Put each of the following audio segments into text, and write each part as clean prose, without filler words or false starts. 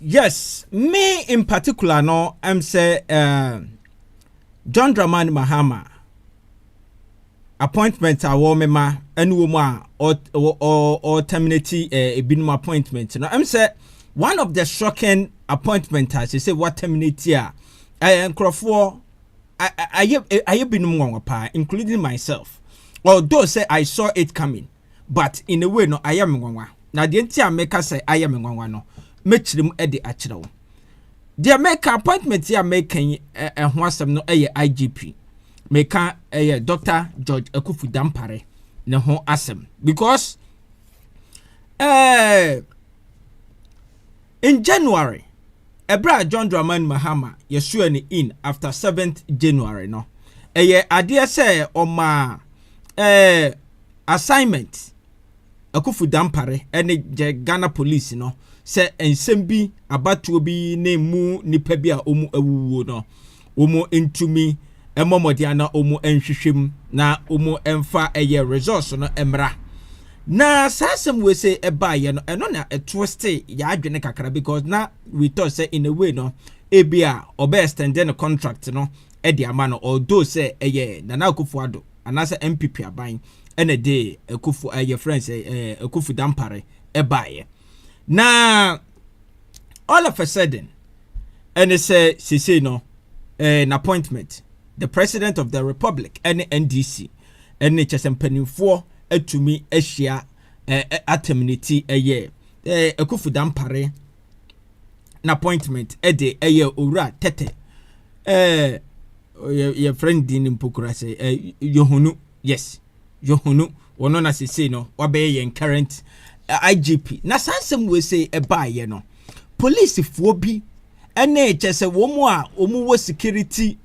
Yes, me in particular, no, I'm say John Dramani Mahama appointment a womema and woman or terminate a binum appointment. No, I'm say one of the shocking appointment as you say what terminate here. I am Crawford. I have been wrong, including myself. Although say I saw it coming, but in a way no, I am wrong. Now the entire maker say I am wrong no. Match them at the actual. They make appointment here making a wholesome no a IGP. Make a Dr. George Akufo Dampare no ho asem because in January Ebra John Dramani Mahama yesuani in after 7th January no idea say ma assignment Akufo Dampare ene Ghana police no se ensem bi abatuo bi ne mu nipa bi a omu awuwo no omu entumi emomodi na omu enhwehwem na omu emfa resource no emra na sasem we say eba ye no eno na etwiste ya adwene kakra because na we thought say in a way no ebia obe extend the contract no e de ama no although say Nana Akufo Addo anase MPP aban ene de Akufo friends Akufo Dampare eba ye. Now, all of a sudden, and it's say no, an appointment. The President of the Republic, and NDC, and it's a penny for to me a share atemnity a year. Akufo Dampare, an appointment a day a year ura tete. Your friend in Pukura say, Yohunu, yes, Yohunu, one on as say no, obey and current. IGP na sansem we say eba ye no police fo bi ene chese wo mu a omu wo security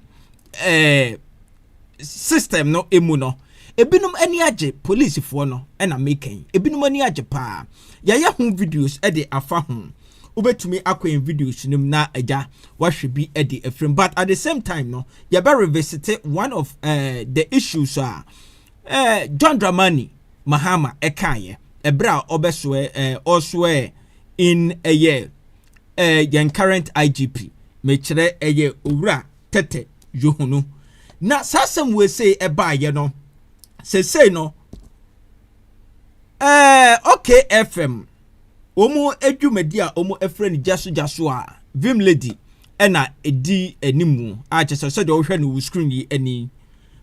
system no emu no ebinum ani age police fo no na making ebinum ani age pa ya hu videos e de afa hu ubetumi akwen videos nim na aja wahwe bi e de afrem but at the same time no ya be revisit one of the issues John Dramani Mahama ekaye Ebra obeswe also in a year yan current IGP mechere eye owura tete Yohunu na sasem we say eba ye no say no okay FM omu edwumadi a omu efreni jaso a vim lady ena edi animu a chese so de wo hwe no wo screen yi ani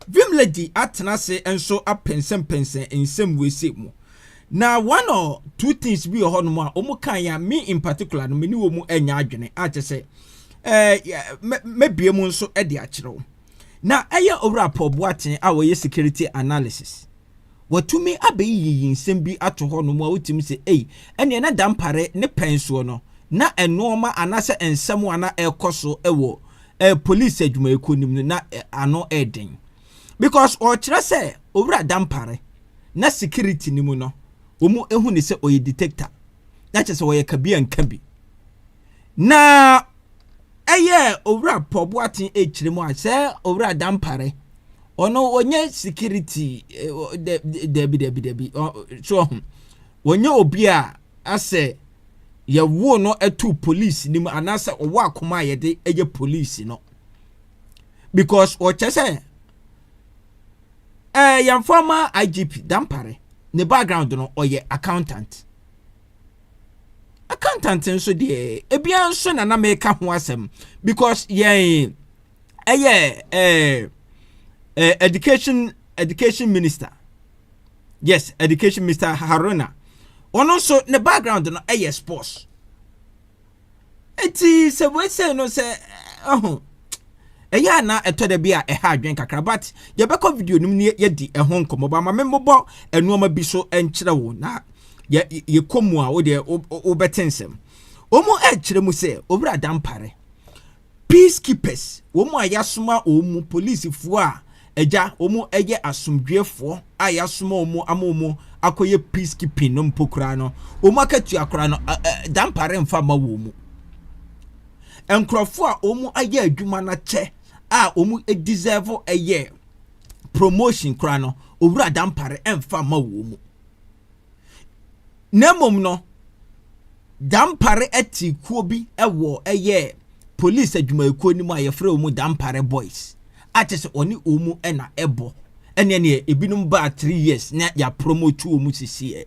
vim lady atena se enso apensem ensem we say mu. Now, one or two things be a honor, Omukaya, me in particular, no many woman and yardine. I just say, maybe a monso at the actual. Now, I or rapport watching our security analysis. What to me, I be in same be at home, what to me say, and yana Dampare, ne pensiono, na a normal anasa and someone a coso a police said you may couldn't not a no adding. Because or say, over a Dampare, na security nimuno. Omu ehu ni se oye detector na chese oye kabi an kabi na eye owura poboatin echiremu a se owura Dampare ono onye security debi so onye obi a ase ye wo no etu police ni anasa owo akoma ye de eye police no because o chese yan former IGP Dampare the background no oye accountant nso de ebia nso na make ho asem because education minister, yes, education minister Haruna ono so the background no sports eti se we say no say eya na etode bia ha adwen kakra but ye beko video nim ne ye di ho nkomo ba ma membo enuoma bi so enkyere wo na ye komu a wo de obetensem omo enkyere mu se obura Dampare peacekeepers wo mu ayasoma omu police fu a eja omu eye asomdwefo ayasoma omu amomu akoye peacekeeping no mpokura no omu akatu akora no Dampare mfa ma wo mu enkrofo a omu aye adwuma na che a omu deserve a year promotion kra no owura Dampare emfa ma wo mu nemom no Dampare eti kuo bi ewo eye police adwumayekuo ni mu ayefre omu Dampare boys atese oni omu ena ebo ene ne ebinum ba 3 years na ya promote omu sisi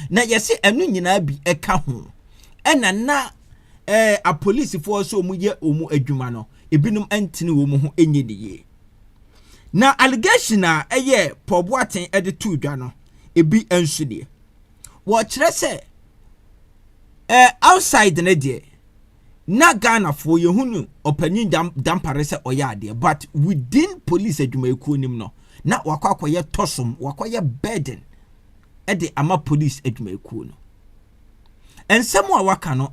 na yesi enu nyina bi eka ho ena na a police force omu ye omu adwuma no ebinum antini omu ho enye niye na allegation a eye Poboaten ede tu dwa no ebi ensu de wo kire se outside na de na Ghana for yehunu opanyin Dampare se oyade but within police adwumayekuo nim no na wakwakoye tosom wakoye burden ede ama police adwumayekuo no ensemo a waka no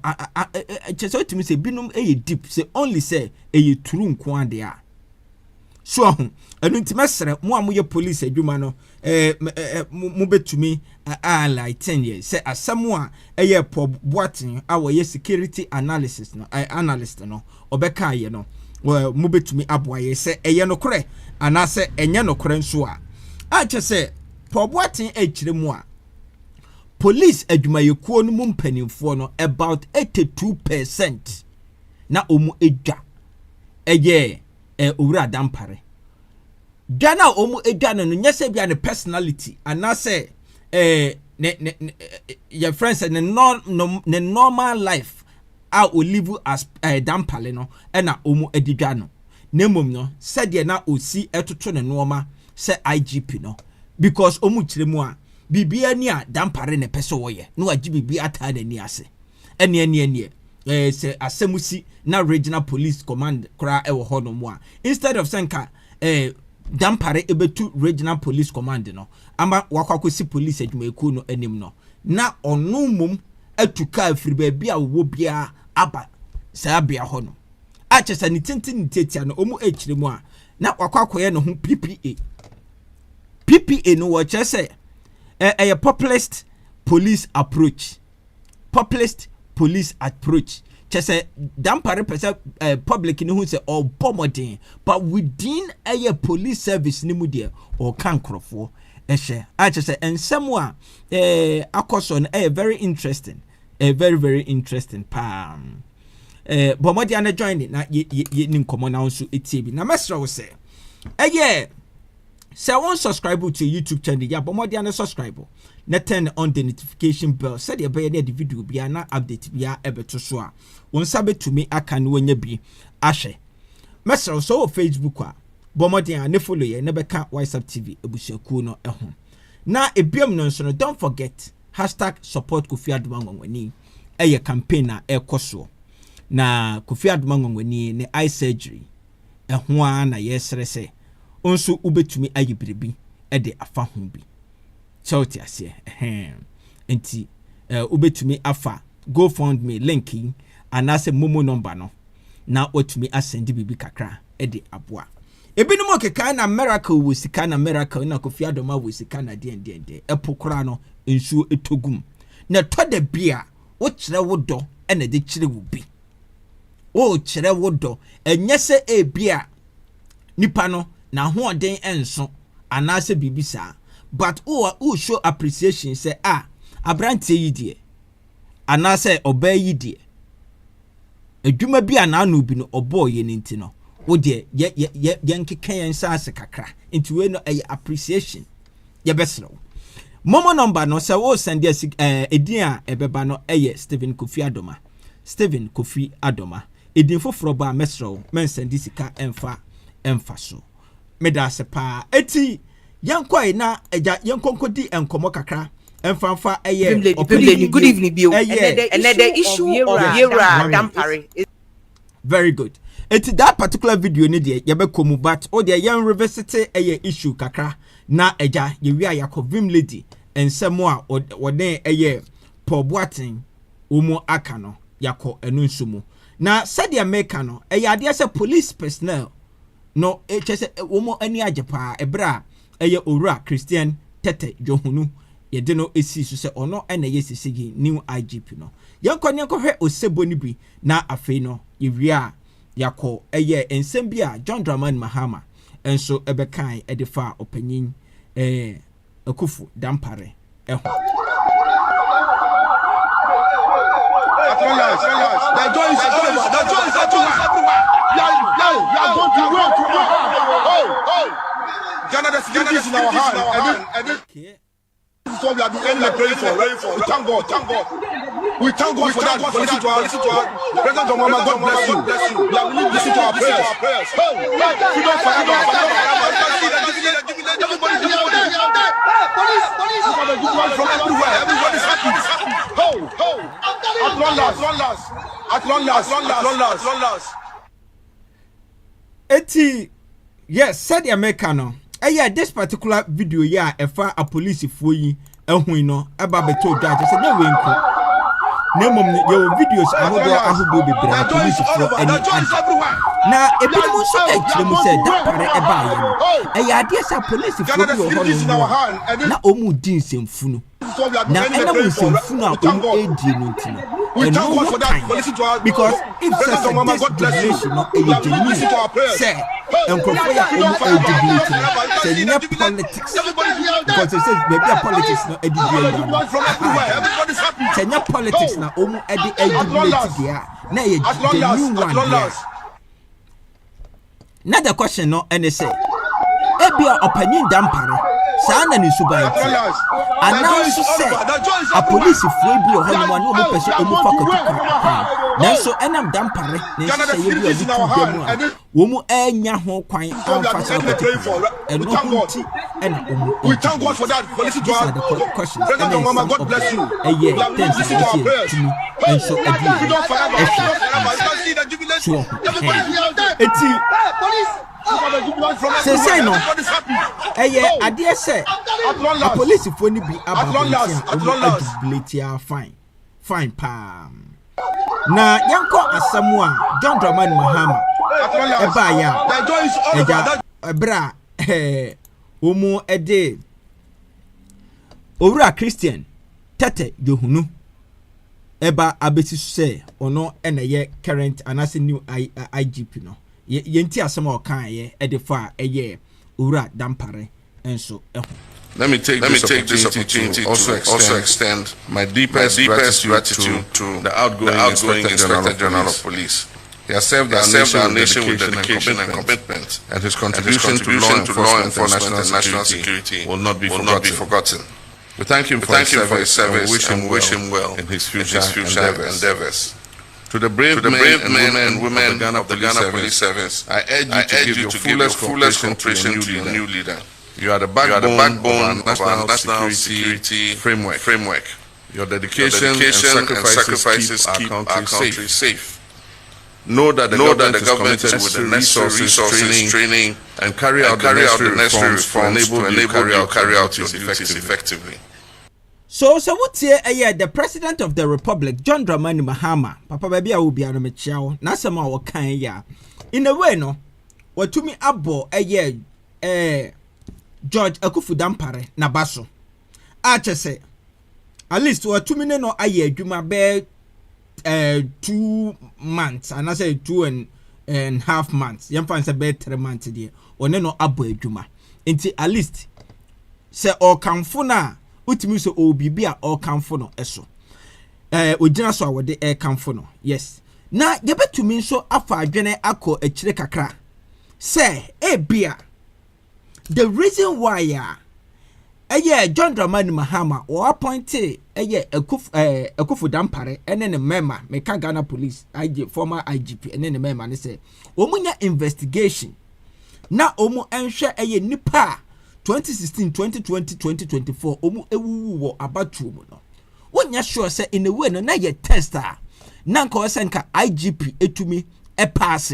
chese otimi se binum eye deep se only say eye true nko ade a so ho enu ntimesere mo amoye police adwuma no mo betumi like 10 years say asemo a eye Poboaten awoye security analysis no analyst no obeka ye no mo betumi aboaye se eye no kore anase enye no kore nso a chese Poboaten echiremu a police adwumayekuo no mu mpanimfo no about 82% na omu edwa eye owura Dampare Ghana omu edwa no nyese bia ne personality anase your friends and the normal life a o live as Dampare no na omu edidwa no nemom no said ye na osi etoto ne normal se IGP no because omu kiremu a bibia ni a Dampare ne pese woye no agi bibia ata na ni ase ene se asemusi na regional police command kra ewo hono mo a instead of senka Dampare ebetu regional police command no ama wakwakosi police adwumayekuo no anim no na ono mum atuka afiri ba bia wo bia aba sa bia hono a chesa ni tintin tetia no omu echiremu a na wakwakoye no ho PPA no wo chese a populist police approach chese Dampare pese public ni hu se or bomodin but within a police service ni mu de or kankrofo ehye a chese ensemo a akoso no very interesting very interesting pam bomodi ana join na ye ni nkomo na nso etiebi na mesra wo se say one subscribe to YouTube channel ya bomodi ana subscribe na turn on the notification bell said ye be the video bia na update bia ebeto so a won sabe to me aka no nya bi ahwe mesra so Facebook a bomodi ana follow ye na beka WhatsApp TV ebusuaku no eho na ebiam no nso no don't forget #support Kofi Adoma ngwani eye campaign na ekoso na Kofi Adoma ngwani ne eye surgery eho a na yesere se onso ubetumi ayibiribi ede afa ho bi chauti ase enti ubetumi afa GoFundMe Link anase Momo Number no na otumi asend bibi kakra ede aboa ebinum okeka na miracle wo sika na miracle na Kofi Adoma wo sika na de epokora no ensuo etogum na toda bia wo kire wo do ena de kire wo bi wo kire wo do enyese ebia nipa no na hoden enso anase bibisa but who show appreciation say abrante yi die anase obey yi die adwuma bi ananu bi no obo ye nti no wo de ye nkeken yen sanse kakra nti we no appreciation ye besro Momo Number no say wo send edin a ebeba no Stephen Kofi Adoma edin foforo ba mesro men send sika emfa so meda sepa eti yankoi na eja yankonkodi enkomo kakra emfanfa good evening bio and the issue of Dampare is very good. Eti that particular video ni de yabekomu but o de yan reversity issue kakra na eja yewi ayako vim lady ensemo a woden Poboaten omo aka no yako enu nsumu na said America no ade se police personnel no chese womo ani ajepa ebra owura Christian Tete Johunu yede no esi so se ono ena yesisigi new IGP no yankoni hwe osebo ni bi na afei no yewia yako ensem bi a John Dramani Mahama enso ebekan edefa opanyin Akufo Dampare eho Ghana, the security is in our hand. This is what we are doing. Praying for. We thank God. We thank God for that. Listen to our President Obama. God bless you. We are willing to listen to our prayers. Freedom forever. From everywhere. Everybody's happy. At long last. Eti, yes, said the Americano. Yeah, this particular video, yeah, a police for you, and we know about the two judges. No, we no, your videos are going to be police for any now, a people said that a idea a police for you, now almost didn't in Funo. Now, I know some Funa and no more time because if such a destination not a genuine say and Kofi say no politics because it says maybe a politics not educated say no politics now almost educated there now a genuine one there. Now the question no and they say ebia opinion Dampare sana ni subaiti announce say a police for bi o hono ma no mo pese o mo fakatu nanso enam Dampare ne say ye bi o di demu a wo mu anya ho kwan amfa sa fakatu and no hunti and we thank God for that police to our questions President Obama, God bless you. Thanks to me and so say no I dare say a police for ni be about fine pam na yanko asamua John Dramani Mahama eba ya ebra omo ede owura Christian tete Johunu eba abeti say ono eneye current anase new IGP no yenti asema okan ye edefa eye owura Dampare enso Let me take this opportunity to also extend my deepest gratitude to the outgoing Inspector General of Police. He has served our nation with dedication and commitment, and his contribution to law enforcement and national security will not be forgotten. We thank him for his service and wish him well in his future endeavors. To the brave men and women of the Ghana Police Service, I urge you to give your fullest cooperation to your new leader. You are the backbone of our national security framework. Your dedication and sacrifices keep our country safe. Know that the government is committed with the necessary training and carry out the necessary reforms to enable you carry out your duties effectively. So what here the President of the Republic, John Dramani Mahama, Papa baby I will be on a chiao, Nasama or Kanya. In a way, no, what to me abo George Akufo Dampare na baso. Ache say at least what 2 minutes no aye dwuma be 2 months and I say 2.5 months. Yamfa say be 3 months there. One no abo adwuma. Enti at least say o kamfo na utimi so obibi a o kamfo no eso. Ogina so awode e kamfo no. Yes. Na yebetumi so afa adwene akọ akire kakra. Say bia the reason why John Dramani Mahama or appointed Akufo Dampare and then a member Meka Ghana Police former IGP and then a member and say omunya investigation na omu enhwe nipa 2016 2020 2024 omu ewu wo abatu mu no wonya sure say in a way no na ye tester na nka senka IGP etumi pass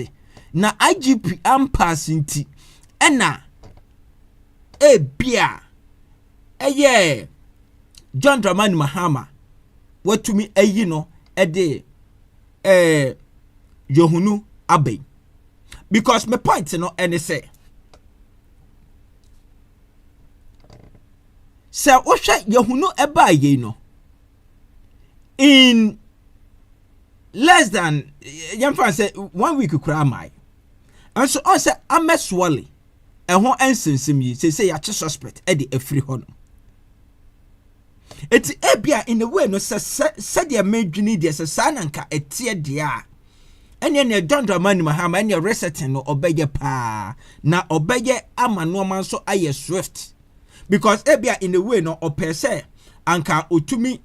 na IGP am pass nti ena bia John Dramani Mahama watumi ayi no de Johunu abe because my point no any say ohwa Johunu eba ye no in less than yamfa say 1 week kura mai and so on say ameswale ehon ensensem yi say ya suspect e de afri ho no Eti ebia in the way no said dia medwini dia sa nanka etie dia ene ne John Dramani Mahama ene resetting no obeye pa na obeye ama no man so aye swift because ebia in the way no opese anka otumi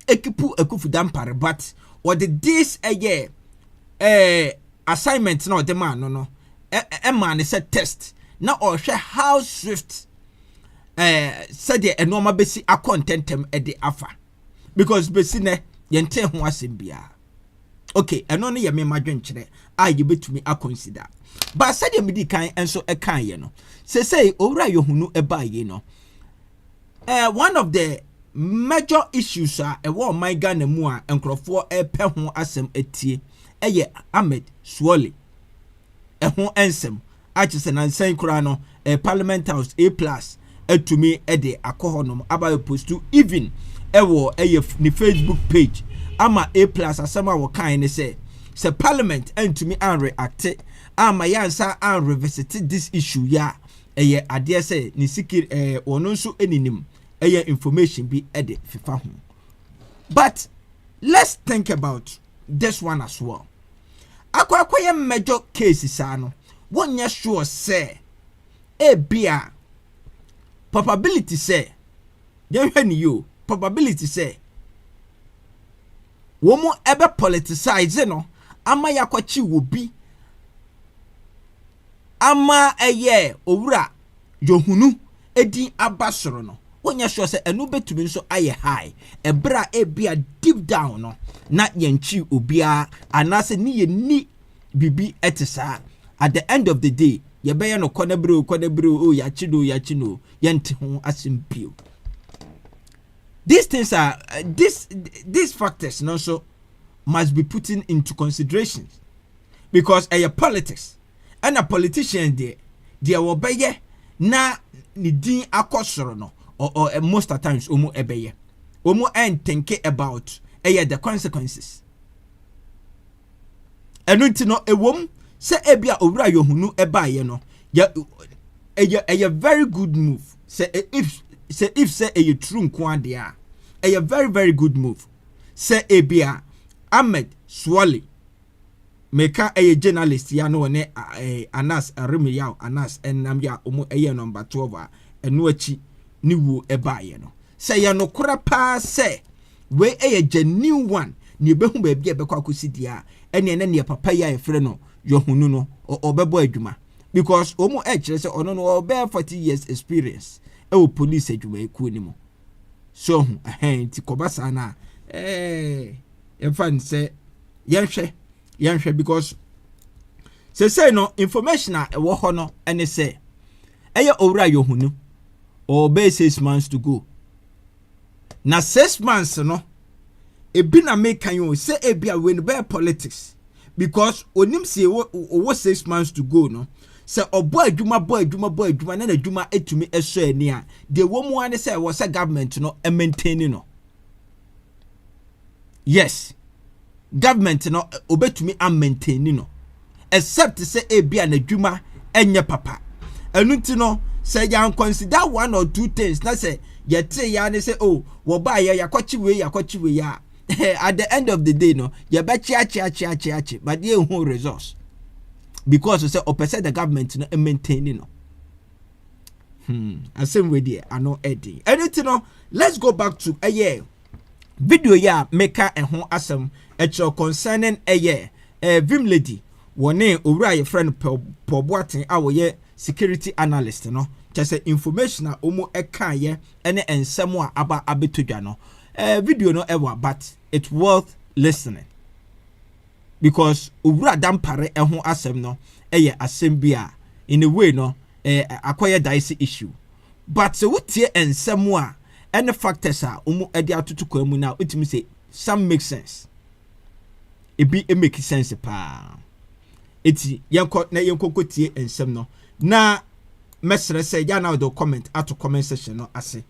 ekipu Akufo Dampare but what this assignment no the man no man is a test na or share how swift said the normal basic a contentem at the afa because besine yente ho asem bia okay eno no ye me madwen kire a ye betumi a consider but said the medi kan enso e kan ye no say owura yohunu e ba ye no one of the major issues are a war my Ghana mu a enkrofo e pe ho asem etie eye Ahmed Suole ho ensem a chese na nsan kura no Parliament House A+ etumi de akohonom aba post to even ewo ni Facebook page ama A+ asema wo kan ne say Parliament entumi an react ama yansa an revisit this issue ya eye ade say ni sikir wono nso eninim eye information be ede fifa ho. But let's think about this one as well. Akwakoye major cases ano wonya sure say bia probability say you probability say womo ebe politicize no ama yakwachi wobi ama eye owura yohunu edi abasoro no wonya sure say enu betumi nso aye high ebra bia deep down no na yenchi obia anase ni yeni bibi etesa at the end of the day ye be no konebro oh yachido yente ho asimpio. These things are these factors no so must be put into consideration because politics and a politician there will be na ni din akosoro no or most of times omo ebeye omo and think about the consequences enu no ewom se ebia owura yohunu ebaye no a very good move say if say a true nkwade a very very good move say ebia Ahmed Suole meka a journalist ya no ne Anas Arimiyaw Anas enam ya omo number 12 enu achi ni wo ebaye no say ya no kora pa say we genuine one ni behu ba bia bekwa kosidia ene ne papa ya efre no yohunu no obebo adwuma because omo kire say ono no obe 40 years experience e police adwuma eku ni mo so ti kobasa na enfan say yenhwe because say no information a ewo ho no ene say eye owura yohunu obe 6 months to go na 6 months no ebi na make kan you say ebia when be politics because onim say wo 6 months to go no say obo adwuma na adwuma etumi eso ani a de wo mu ane say wo say government no maintain no yes government no obetumi maintain no except say ebia na adwuma enye papa enunti no say you consider one or two things na say yete ya ne say oh wo ba ya yakwachi we ya at the end of the day no you bet chi but they who resource because you say opposite the government no maintaining no same way there I know Eddie anything no let's go back to video ya maker and home asem concerning Vim lady one owura your friend Poboaten awoye security analyst no just information a omo eka ye ene ensemo a aba abetodwa no video no ever but it's worth listening because owura Dampare ho asem no asem bia in a way no akoye dice issue but so wotie ensemo a ene factors a omo ede atoto kwamu na utimi say some make sense e make sense pa eti yenko tie ensem no na mesre say ya na do comment ato comment section no ase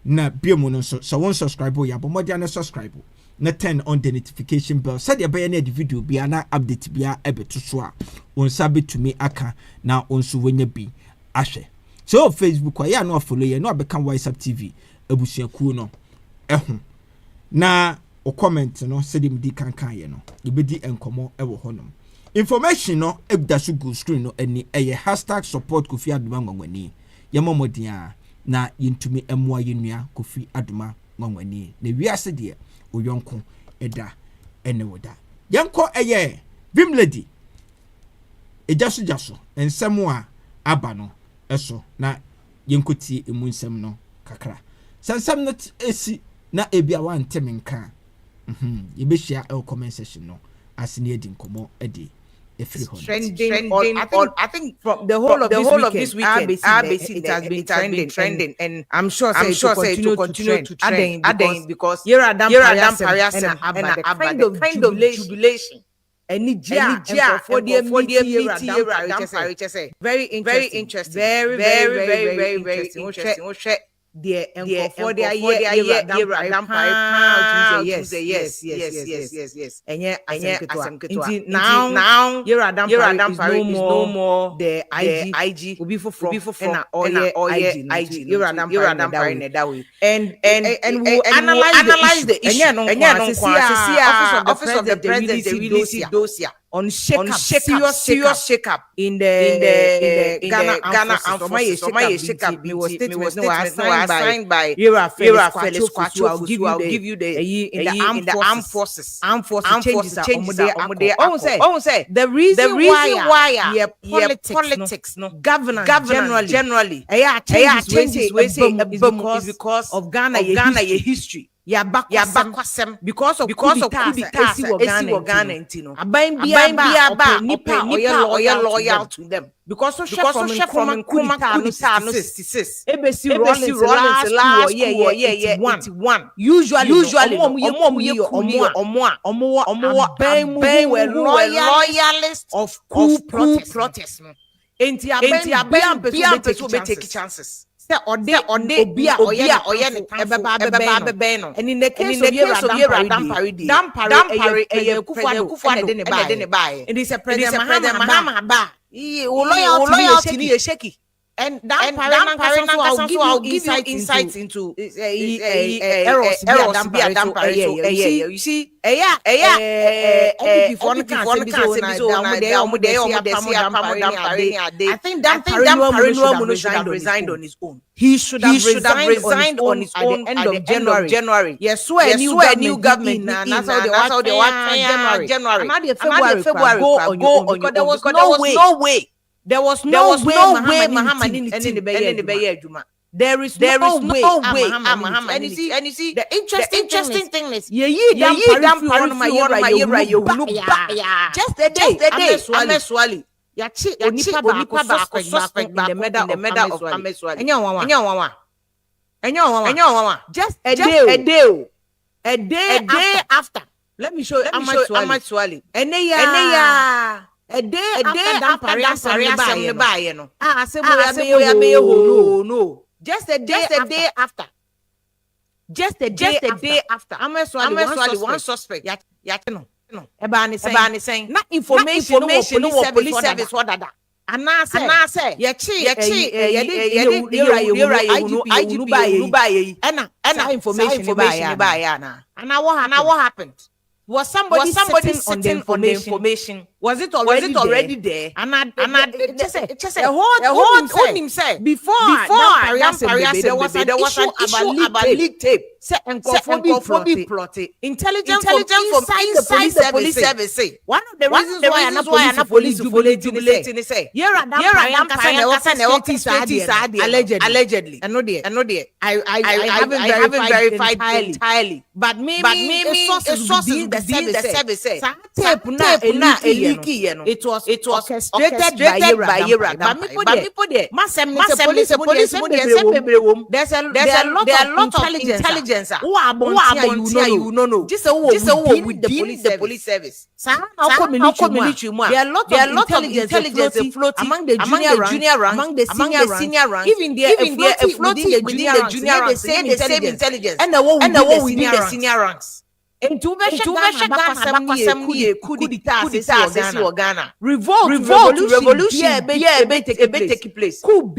na biemu no so won subscribe ya bomodia na subscribe na turn on the notification bell said ya be na the video bia na update bia ebeto so a won sabe to me aka na onso wonya bi ahwe so Facebook ya na follow ya no abeka WhatsApp TV abusuaku no na o comment no se dem di kankan ye no ibedi enkomo ewo honom information no ebda so go screen no ani eye #support Kofi Adoma ngwangwani yemomodin a na yintumi emwa yenua Kofi Adoma ngwangwani na wiase de oyonko eda ene woda yenko eye Vim Lady jaso ensem a aba no eso na yenkoti emu nsem no kakra sansam no esi na ebia wan temenka yebehia e comment section no asini edi nkomo edi efri ho trending I think from the whole of this weekend it has been trending and I'm sure it will continue to trend because Yera Dampare and the kind of jubilation NIGERIAN for the Dampare say very interesting very interesting the for the year Dampare yes and now Yera Dampare is no more the IG will be for IG Yera Dampare that way and we'll analyze the issue and office of the president they really see dossier on serious shake up in the Ghana shake up. Was signed by Yera Felix Kwachu. I'll give you the armed forces changes. Say the reason why politics no governance generally changes is because of Ghana history. Yabakwasem because of coup d'etat Ghana intino aban bia nipa loyal to them because so from coup d'etat no 66 ebesi Rollins last year 81 usually loyalist of coup protest enti aban bia take chances Ode obia oyene ebeba no and in the case of Yera Dampare Akufo de ne bae and it's a president Mahama ba loyalty ni shaky and Dampare so I'll give you insights into errors Dampare you see before no can I think Dampare should have resigned on his own. He should have resigned on his own at the end of January. Yes, a new government. That's how they want January. February go on because there was no way. There was no way Muhammad in the Juma. There is no way Muhammad. And you see, the interesting thing is, just the day, Swali. Yachi onipa suspect in the murder of Ameswali. Enyo just a day after. Let me show you Ameswali. A day after Dampare no. No. Just a day after. Ameswali one suspect. No. Ebani saying na information no police service what that anase yachi IGP ena information ba ya na and what happened was somebody sitting on the information was it already there and just the whole him say before Dampare there was an issue about leak tape say Kofi plotted intelligence from inside the police service say one of the reasons why an police jubilating say Yera Dampare allegedly I know there I haven't verified entirely but maybe sources within the service say tape na eliki it was orchestrated by Yera but people there police there's a lot of intelligence who are you know just within the police service there are a lot of intelligence floating among the junior ranks among the senior ranks even there floating within the junior ranks the same intelligence and the one within the senior ranks Into coup d'etat Ghana. Revolution take place. Coup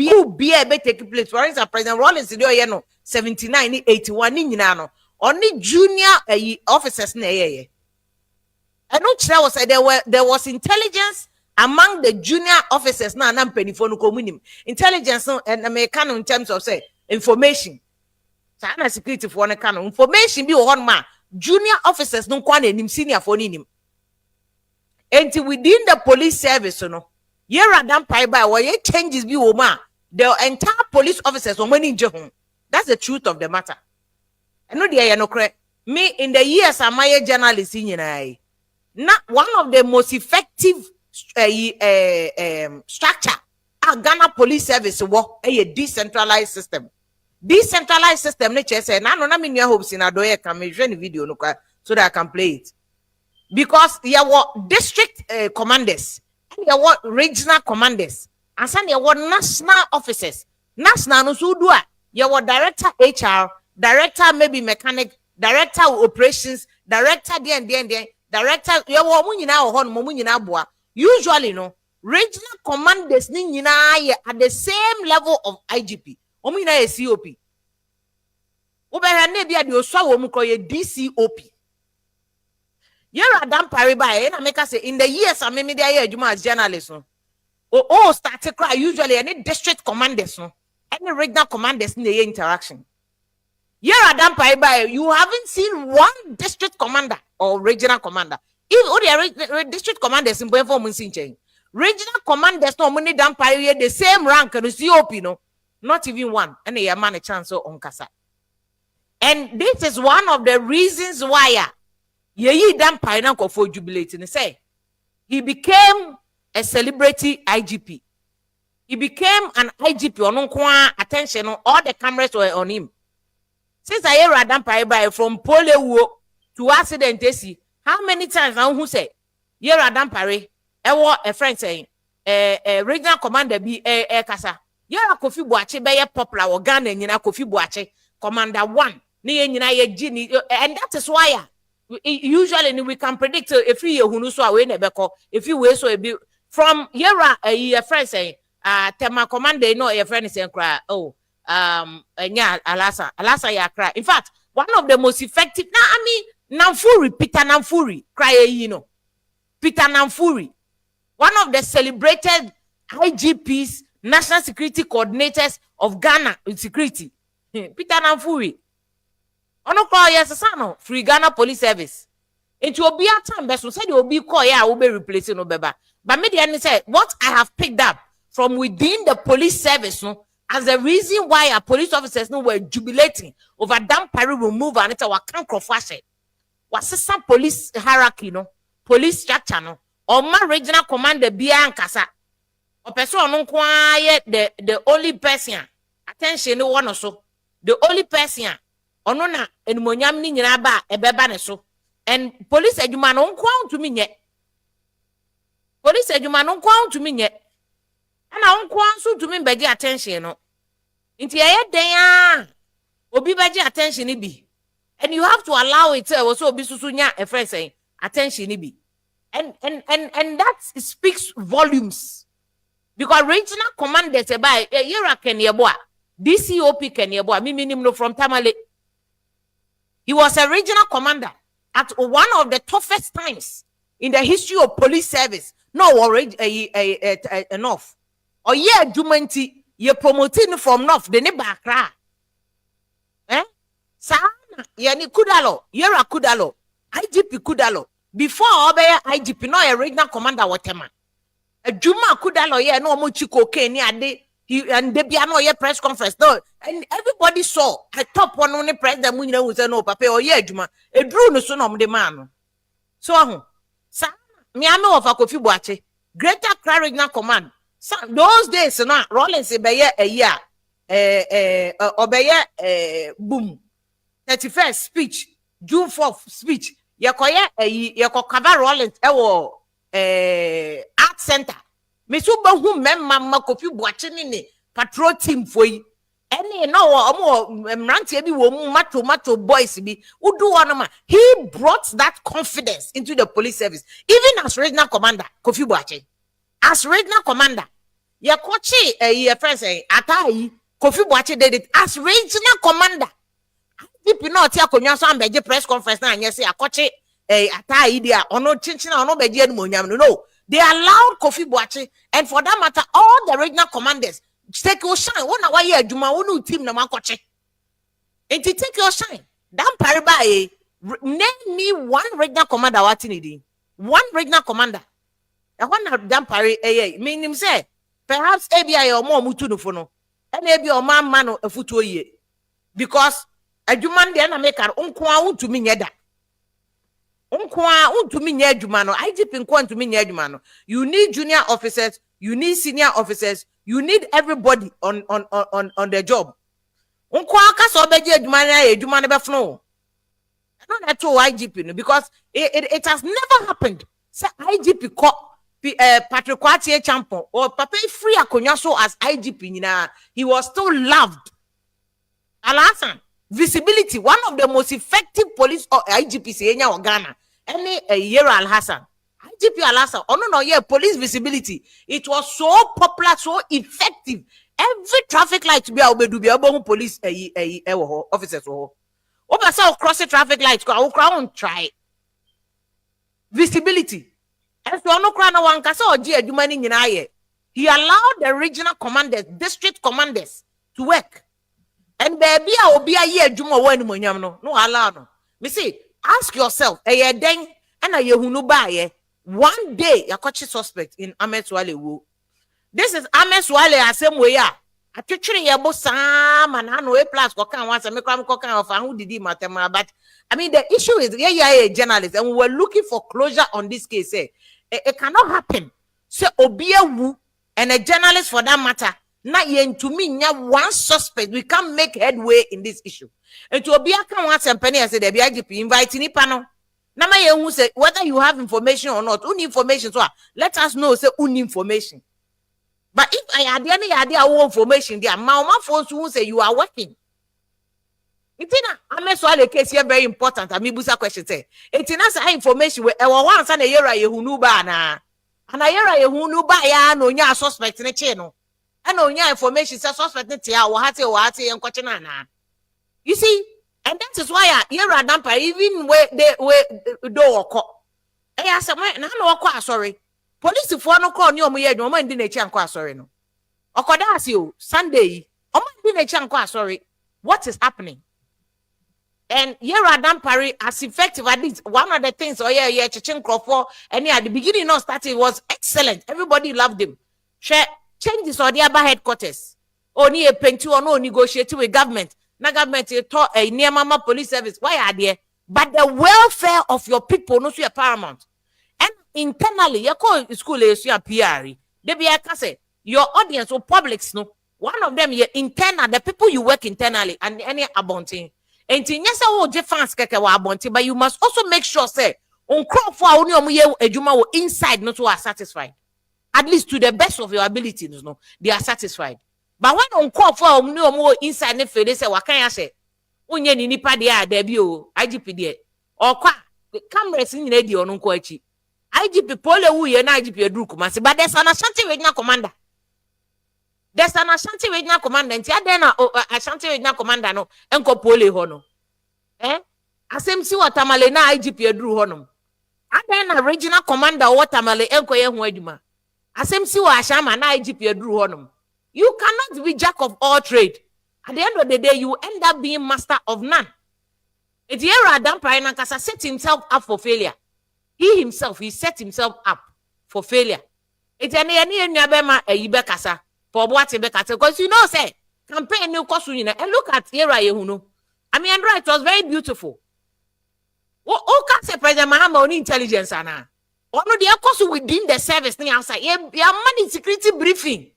take place. For instance, President Rollins 79 81 ni nyina no. only junior officers na ye. And no was said there was intelligence among the junior officers na penifo no komunim. Intelligence and American in terms of say information. Sana security for one kind information be one ma junior officers no kwa nim senior for nim. Until within the police service no yera Dampare by where changes be ma the entire police officers on money home. That's the truth of the matter. I know the no correct. Me in the years I'm a journalist in not one of the most effective structure Ghana police service work a decentralized system. Decentralized system nature say na no na me nua hopes in adoye can me share the video no so that I can play it. Because there were district commanders, and there were regional commanders, and some there were national officers. National no so do there were director HR, director maybe mechanic, director operations, director there, director there were munyina ho no munyina boa. Usually no regional commanders ni nyina at the same level of IGP. Omu na COP. Obehwa na bia de oswa wo mu koye DCOP. Yera Dampare by na make say in the years I me dey adwuma as journalist no. Start to cry usually any district commanders no. Any regional commanders in the interaction. Yera Dampare by you haven't seen one district commander or regional commander. If all the district commanders in Boyfo Munsin regional commanders no money Dampare the same rank and COP no. Not even one. And a man a chance on Kasa. And this is one of the reasons why ye Dampare na for jubilating. Say he became a celebrity IGP. He became an IGP on attention on all the cameras were on him. Since I hear Dampare by from polio to accident, how many times now who say Yera Dampare? A friend saying regional commander be Kasa. Yera Kofi Boache be popular or Ghana nyina Kofi Boache commander 1 ni nyina ye gini, and that is why usually we can predict if you hunu so awe na beko if you we so e be from Yera a friend saying tema commander no your friend saying cry nya alasa ya cry. In fact one of the most effective na I mean Namfuri Peter Namfuri cry Peter Namfuri, one of the celebrated IGPs, national security coordinators of Ghana in security. Peter Namfuri. Ono call yes no free Ghana police service. Into obi time best said you will be call ya will be replacing no beba. But me the say what I have picked up from within the police service no as the reason why our police officers no were jubilating over Dampare removal and it's our canker fashion. Was some police hierarchy no police structure no or my regional commander bia nkasa o person no kwa the only person attention no one so the only person ono na enumonyam ni nyina ba ebeba ne so and police adwuma no nkwa ntumi nye police adwuma no nkwa ntumi nye ana nkwa nso ntumi beji attention no nti ye den a obi beji attention ni bi and you have to allow it so obi susu nya a friend saying attention ni bi and that speaks volumes because regional commanders by Yera Kenyeboa DCOP Kenyeboa minim no from Tamale. He was a regional commander at one of the toughest times in the history of police service. No worry enough. Or yeah, Jumanti, you're promoting from North, the neighbor Accra. Sana, yani Kudalo, Yera Kudalo, IGP Kudalo. Before Obeya IGP, no a regional commander whatever. A Juma Kudalo, yeah, no Mochiko Kenya, and the piano yeah press conference no and everybody saw I top one on the president when you say no papa or yeah Juma a drew no son of the man so sa me am of Kofi Boache Greater Accra Regional Command those days no Rollins be a year obeye boom 31st speech June 4th speech yakoye yakokava Rollins art center me so ba hu memma Kofi Boache ni patrol team for yi ene no omo mrantie bi wo mu mato boys bi udu wonoma he brought that confidence into the police service even as regional commander Kofi Boache as regional commander ye kochi friends atai Kofi Boache did it as regional commander IGP no tia konwa so ambeje press conference na anye say akoche ata idea ono chinchina ono beje animonyam no. They allowed Kofi Boache, and for that matter, all the regional commanders take your shine. One hour here, Juma, one team na makoche. And to take your shine. Dampare by name me one regional commander. What need? One regional commander. I want to Dampare. Mean him say perhaps ABI or more mutu no fono, and maybe or man a futu ye because a Juman the American unkwa to me yeda. IGP you need junior officers, you need senior officers, you need everybody on the job. IGP because it has never happened. Say IGP Patrick Quartier Champion or Papa Free Akonyaso as IGP, he was still loved. Alasan visibility, one of the most effective police or IGPs in Ghana. Any year Al Hassan, IGP Al Hassan, police visibility. It was so popular, so effective. Every traffic light to be able to be police officers. Over so cross the traffic lights, go crown try visibility. And so no crown one casa or G Jumani in he allowed the regional commanders, district commanders to work. And baby, I will be a year Juma when no allow no. Me see. Ask yourself, then and one day you catch a suspect in Ameswale. This is Ameswale same way. I actually able Sam and I know a plus cocan once and make cocan of who did matema. But I mean the issue is a journalist and we were looking for closure on this case. It cannot happen. So Obia Wu and a journalist for that matter. Not yet to me, one suspect. We can't make headway in this issue. And to be a can once and penny, I said, the IGP inviting the panel. Nama who said whether you have information or not, only information. So let us know, say, only information. But if I had any idea of information, there, my folks who say you are working. It's in a Ameswale case here very important. I mean, Busa question say, it's in us information where once and a year I who knew bana. And a year I who knew by ya no nya suspect in a channel. And no nya information says suspect and Kochanana. You see, and that is why here at Dampare, even where they do I asked a man, no, sorry. Police for no call you, no man didn't chanqua, sorry. No. Okodas you, Sunday, didn't chanqua, sorry. What is happening? And here at Dampare, as effective at least one of the things, Chichin and at the beginning of starting was excellent. Everybody loved him. Changes or the other headquarters. Only a pentu or no negotiating with government. Na government taught a near mama police service. Why are there? But the welfare of your people no so paramount. And internally, you call school is your PR. They be say your audience or publics no. One of them your internal, the people you work internally and any abonting. And yes, I will defense keke wa abonting, but you must also make sure say on crop for only ejuma inside not to are satisfied. At least to the best of your abilities, no, they are satisfied. But when on call for no more inside the field, they say, what can I say? Unye ni nipa dia debut IGP there. Or kwa cameras in radio on unquachi. IGP pole wu ye na IGP edru kumasi. But there's an Ashanti regional commander. There's an Ashanti regional commander. And then Ashanti regional commander no enko pole hono. Asem si watamale na IGP edru hono. And then a regional commander watamale enko ye hueduma. Asem si wa ashama na IGP edru hono. You cannot be jack of all trade. At the end of the day, you end up being master of none. It's here Dampare Nankasa set himself up for failure. He set himself up for failure. It's any nyabema ibekasa for what ibekasa because you know say campaign no kosunina and look at Era Yehuno. I mean, right, it was very beautiful. What can say President Mahama on intelligence ana? One of the course within the service thing outside. Yeah, money security briefing.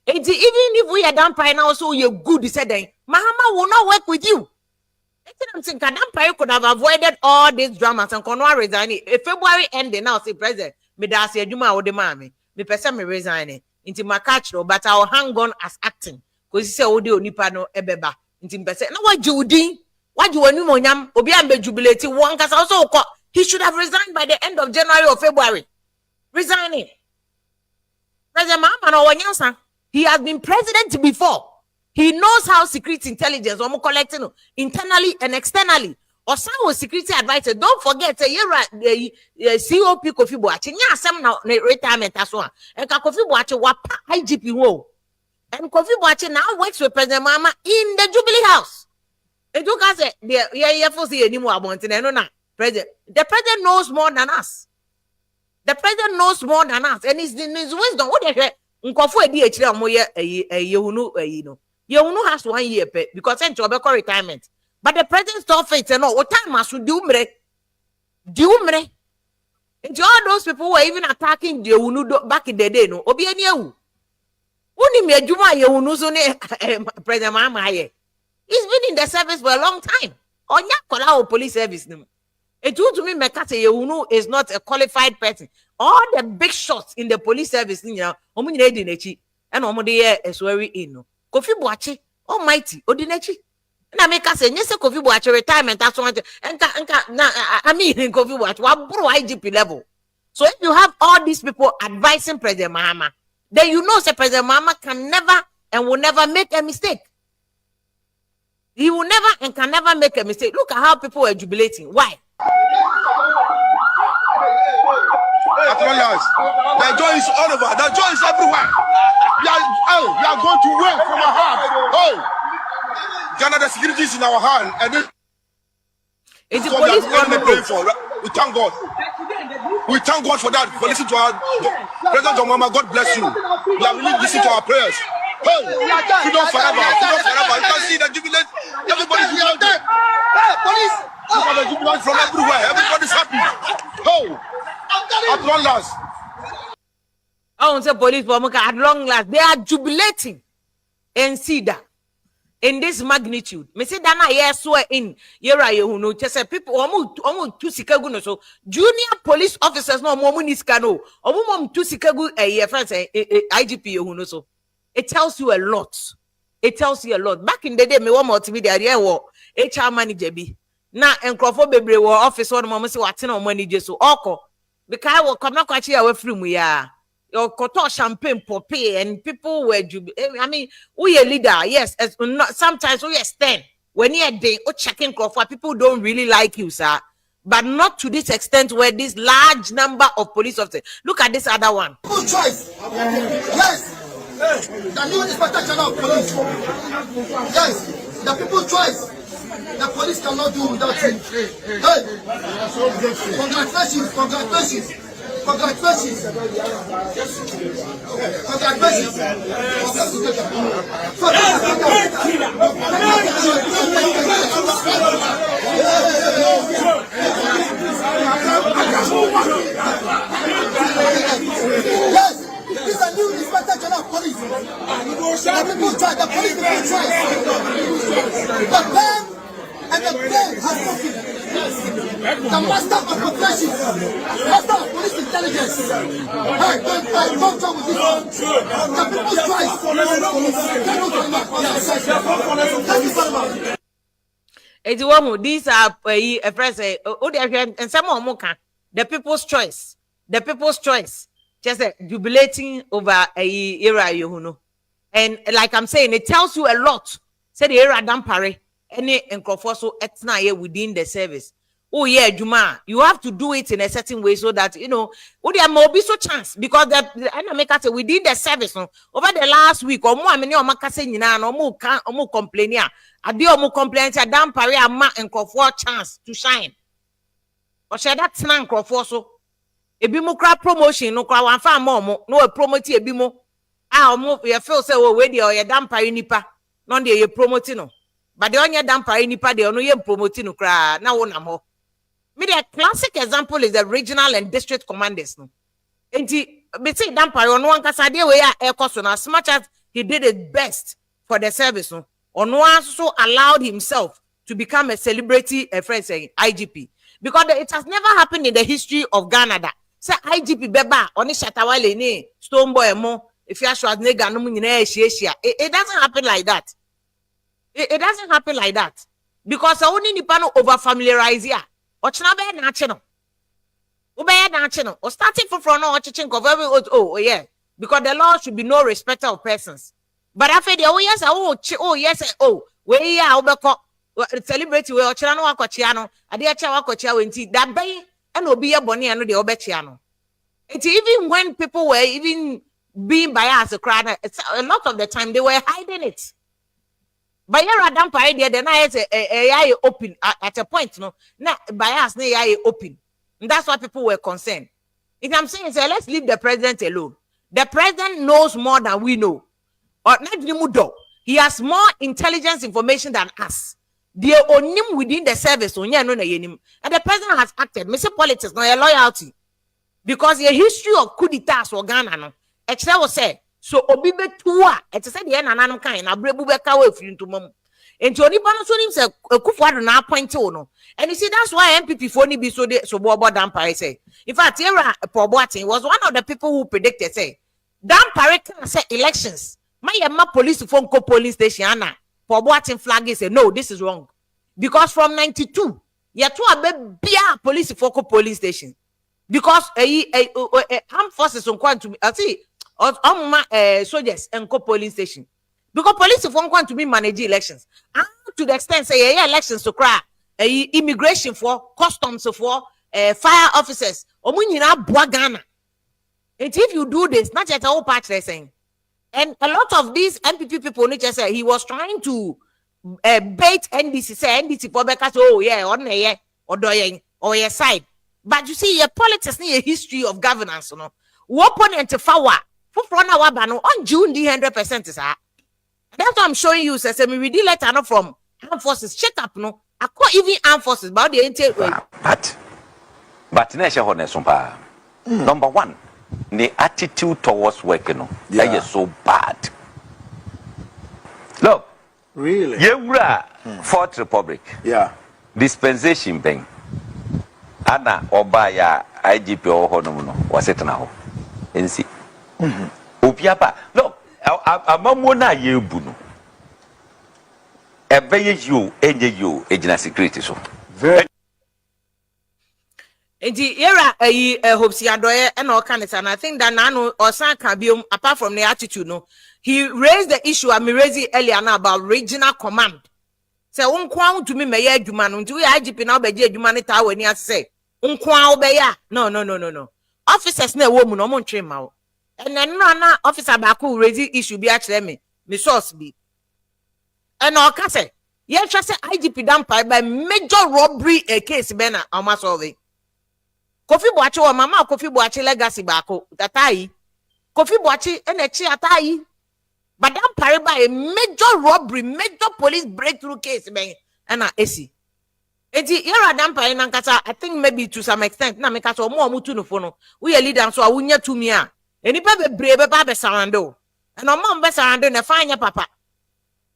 Even if we are Dampare now, so you're good, he said, Mahama will not work with you. I'm thinking Dampare could have avoided all these dramas and Konwa resigning. If February ending now, say President, me da say Adoma or the mammy, me person me resigning into my catch, but I'll hang on as acting. Because he said, oh, the Nipano ebeba. Into person. Now what Judy? What you want Monyam? Obiambe jubilating one cause also he should have resigned by the end of January or February. Resigning. President Mahama no Wanyansa. He has been president before. He knows how secret intelligence or collecting internally and externally. Or some security advisor. Don't forget, you're COP Kofi Boache. Yeah, some now retirement as well. And Kofi Boache wapa IGP wo. And Kofi Boache now works with President Mama in the Jubilee House. And you guys say, yeah, for see anymore about it. No, President. The president knows more than us. The president knows more than us, and it's in his wisdom. What the heck? Nkofu edi echire amoye yehunu has 1 year pay because then to obeko retirement. But the president's office no what time must do umre. And all those people who were even attacking yehunu back in the day no obi eni ewu. Uni me adwuma yehunu so ne President Mama here. He's been in the service for a long time. Onya kola o police service nim. It would to me Mekate Yehunu is not a qualified person. All the big shots in the police service, you know, Omunechi and Omode is very in. Kofi Boache, Almighty, Odinechi. And I make us say, yes, Kofi Boache retirement. That's one. I mean, in Kofi Boache, what bro IGP level. So if you have all these people advising President Mahama, then you know that President Mahama can never and will never make a mistake. He will never and can never make a mistake. Look at how people are jubilating. Why? At one last, the joy is all over. The joy is everywhere. We are going to win from our heart. Oh, Ghana, the security is in our hand, and this it's the police for. We thank God. We thank God for that. For listening to our President Adoma. God bless you. We have really listened to our prayers. Hey, freedom forever. Freedom forever. You can see the jubilant. Everybody's jubilant. Hey, police. Look at the jubilant from everywhere. Everybody's happy. Oh, at long last. I won't say police, but at long last, they are jubilating and see that in this magnitude. Me say Dana yes swear in yera you know just say people omu two sikagu so junior police officers no momu niskano omu mom two sikagu friends IGP you know so it tells you a lot. It tells you a lot. Back in the day, me one more TV there wo HR manager bi na enkrofo bebre wo office one mom say what na manager so oko because wo come na kwachi ya we free mu ya your koto champagne poppy and people were I mean we a leader yes as sometimes we stand when you're there checking for people don't really like you sir but not to this extent where this large number of police officers. Look at this other one. Good choice. Yes. The new inspector general of police. Yes. The people's choice. The police cannot do without him. Hey. Congratulations. Congratulations. Congratulations. Congratulations. Yes, this is a new inspector general of police. The people try, the police people try. The pen and the pen has spoken. The master of operations, master of police intelligence. Hey, don't talk with this. The people's choice. These are a friend say, and some more can the people's choice. The people's choice. Just jubilating over a era, you know. And like I'm saying, it tells you a lot. Say the era Dampare. Any encoforso etna here within the service. Oh yeah, Juma, you have to do it in a certain way so that you know there may be so chance because the within the service over the last week or more many makase nyina no mo complain ya ade o mo complain say Dampare ama encofor chance to shine. Or share that tena encofor so ebi mo kra promotion no kra wan fa mo no promote ebi mo mo you feel say we dey o ye Dampare nipa no dey ye promote no. But the only Dampare nipa de ono ye promoting no kra na wona mo. Me the classic example is the regional and district commanders no. Enti me say Dampare ono ankasa de we ya ekoso na as much as he did his best for the service no. Ono also allowed himself to become a celebrity friend saying IGP because it has never happened in the history of Ghana that say IGP beba oni shatawale ni stone boy mo if you ashwa nega no mu nyina ehia it doesn't happen like that. It doesn't happen like that because only Nipano over familiarize ya. Ochna be na cheno. Ube na cheno. Or starting from no chichin of every oh yeah. Because the law should be no respecter of persons. But after the yes, we are obeko celebrate we ochira no akochia no ade acha wakochia wenti that bay and obi e boni eno de obechia no. It even when people were even being biased, a lot of the time they were hiding it. But you're a Dampare there, then I say open at a point, no, now bias ne open. And that's why people were concerned. If I'm saying, say, let's leave the president alone. The president knows more than we know. Or not, he has more intelligence information than us. They own him within the service, and the president has acted. Mr. Politics, no loyalty. Because the history of coup d'etat for Ghana, no, extra was said. So Obibe Tua, it said the end and kind, a brebuka way for you to mom. And to Onibano so himself, Akufo na point no. And you see, that's why MPP phony be so Bobo Dampare say. In fact, Era Poboatin was one of the people who predicted, say, Dampare can say elections. My Yama police phone co polling station, Anna, Poboatin flag is say, no, this is wrong. Because from 92, you have to be a police phone co polling station. Because armed forces on to me, I see soldiers and polling station. Because police want to be manage elections. And to the extent say elections to cry, immigration for customs for fire officers. And if you do this, not just a whole patch they're saying. And a lot of these MPP people just say he was trying to bait NDC, say NDC for because on a or your side. But you see, your politics need a history of governance, you know. Opponent to power, for on June the 100% is that. That's what I'm showing you. Say, we read letter no from armed forces. Check up, no. I call even armed forces, but the intel. But number one, the attitude towards work, you know, that is so bad. Look, Really? Yewra, Fourth Republic. Yeah. Dispensation bank. Ana Obaya IGP or Honomuno was it now? NC. Upiapa. Look, a mamona yebuno. A bay you, agent security. So Very. In the era, hope see and all kinds, and I think that Nano or San Cabium, apart from the attitude, no, he raised the issue. I mean, raised it earlier now about regional command. So, unquound to me, may you man, until we IGP now be humanitarian when you say, unquound be ya. No. Officers no woman, no one train out. And then no officer back who raise the issue be actually me source be. And all can say, yeah, trust IGP Dampare by major robbery a case, Bena, almost all the. Kofi Boachi or Mama Kofi Boachi legacy bako tatai. Kofi Boachi NHC atai. But Dampare by a major robbery, major police breakthrough case, man. And AC. Eti yara Dampare nankasa, I think maybe to some extent, na mekaso mo mutu no fono. We a leader so awunya to me a. Eni pa be brebe ba be sarando. And no mo be sarando na fanya papa.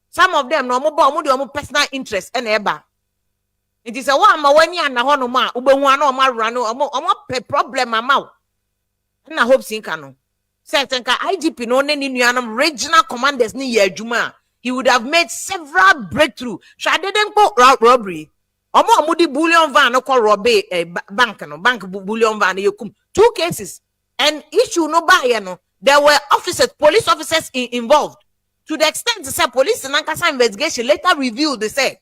Some of them no mo ba mo de mo personal interest and eba. It is a one mawani and a hono ma ubewana ma rano a problem amount. And I hope Sinkano. Certain IGP no any regional commanders ni Juma. He would have made several breakthrough. So I didn't go robbery. Omo mudi bullion van no call robbery bank bullion van yokum. 2 cases. And issue no buy no. There were officers, police officers involved. To the extent that police and Nankasa investigation later revealed they said.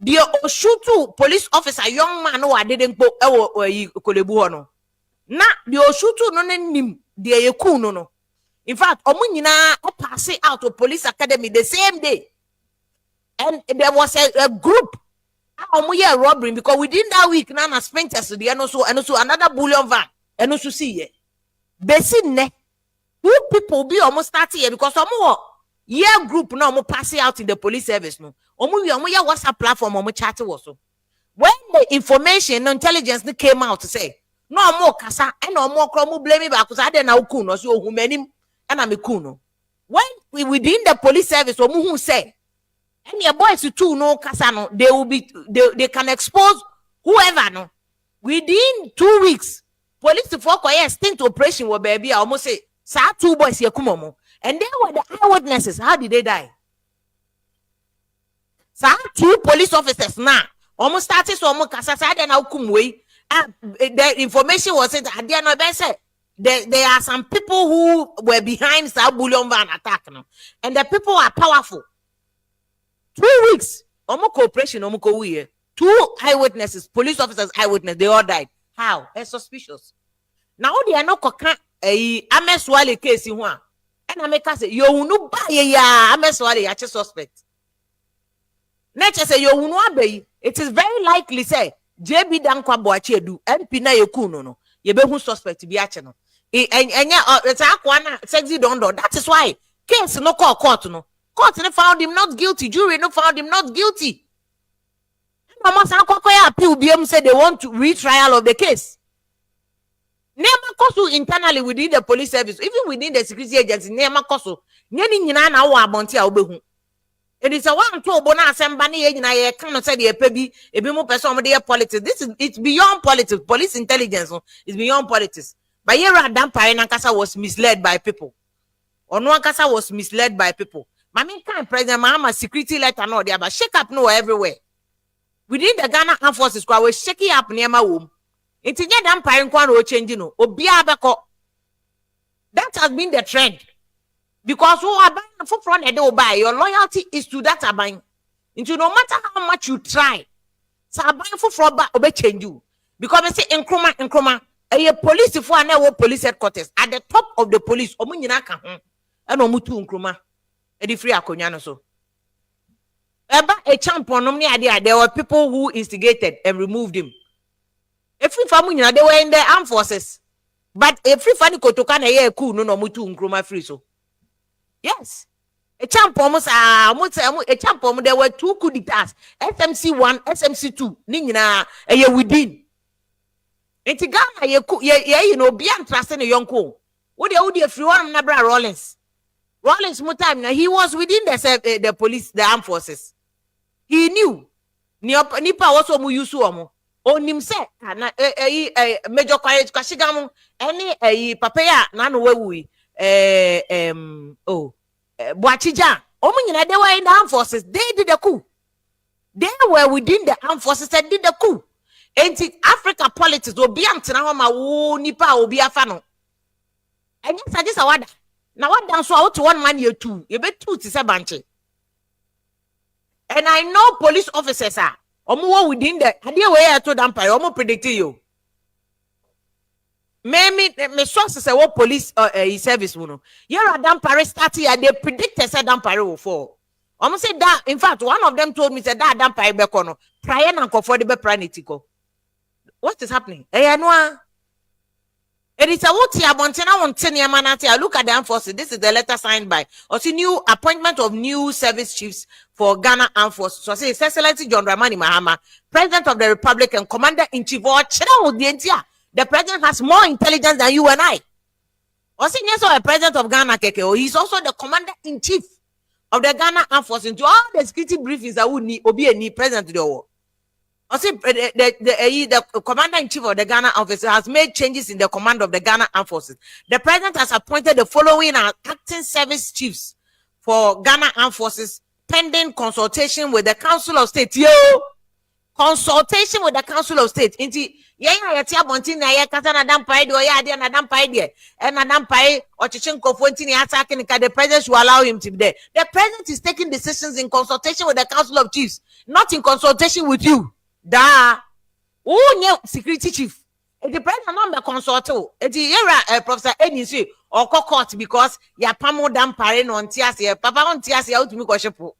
The Oshutu police officer, young man who didn't go Kolebuono. Na the Oshutu no nim the Yakuno no. In fact, Omunina passing out of police academy the same day. And there was a group Omuya robbery because within that week Nana spent yesterday and also another bullion van and also see ye. They see ne. Who people be almost 30 years because some more year group no more passing out in the police service no. Omu WhatsApp platform omu chat also. When the information intelligence came out to say no more kasa and no more kromu blame me back because I na ukuno so humanim and I'm kuno. When we within the police service omu who say and your boys too no kasa no they will be they can expose whoever no within 2 weeks police for stint operation were baby almost say sa 2 boys here kumomo and they were the eyewitnesses. How did they die? So 2 police officers now almost started so almost kasa then how come we the information was said at the end of say there are some people who were behind South Bullion Van attack now, and the people are powerful. 2 weeks, cooperation, 2 eyewitnesses, police officers, eyewitness, they all died. How? It's suspicious. Now they are not ameswale case in one. And I make us say, you no buy ya ameswale ya suspect. Nature say you no obey. It is very likely say JB Dankwa Boachi do MP na yekuno no. You be who suspect be ache no. It's akwana sexy don't do. That is why case no call court no. Court no found him not guilty. Jury no found him not guilty. Mama Sankoya appeal BM said they want to retrial of the case. Nema koso internally within the police service, even within the security agency, nema koso. Nyeni nyina na wo abonti a obehu. It is a one to obona asamba na ye nyina ye kan say the epebi ebi mo person mo dey politics. This is it's beyond politics. Police intelligence is beyond politics. But here Dampare Nankasa was misled by people. Ono Ankasa was misled by people. Mami kan President Mahama security letter no there, but shake up no everywhere. Within the Ghana Armed Forces, we shaking up near my womb. It's in Dampare Nkwan changing no. Obia beko. That has been the trend. Because who are buying for front and they will buy, your loyalty is to that buying. Into no matter how much you try, so buying for front obey change you. Because I say increment, a police for an police headquarters at the top of the police, Omuninaka, and Omutu Nkrumah, a free Akonyano so. About a champion, idea there were people who instigated and removed him. If we family they were in the armed forces, but if we find Kotokana ye cool no mutu Nkrumah free so. Yes, a champion a champion there were 2 coup d'etats, SMC 1, SMC 2, Nina a year within. It's Ghana ye no be trusting a young co. What the free one Nabra Rollins Mutam he was within the police, the armed forces. He knew Nipa also mu yusu omo. Onim se na major courage kwashigamu any papaya na no wewi Boachija omo nyina they were in the armed forces. They did the coup. They were within the armed forces that did the coup. Ain't it Africa politics obi antena ho ma wo nipa obi afa no. And yes just awada. Na what dance so out to one man you two. You be two to say banche. And I know police officers are omo within the idea where I told Dampare omo predict you. Me sources say what police service no. Here Dampare started and they predicted say Dampare will fall. Omo say that in fact one of them told me say that Dampare be kono prior na nkofo de be pranitiko. What is happening? It is a what here Montana Manati. Look at the armed forces. This is the letter signed by also new appointment of new service chiefs for Ghana Armed Forces. So say His Excellency John Dramani Mahama, President of the Republic and Commander-in-Chief. The President has more intelligence than you and I. Also, yes, the President of Ghana, he's also the Commander-in-Chief of the Ghana Armed Forces. Into all the security briefings that would need Obi and President of the war. Also, the Commander-in-Chief of the Ghana Armed Forces has made changes in the command of the Ghana Armed Forces. The President has appointed the following acting service chiefs for Ghana Armed Forces pending consultation with the Council of State. Consultation with the Council of State. Inti tia bonti na ye kata na Dampare do ya dia na Dampare dia. And na Dampare Ochichenko Fontini attacking the President should allow him to be there. The President is taking decisions in consultation with the Council of Chiefs, not in consultation with you. Security chief. It depends on the consulto. It is Professor Enisi or court because ya pamo Dampare no ntiase. Papa on tiase out to me koshepo.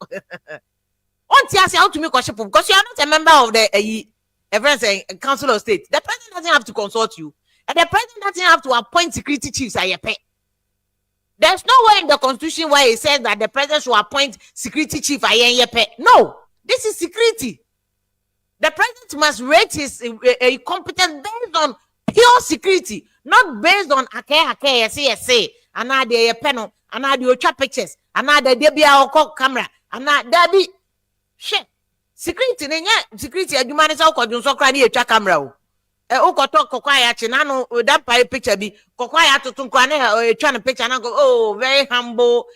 On tiase out to me koshepo because you are not a member of the Council of State. The President doesn't have to consult you, and the President doesn't have to appoint security chiefs. There's nowhere in the Constitution where it says that the President should appoint security chief. No, this is security. The President must rate his competence based on pure security, not based on say, and now the panel, and now the trap pictures, and now the debia or camera, and now there be shit. Security, security, you manage how could you so cry a camera? Talk Kokwaya Chinano, that picture be Kokwaya to Tunkwane or trying to picture and I go, oh, very humble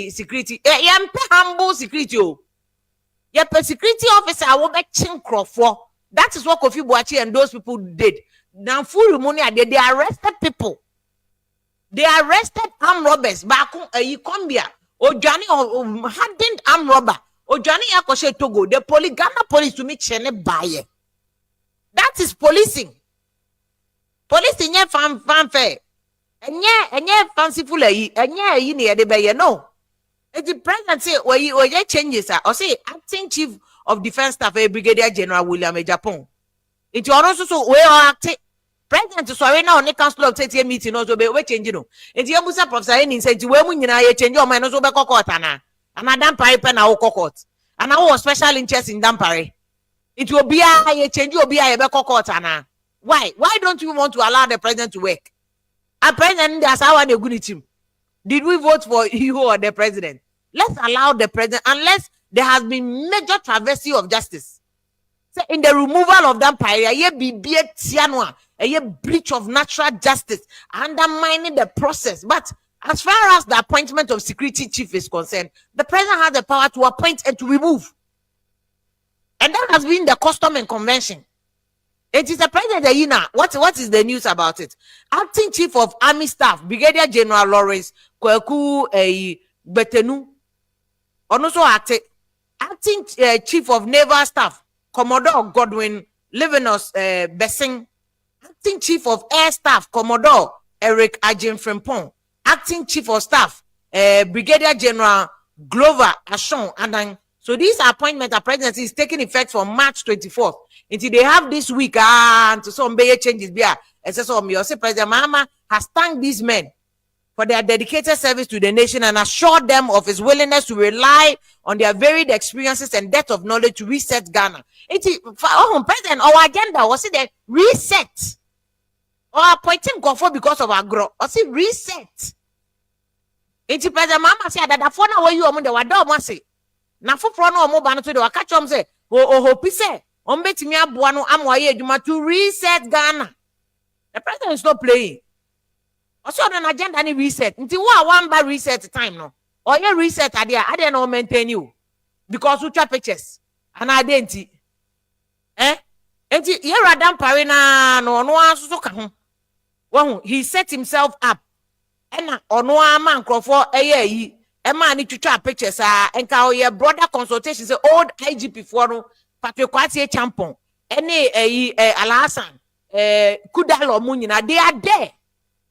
security. I'm humble security. Yep, a security officer I will be chinkro for. That is what Kofi Boachi and those people did. Now full money they arrested people. They arrested armed robbers back in Colombia. Ojani hardened armed robber. Ojani yakoshe Togo. The Ghana police to meet Chene Baye. That is policing. Policing ye fanfare. Enye fanciful enye yi ne de be no. The president say we changes or say acting chief of defense staff Brigadier General William Ejapon. It also so we are acting president sorry now on the council of 30 meeting also be we change no. It you busa professor any say we mu nyina ye change o man so be court ana. And Dampare pen na wo court. And I was special interest in Dampare. It will be a change will be a be court ana. Why don't you want to allow the president to work? A president that's how they good team. Did we vote for you or the president? Let's allow the president, unless there has been major travesty of justice. So in the removal of Dampare, a breach of natural justice, undermining the process. But as far as the appointment of security chief is concerned, the president has the power to appoint and to remove. And that has been the custom and convention. It is the president. What is the news about it? Acting Chief of Army Staff, Brigadier General Lawrence Kweku Betenu, also acting Chief of Naval Staff, Commodore Godwin Livinus Bessing, acting Chief of Air Staff, Commodore Eric Ajin Frimpong, acting Chief of Staff, Brigadier General Glover Ashon, and then so these appointment of presidency is taking effect from March 24th. Until they have this week and to some changes there. As President Mahama has thanked these men for their dedicated service to the nation and assured them of his willingness to rely on their varied experiences and depth of knowledge to reset Ghana. President, our agenda was it reset or appointing Kofi because of our growth. Or see reset. President Mahama said that the phone away you among the Adoma say. Na foforo no omo ba no to de waka chom say hope say on betimi aboa no amoye adwuma to reset Ghana. The president is not playing. Also on an agenda ni reset. Nti wo one ba reset time no. Or ye reset ade no maintain you because we try pictures and identity. Enti ye Dampare na no asusu ka ho. Wo he set himself up. Ena ono ama nkrofo yi Emma ni twitwa pictures enka oye brother consultation say old IGP for no Patrick Kwasi Champon ene Alhassan Kudalo mu nyina they are there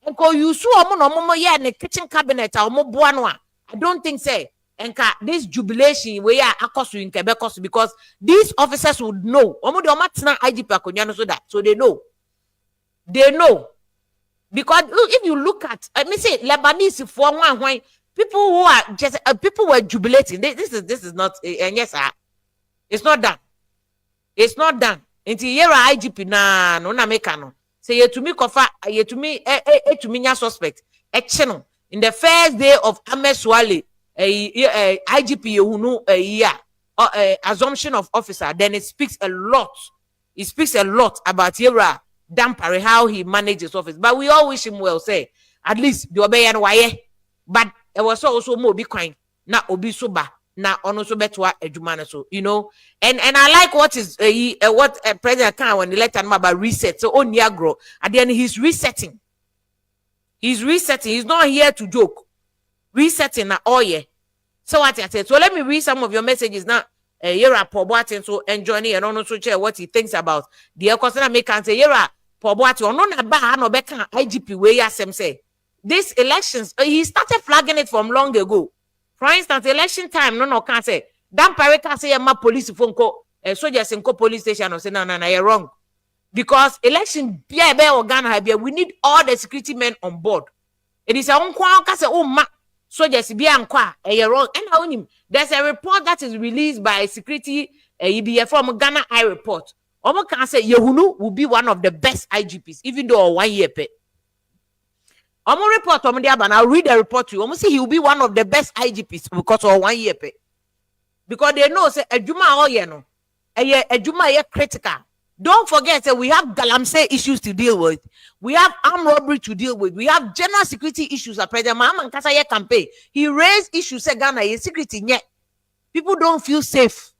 enko you so omo no omo ye ne kitchen cabinet omo boa no I don't think say enka this jubilation we are akoso in Quebec because these officers would know omo de omo tena IGP akonya no so they know because if you look at let me say Lebanese for one people who are just people were jubilating. This is not and yes, it's not done. It's not done. Until yera IGP na no na make no. Say ye to me kofa ye to me nya suspect. Channel in the first day of Ameswale IGP yehu assumption of officer. Then it speaks a lot. It speaks a lot about yera Dampare how he manages office. But we all wish him well. Say at least the obey and why. But it was also more be kind na obi soba na ono so betwa adwuma so and I like what is what president can when the letter about reset so on agro and then he's resetting he's not here to joke resetting na so what I said so let me read some of your messages now Yera Poboatin so enjoying and also share what he thinks about the question make can say Yera Poboatin ono na ba no be kan IGP we yasem say these elections, he started flagging it from long ago. For instance, election time, no can't say. Dampare can't say my police phone call, soldiers in police station or say no, you're wrong. Because election, we need all the security men on board. It is a own can say, soldiers be anqua, you're wrong. And there's a report that is released by security from Ghana I report. Omo can say Yehunu will be one of the best IGPs, even though 1 year pay. Omo report and I'll read the report to you. Omo say he will be one of the best IGPs because of 1 year pay. Because they know say Adoma no. Adoma critical. Don't forget that we have Galamsey issues to deal with. We have armed robbery to deal with. We have general security issues at President Mahama Nkasa campaign. He raised issues say Ghana security yet. People don't feel safe.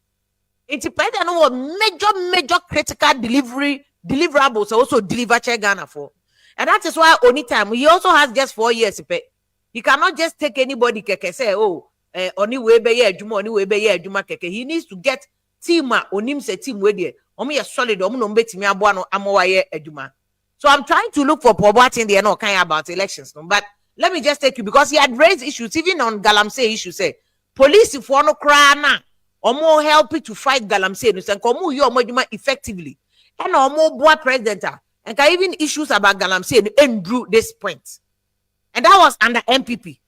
It's major critical deliverables also deliver Ghana for. And that is why only time he also has just 4 years. He cannot just take anybody keke say, oh, only way be ye juma, only way be ye juma keke. He needs to get team onim se team we there. Omo ye solid, omo no mbeti mi aboa no amowa ye ejuma. So I'm trying to look for Poboatin there no kind about elections. No? But let me just take you because he had raised issues even on Galamsey issue. Say police if one no cry na omo help to fight Galamsey no say komu yo omo effectively. And omo boa president and can even issues about Galamsey and drew this point. And that was under MPP.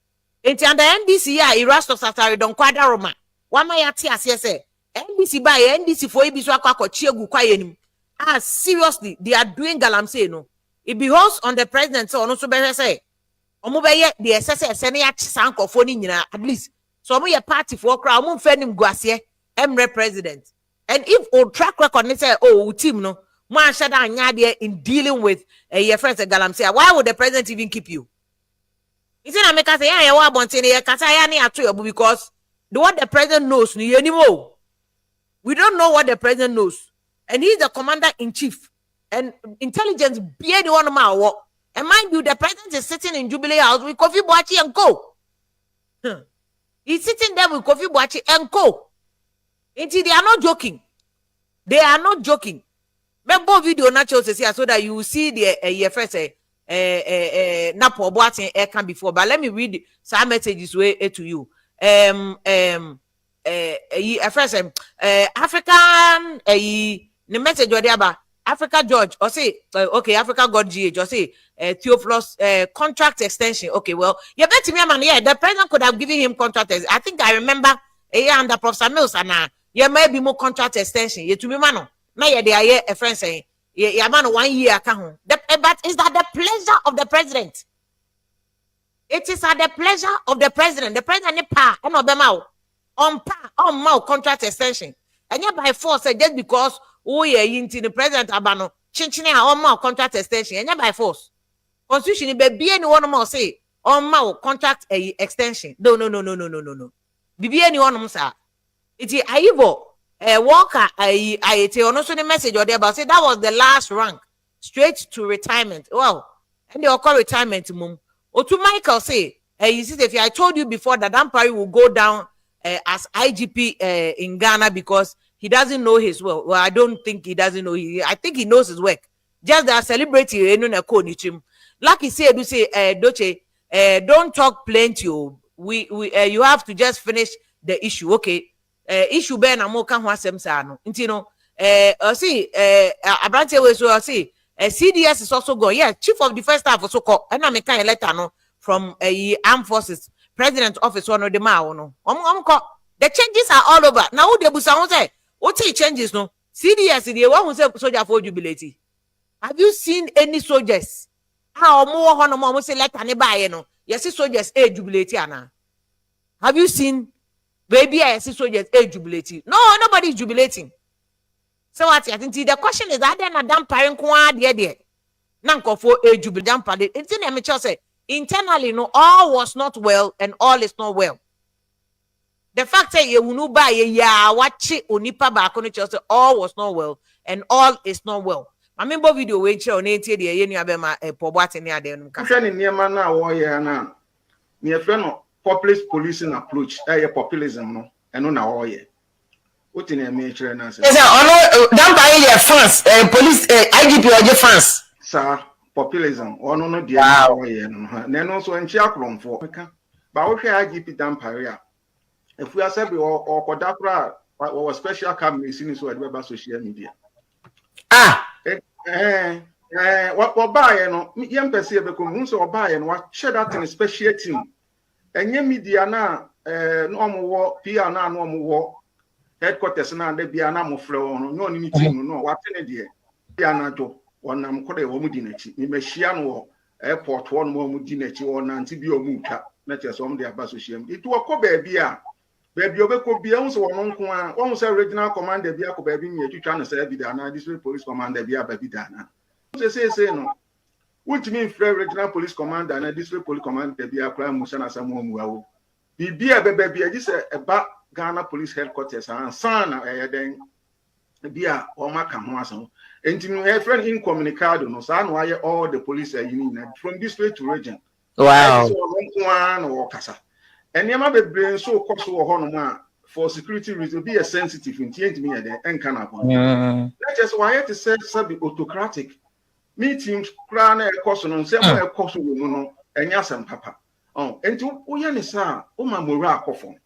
Into under NDC Erasto Satari Don Quadra Roma. One my ati say NDC by NDC for Ibiswa Kwako Chiegu Kwayenim. Seriously, they are doing Galamsey no. It behoves on the president so no so better say. Omobeye the SSS any sanko phone at least. So omo ye party for crowd omo fenim guasie emre president. And if old track record say oh team no man shada anya in dealing with your friends at Galamsey, why would the president even keep you? It's in America say yeah wa bontene ye kata ya ni ato because what the president knows ni anymore. We don't know what the president knows. And he's the commander-in-chief. And intelligence be the one of my work. And mind you, the president is sitting in Jubilee House with Kofi Boachi and co. He's sitting there with Kofi Boachi and co. They are not joking. They are not joking. Make more video natural so that you will see the first Napo Boachi air can before. But let me read some messages way to you. First African the message or the Africa George or say okay Africa God GH or say Theophilus contract extension. Okay, well you bet me man, yeah, the president could have given him contract. I think I remember a year under Professor Mills and yeah, maybe more contract extension. You to me man, now yeah, they are here a friend saying yeah man 1 year account. But is that the pleasure of the president? It is at the pleasure of the president. The president pa and Obama on mouth contract extension. And yet by force just because into the president abano chinchine on mouth contract extension and yet by force constitution be anyone more say on mouth contract extension. No be anyone more sir. It is aivo worker I tell also the message or there about say that was the last rank straight to retirement. Well, and they call retirement mum or to Michael say you see if I told you before that Dampare will go down as IGP in Ghana because he doesn't know his work. Well, I don't think he doesn't know. I think he knows his work. Just that celebrity, like he said, you say, Doche, don't talk plenty. You have to just finish the issue. Okay. Issue ben amoka hwasem sa no. Nti no, see, Abrante we so see, CDS is also gone. Yeah, Chief of Defense Staff also call. And I make a letter no from Armed Forces President Office one of the no. The changes are all over. Now who the busa say? What changes no? CDS the one who say soldier for jubilate. Have you seen any soldiers? How more hono mo say letter ne buy no. Yes, soldiers jubilate ana. Have you seen baby I see soldiers jubilate? No, nobody is jubilating. So what I think the question is that then a Dampare kwa there. Nanko for jubilate Dampare. It's in amateur say internally no all was not well and all is not well. The fact that you will buy ya watch onipa ba kono say all was not well and all is not well. I remember video we share on AT the yenu abema Poboatin near them. Question near man na wo ye na. Me friend no populist policing approach populism no eno na wo ye. What in a major na say? Yes, Dampare ye France police IGP or France. Sir, populism ono no dia wo ye no. Na no so enchi akromfo. Ba wo hwe IGP Dampare if we are said or Kodakra or special cabinet in social media. What buy no young person become so buy and what share that in a special team. And ye media na normal war, PR na normal war, headquarters na de be an amo flow no any team no what in dear. Piana jo one am called a womudinechi. You may shiano airport one more mudinechi or Nantibio Muka, not just on the association. It will go baby. Baby, you could be also one original commander, be a baby, you trying to say, this police commander, be a baby dana. Say, no. Which means regional police commander and a district police commander, be a crime, Musana Samuel. Be a baby, this a back Ghana police headquarters and son, then be a Omaka Mason. a friend incommunicado no sa no aye all the police from district to region. Wow. One or kasa. And yama be brain so cost or for security reasons be a sensitive in me and can happen. That just why it is said be autocratic. Meetings crown a cost on some cost no and yasam papa. Oh, and to Uyanisa, Uma Mura Kofon.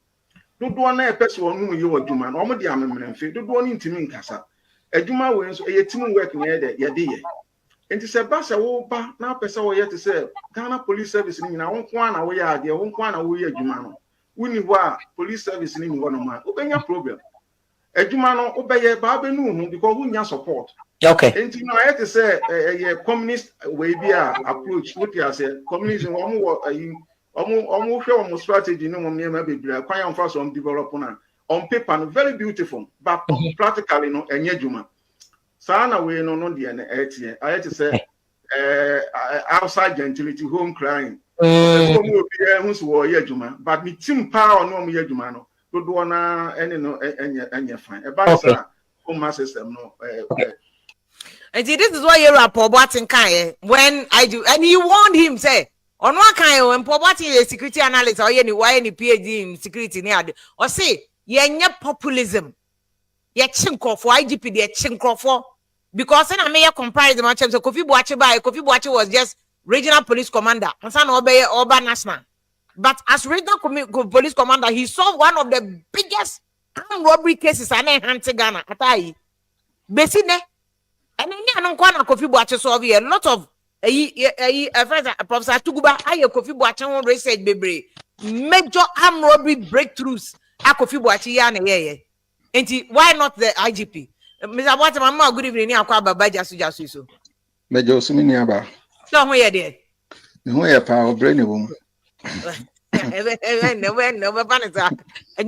Do one a person who you are doing, or the amendment, do one into me casa. A Juma wins a team working there, Yadia. And to say Bassa Woba, now person yet to say Ghana Police Service in our one away, their own one away, Jumano. We need police service in one of my obey your problem. A Jumano obey a Babenu because we need support. Okay. And you know, I had to say a communist way be approach, what you say, communism almost strategy, no maybe quite fast on development on paper, very beautiful, but practically no and Juma. Sana we no the I had to say outside gentility, home crying. But me team power no me Juma no. Do one any fine. About home system no. And this is why you're a Pobotin Kai when I do, and he warned him, say, on one kind when Pobotin a security analyst or any PIDGIN in security near or say, yeah, populism. Yeah, chinko for IGP, yeah, chinko for because then I may compare the match of Kofi Boache was just regional police commander, and son obey Oba National. But as regional police commander, he solved one of the biggest armed robbery cases in Ghana. Atai. Besine. And then I don't Kofi Boache solve a lot of Professor Tuguba, Kofi Boache research baby. Major armed robbery breakthroughs. Kofi Boache yana and why not the IGP? Mr. Boache, Mama, good evening. Akwa Jasu so. Major Suminiaba. So where there? No, a power brain woman. And you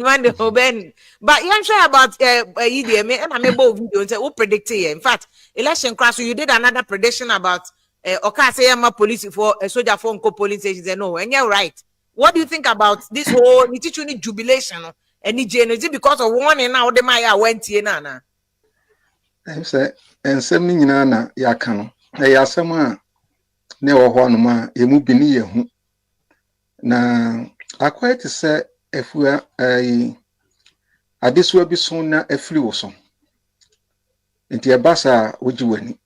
want the Hoben. But you're sure about EDM and I'm able to predict it. In fact, election crash, you did another prediction about Okaseyama police for a soldier phone co police station. No, and you're right. What do you think about this whole Nitichuni jubilation and NIGERIAN? Because of one and now the Maya went here, Nana? I say, and sending Nana Yakano. They are someone never one ma, a movie. Na akwai te sɛ afua adeso bi so na afiri wo so nti ebasa wogi wani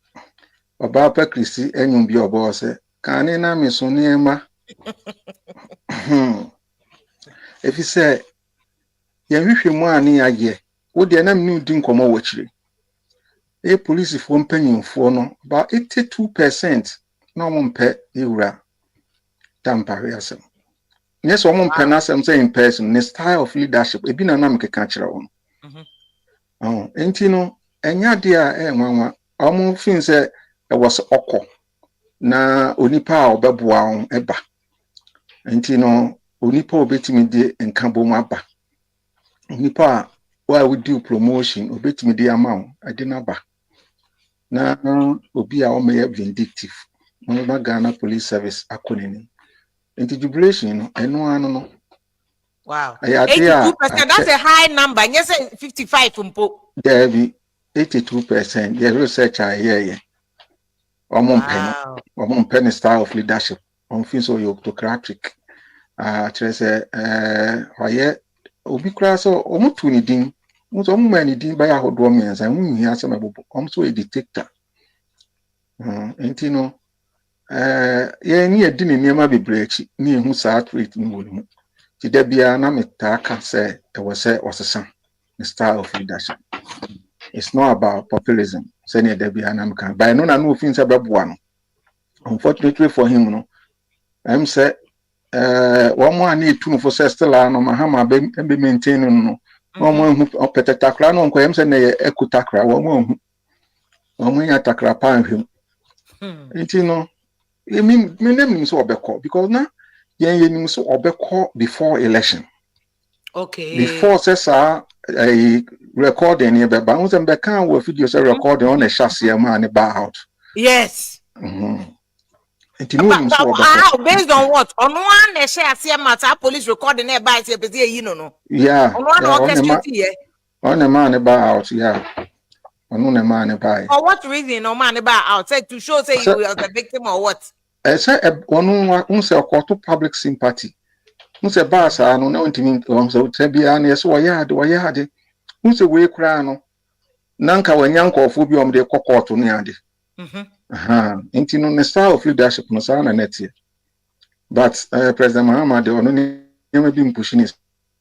oba pa krisi enyum bi obo sɛ kane na me so niema efi sɛ yɛhwehwɛ mu ani agye wo de na me di nkomo wɔ kire police fo mpanyimfo no ba 82% na mo mpɛ ewura Dampare asem. Yes, woman penasem say in person, the style of leadership, a bin and catch on. Oh, ain't you know, and ya dear, mama, almost things that was oko. Na unipa or babuan eba. Ain't you know, unipo beti me de and cambo mapa. Unipa, why we do promotion, or beti me the amount, I didn't ba. Na obi our may vindictive. No Ghana Police Service akonini. Into jubilation, and no. Wow. 82%. That's a high number. And yes, 55 from Po. There be 82%. The research I hear. One penny style of leadership. On feels so autocratic. Why Obi Crasso, almost 20 ding. Most many ding by our dominions, and we have some also a detector. And you know. Near dinner near my break, near who sat waiting with me. Today be an amateur can say it was a son, the style of leadership. It's not about populism, saying there be an American. But I know things about one. Unfortunately for him, no, I'm say, one more need to for Sestela, no, Mahama, and be maintaining no. One more who Petakra, no, I'm saying a Kutakra, one more attacker upon him. And you know. I mean, my name is Obeko because now, you so Obeko before election. Okay. Before says a recording here, but once I'm back on with videos recording on a chassis man about out. Yes. Based on what? On one chassis matter police recording there by you know. Yeah. On one orchestra. On a man about out, yeah. ono na man ne buy. For what reason no man buy outside to show say you are the victim or what? Say ono unse okoto public sympathy. Unse ba sa no na ontimi so trebia na yeso woyɛ ade. Unse we kura no. Nanka wanya nkofo bi omde kokoto ne ade. Nti no ne style of leadership no sa na netie. But President Muhammad ono ne bi mpushi ni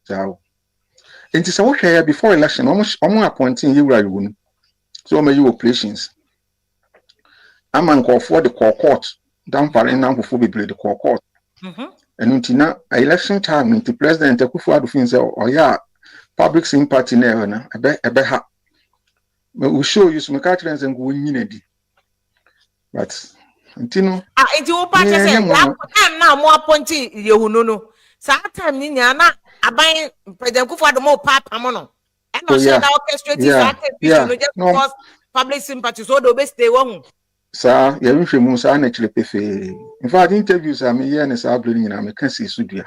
sao. Nti sa wo hwɛ before election omo appointing yewura yewunu. So may you operations. I'm an call for the court. Dampare na Akufo bebre the court. And until now election time the president Akufo adufin say oh yeah public sympathy na ebe ha. We show you some characters and go nyinadi. But until no it will pass say I'm now more appointing yehunu no. Sa time ni nya na aban president Akufo Adoma papa mo no. And not share the orchestrating just because public sympathy so they stay one. Sir, you wish you sa na chile pefe. In fact, interviews are me here na sa bling na me can see studio.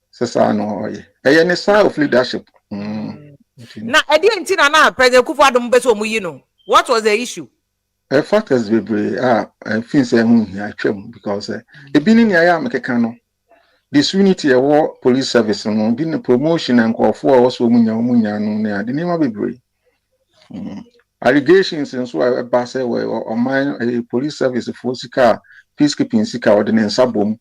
Sasa no ye. E ne style of leadership. Na e di ntina na President Akufo Adoma be so mu yi no. What was the issue? Factors be I feel say hu here twem because e bi ni ya mekeka no. This unity war police service no be the promotion and call for also munya no na the name bebre allegations and so I say on my police service for sika peacekeeping sika ordinance abom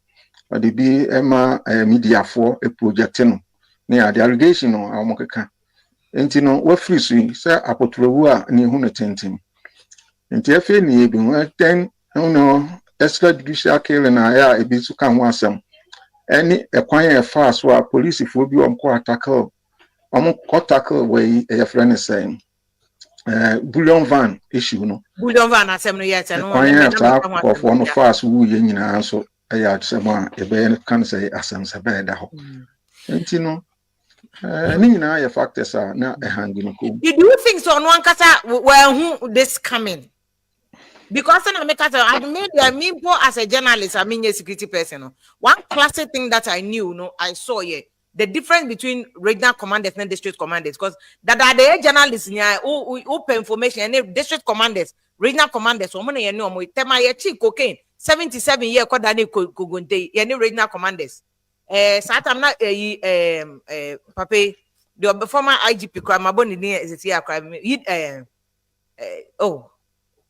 or the be ema media for a project no na the allegation no amokeka enti no we free so say apotolowu a ne hu no tentem enti afi ni ebi ten no extrajudicial killing na ya ebi so kan ho asem any a fast so police if we be tackle way a friend is saying bullion van issue no bullion van asem no yet no of one fast who nyina so ya tsema e be kan say asem se be da ho enti no ni nyina ya factors na e hangi no ko. You do think so no ankasa who this coming? Because I made as a journalist, I mean a security person. One classic thing that I knew, I saw here, the difference between regional commanders and district commanders, because that are the journalists who open information and district commanders, regional commanders, cocaine, 77 years kogunte, any regional commanders. Satam na Pape, the former IGP crime, my body is here crime.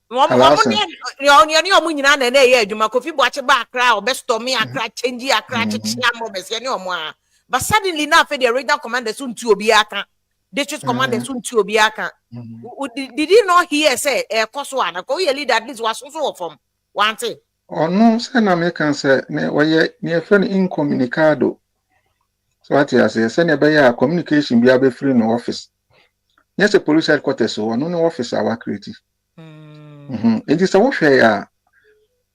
Kofi change but suddenly now the regional commander soon to Obiaka, district commander soon to Obiaka. Did you not hear say Koswana go your leader at least was so from one thing? Oh no, say na me can say near friend incommunicado. So what you say, send a communication be free no office. Yes, a police headquarters so no office our creative. It is a warfare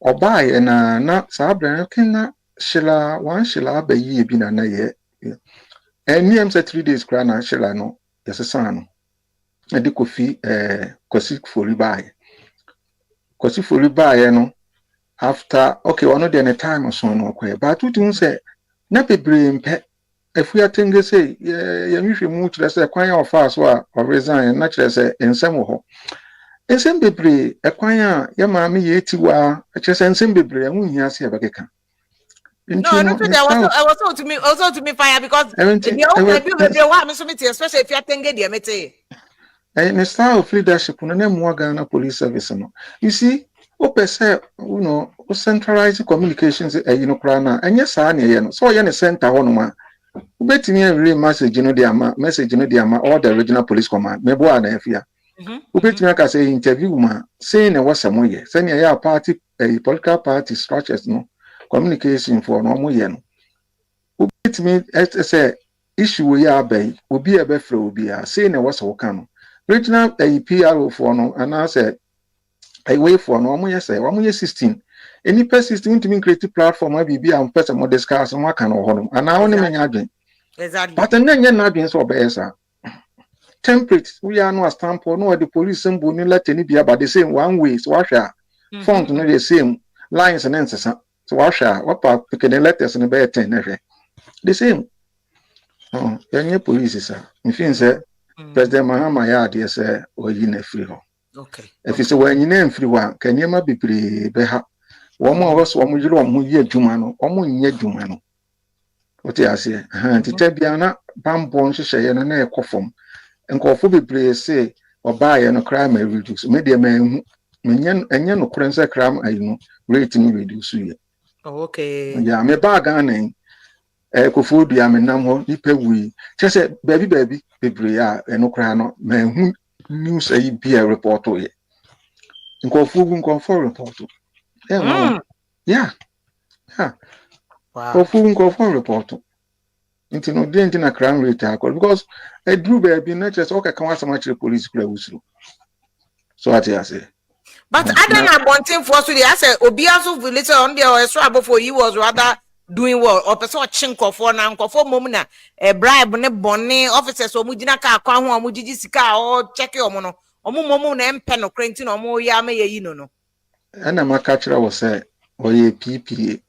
or buy and na sabra can shilla one shilla be ye bin na ye. And me am say 3 days crana shilla no, yes a son. And the Kofi Kosi fully buy. Kosi fully buy no after okay, one of the time or so no quay. But what you say, nappy brain pet. If we are thinking say, you usually move to the choir of fast or resign, naturally say in some. Ensemble ekwanya ya maami yetiwa achese ensemble enwu hia se abekeka. No, I was also to me fire because especially if you attend the mete. The style of leadership no name Ghana police service no. You see, opese centralize communications krana enye saa na ye no. So ye ne center ho no ma. Ubetimi relay message no dey ama all the regional police command. Mebo ana afia. Ubetimi aka say interview ma saying na wasamo ye. Say na ya party political party structures no communication for no mo ye no. Ubetimi say issue we ya bay obi e be fra obi a say na wasawo ka no. Regional PRO for no and I said I wait for no mo ye say wo mo ye 16. Any person to me create platform I be am person mo discuss no aka no ho no. And I only menya adwen. Exactly. But then na adwen so be esa. Template we are no stamp no the police symbol ni let any be about the same one way so washa font no the same lines and answers so washa what part pick the letters in the 10 the same oh any police sir me feel say President Mahama ya ade say oyi na free ho. Okay. If you say when you na free wa kan yema bebre be ha. Wo mo wo so wo yiri wo mo yi adwuma no, wo mo nye adwuma no. What you say? Tete bia na bambo nhyehyeye no na ekofom. Nkofo bebre say obaye no crime reduce. Me de man enye no krense crime ayi no rate ni reduce ye. Okay. Yeah, me bag an Kofi do am nam ho nipa wi. Chese baby bebre a eno kra no man news ayi bia report o ye. Nkofo report. Yeah. Yeah. Wow. Nkofo report. Into no dey na crime rate akọ because I drew baby na chese okay kan wasama chire police kura usuru. So what you say? But other than wanting for so I say obiaso later on there so above he was rather doing well or person chinko for na nkofo mom na bribe ne bonne officers o mugina ka akwa ho o mugigi sika o check o mo no o mom na empe no krenti no mo ya me yi no. Ana makachira was say oye PPA.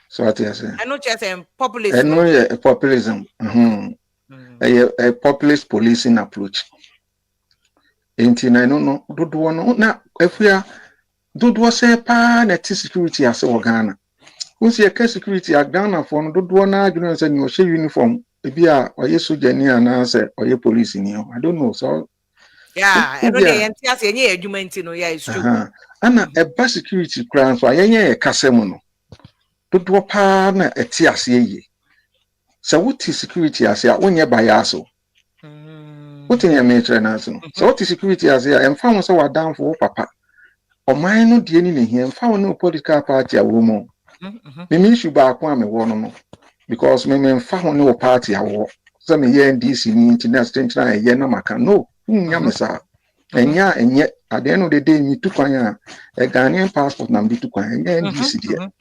So what you say? I know just populist. I know populism. A populist policing approach. Enti na no dodo no na afia dodo se pa na security ase wo Ghana. Unsi e security a Ghana for no dodo na adwene se ni o she uniform e bia oye soja ni ana se oye police ni I don't know so yeah I know dey enti ase enye adwuma enti no yeah it's true. Ana e ba security crown so ayenye e kasem no dodo pa na eti ase ye. Se wuti security ase a wonye biaso. What in your nature national? So what is security as here? And found so down for papa. Or mine no dear in here and found no political party a woman. Me means you back one me one because me found no party a war. Some year in DC international a year no maca no. Yamasa. And yet at the end of the day me took a Ghanaian passport number to and DC dear.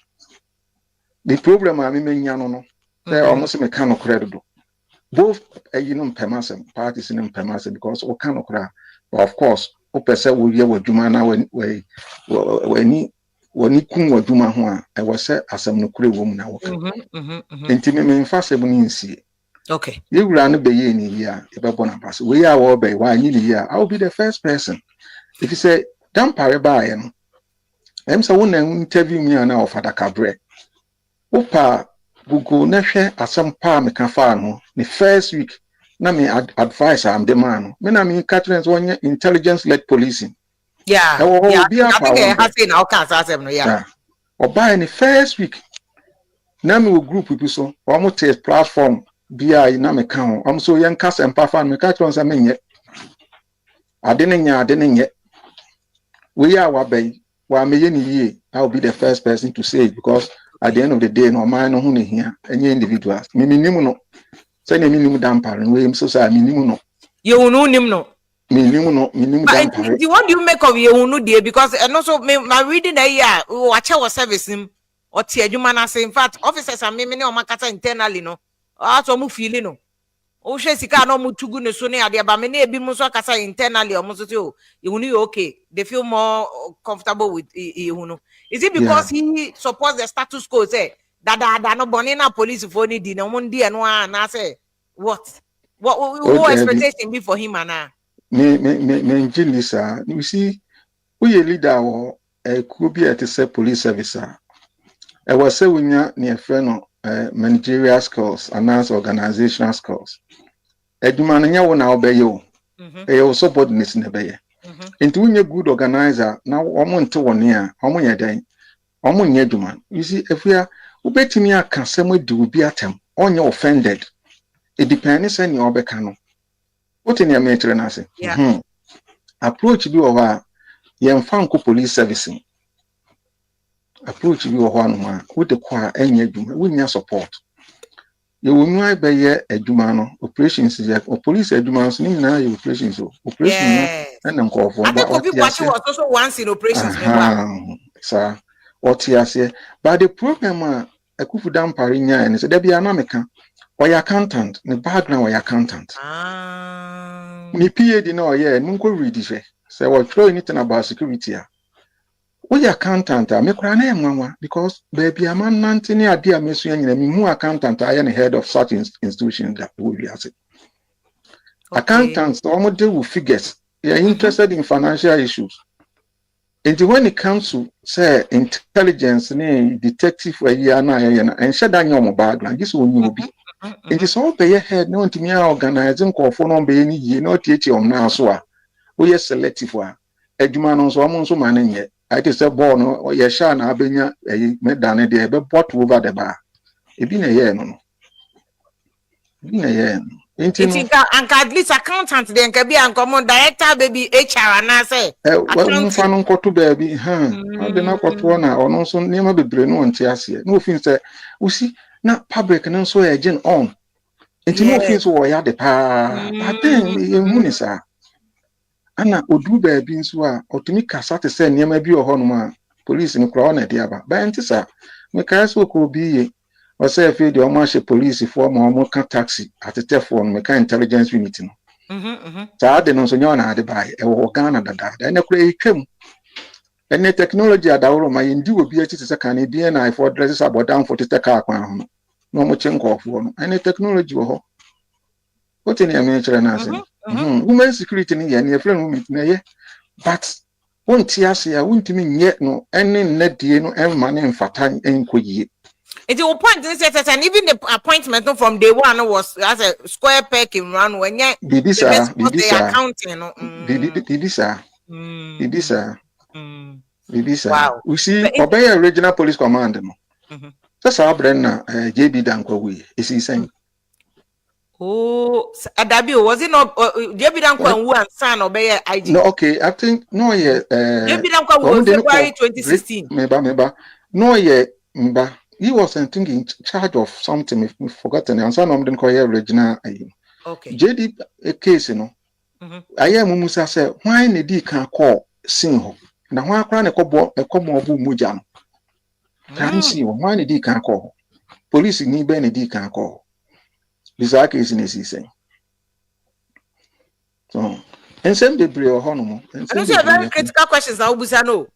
The problem I mean no. They almost mechanical credible. Both permissive parties in permissive because we cannot cry. But of course, opesa we hear what Juma now when he kun what Juma one, I was said as a nuclear woman now. Intimate me infasible in see. Okay. You ran a bay in a year, if I want to pass. We are all by 1 year. I'll be the first person. If you say, Dampare by him, I'm so one interview me now for the cabaret. Opa. Google na hwe asem pa me ka fa no the first week na me advice am the man me na me catchment one intelligence led policing yeah I think I have seen how can asem no yeah oba in the first week na me group people so o test platform BI na me ka ho am so yen kasa empa fa me catchment say me nye ade ne nye we are wa bay wa me ye ni ye I'll be the first person to say it because at the end of the day, no man no here, any individuals. Minimum say minimum Dampare, we so say minimum no. You know him no. Minimum Dampare. What do you make of you no dear? Because and also my reading a year, watch our service him or tear you man say in fact officers are me no makata internally no. Also mu feeling no. O she sika no mu tugu ne so ne ade ba me na ebi mu so kasa internally o mu so you know okay they feel more comfortable with you know. Is it because he supports the status quo say that no bonne na police for ni di na mundi eno na say what expectation be for him ana me engineer you see we a leader or could be at the police service I was say we near friend managerial skills and as organizational skills eduma na nya wo na obey you e subordinates na be into when you good organizer now omo nte woni a omo nya dan omo nya eduma you see if we are ubetimi aka asem di obi atem onye offended it depends on your obeka no what in your metre na say approach bi over ye mfa nko police servicing approach bi over no ma with the kwa enya eduma we nya support you will know by ye eduma no operations ye police eduma so ni na ye operations so operation no na nko for but Kofi was also once in operations sir what you say but the problem Akufo Dampare nya and say there be anameka or your accountant the background or your accountant ni PID no ye nko read say what throw anything about security we accountant me kura na enwanwa because baby a man nantini ade a mesu nyina me hu accountant I am head of such institution that we be as Accountants, almost deal with figures. They are interested in financial issues. And when it comes to say intelligence, detective and shut down your background, this will you be. It is all pay head, no to me organizing call for no be any year, not teach you now. So we are selective. Eduman so among so man yet. I just a born or Yashana Abenya, a medane de be bought over the bar. It been a year, no. Been a year. It's at least accountant then can be uncommon director baby HR and I say well fan to baby I did not got one or no so near my brain no here. No things that we see not public and so agent on. It's no things or ya the pa but then munisa Anna Odu baby so or to me Casate say near my be or honma police in crown at the other. By antisa, my castle could be. Or say if the Omashe police for more taxi at the telephone, make intelligence unit. So I didn't know how to buy a organ at that. And I came. And the technology at our my indeed will be a Canadian I for dresses about down for the car. No much of one. And the technology will. What in your miniature and answer? Women security and your friend woman, but won't see I won't mean yet no any net no and money and fatan and quay. It will point and even the appointment from day one was as a square peg in run when you accounting. Wow. We see obey regional police command. That's our brand JB Danko is he saying. Oh, Adabio, was it not JB Danko and son obey IG? No, okay, I think no, yeah, JB Danko was February 2016. Maybe, no, yeah, he was I think in charge of something if we forgotten and some of them call regional. Okay. JD a case, you know. I am Musa said, why the D can call sing now why crown a couple of mujam. Can't see why the D can call. Police in Niben D can call. This case in his saying. So and send the brio honomo. And those are very critical questions now, Busano.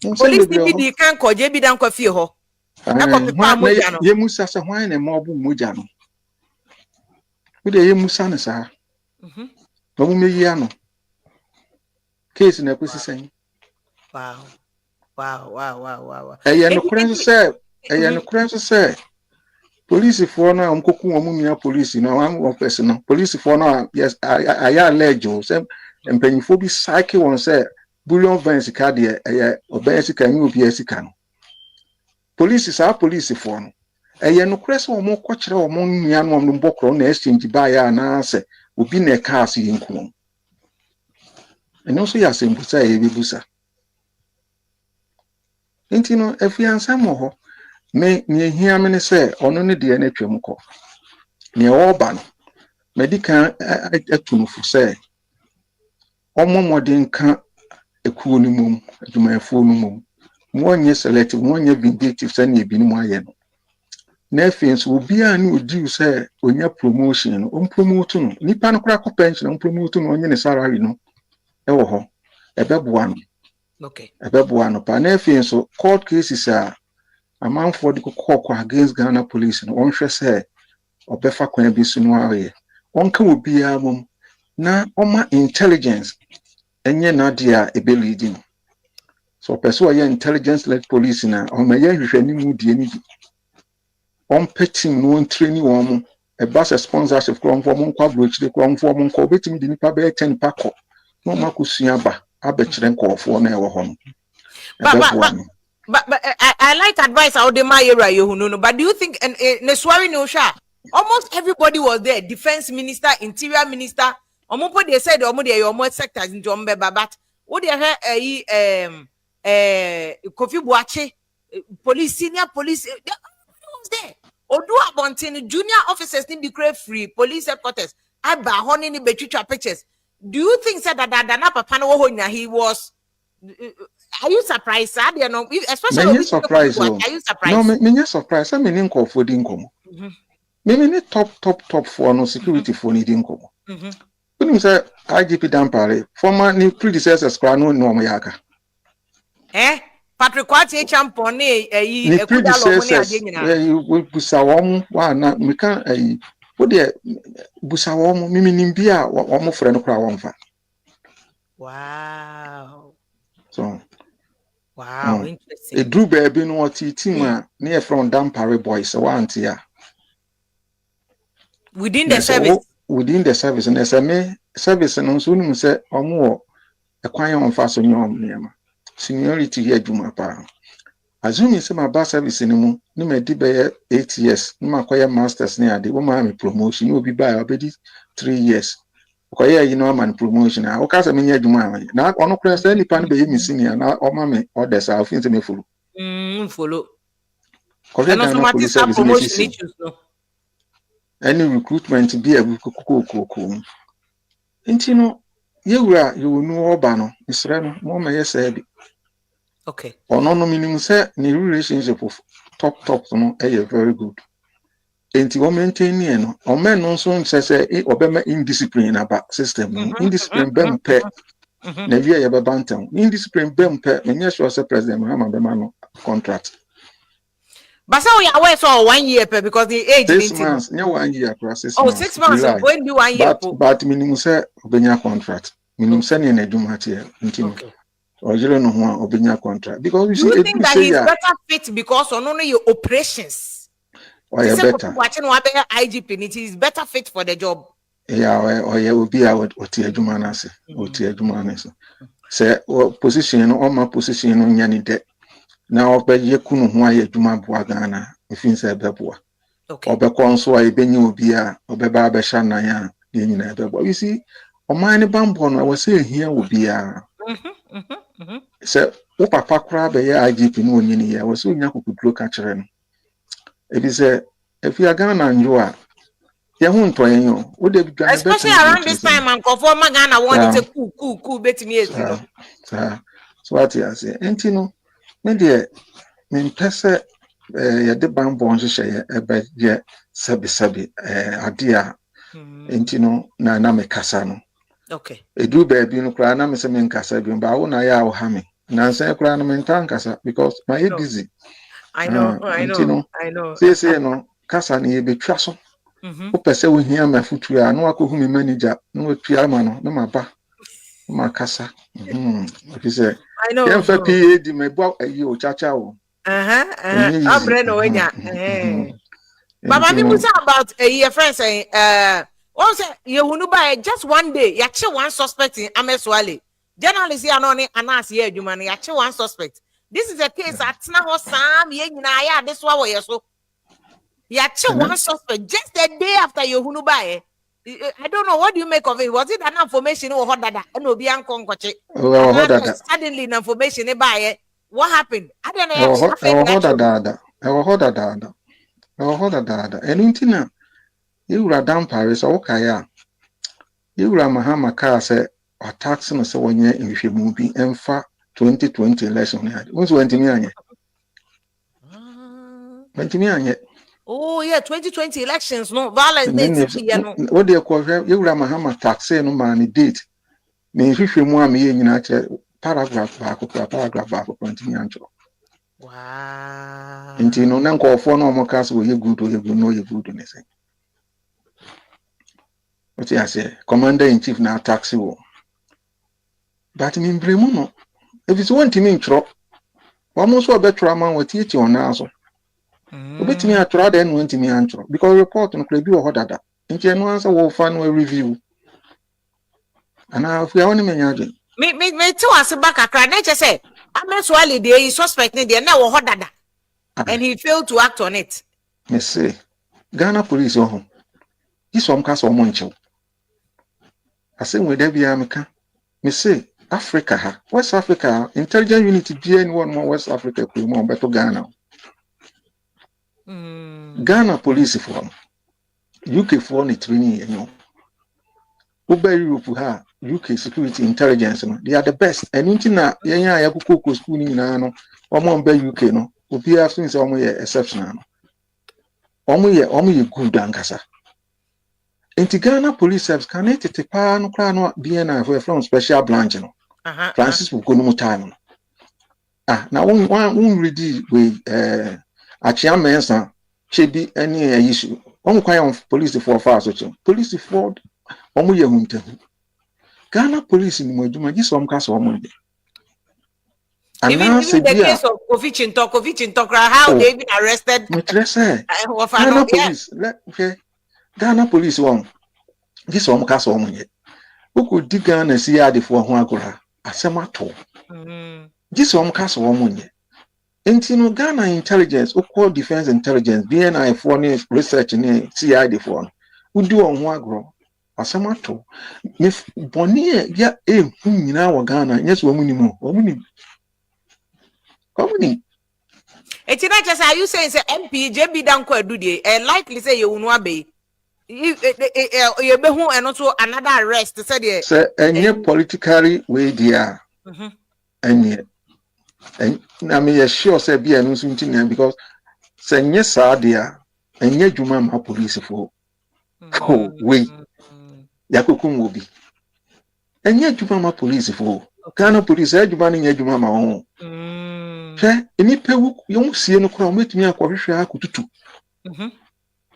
Police D can call JB Danko Fio. Yemusa sa why na mobu mujano. We de yemusa na sa. No mu meyi ano. Case na kwesi sen. Wow. Eya no krenso say. Police for na umkoku omu mia police na one person no. Police for na yes I allege say empanyfo bi cycle won say bullion vance ka de eya obesi kan yu bi esika no. Police are police for no. Eye no krese wo mo kwakire wo mo nua no mo mbokro na exchange buy na se obi na car si nko. Eno so ya sembusa e bibusa. Enti no afiansa mo ho me hia me ne se ono ne de na twam ko. Ne oba no medical atumufu se omomodin ka ekuo ni mum adwumayefo no mum. Mwonye selective, mwonye vindictive, sani ebini mwaye no. Nefins, ubia ni udiu se onya promotion no, promote no. Nipa no kura ko pension, promote no, onye ne salary no. Ewo ho, ebebuwa no. Okay. Ebebuwa no. Pa nefins, court cases a man for the court against Ghana police no, onhwe se, obefa kwenye bisu no awe. Onka ubia mum, na oma intelligence, enye na dia ebe leading. So person who intelligence led police na o me yan hwehwani mu die ni on petting no training won a bus sponsorship from for kwa broach de from for mon ko betimi di nipa be 10 pako no makusua ba abekire nkofo na e wo ho. But I like advice Adoma era no, but do you think ne swearing no sha almost everybody was there, defense minister, interior minister, omopo they said omo dey your sectors in Jombe but what they Kofi Buache, police, senior police, was there. Odu Abontin, junior officers need declare free, police headquarters. I ba honey ni bechucha pictures. Do you think that he was? Are you surprised? Especially are you surprised? No, me surprised. I mean, for dinko. Me top for no security for ni dinko. When you say IGP Dampare, former new predecessors, no mayaka. Patrick Kwati champone you will be sawam wana we can What the Busawa Mimi Nimbia or more friend of Krawamfa. Wow. So, wow, interesting. A drew baby no team near from Dampare boys, so auntie. Within the service. Within the service, and SMA service, and soon say or more a quiet on fast on your name. Seniority here, Jumapa. Assuming some of our service anymore, no may be 8 years, no matter masters near the woman promotion, you will be by already 3 years. Okay, you know, man promotion. I can't mean you now on a press any pan be missing here now, or mammy, or there's our things me follow. Follow. And also, promotion issues, no. Any recruitment be a cool. And you know, you will know Obano, Miss Reno, Mama, said. Okay. Or no meaning say the relationship of top no very good. And you maintain no or men also say or indiscipline about system. Indiscipline bem pe na via ya bantam. Indiscipline bem pe and yes was a president Muhammad contract. But so we are so 1 year per because the age 6 months, no 1 year process. Oh, 6 months when do 1 year. But minimum say obenya contract. Minimum say na eduma here. Okay. Or you don't know who open contract because you see. Do you think that he's better fit because on only your operations? Or you better watching what IGP it is better fit for the job. Yeah, or you will be out or tear Jumanase or tear Jumanes. Say position or my position on Yanni de. Now by Yakunu why Juma Buagana, if you say Bebua. Okay. Or Beconso, I benyu bia or Beba Beshana, you see, or mine bambon, I was saying here will be a. So, what Papa crab a IGP no yen I was so young could look at him. If you are gonna and you are, you won't try you. Would have been especially around this time and conform Ghana wanted to cool bet me. So, what you say, and you know, maybe mean pesa the bamboo share a bed yet sabi idea, and you know, Nana Casano. Okay. A do baby no cry, I'm saying Casabian, but I won't allow hammy. Nancy cry no tankasa because my head busy. I know. Say no, Cassani be trasso. Who perceive we hear my foot we are no Akufo manager, no Piamano, no my ba, my casa. If you say, I know. If PAD may bow a you, chachao. I'm Breno. But people say about a year friend saying, also, you will buy just 1 day. You actually one suspect in Ameswale. Journalists here no and ask here, you man. You actually one suspect. This is a case at now. Sam, yeah, this one way so. You actually one suspect just the day after you will buy. I don't know what do you make of it. Was it an information or what that? No, be unconcoche. Suddenly, an information about it. What happened? I don't know. And you were Dampare, so okay. You were Mahama car say or taxing us 1 year in your movie and for 2020 election. What's went to me? Went to me. Oh, yeah, 2020 elections, no violence. What do you call you were Mahama tax no money date? Me if you want me in paragraph back, wow. And you know, Nanko for no more cast will you good or you know you good anything. What I say, Commander in Chief now taxi war. But in Bremuno, if it's one team in trop, almost what better man will teach you on answer. Bet me I tried and went to me answer because report on Crebu or Hodada. In January, will find a review. And now if we are only managing. Me too, as a back a cry, nature say, I'm not swally there, he suspecting there now Hodada. And he failed to act on it. Miss say, Ghana police or home. He's some cast or Moncho. I say with every America, me say Africa, West Africa, intelligence unity GN one more West Africa, more better Ghana. Ghana police form, UK for the training, you know. Uber Europe, UK security intelligence, they are the best. And until now, I have to school in Nano, or more UK, no, will be after some exceptional. Omu good ankasa. Inti Ghana police service can it take pa no kra no BNI from special branch no. Francis will go no time. Now one ready we achia mensa she be any issue Omo kwan police for fast so police for omo ye hunte Ghana police ni mo adwuma gise omo ka so omo de even the case of Kofi Chintok, how they even arrested Ghana police Ghana police won gise omo ka so omo ye Uku di Ghana si ade fo ho agora asema to gise omo ka so omo ye enti no Ghana intelligence uko defense intelligence BNI for ni research ni CID for udi won ho agoro asema to me boni ya hu nyina wo Ghana yes wo munimo Community. It's not just are you saying say MP JB Danko Adudie likely say you will be you be who and also another arrest said there. Say any politically way there. And I mean sure say be an something because say yes sir there and ye juma ma police for we yakokum will be and ye juma ma police for Ghana police juma ni ye juma ma ho any pewu young see no crown with me a quafisha akututu.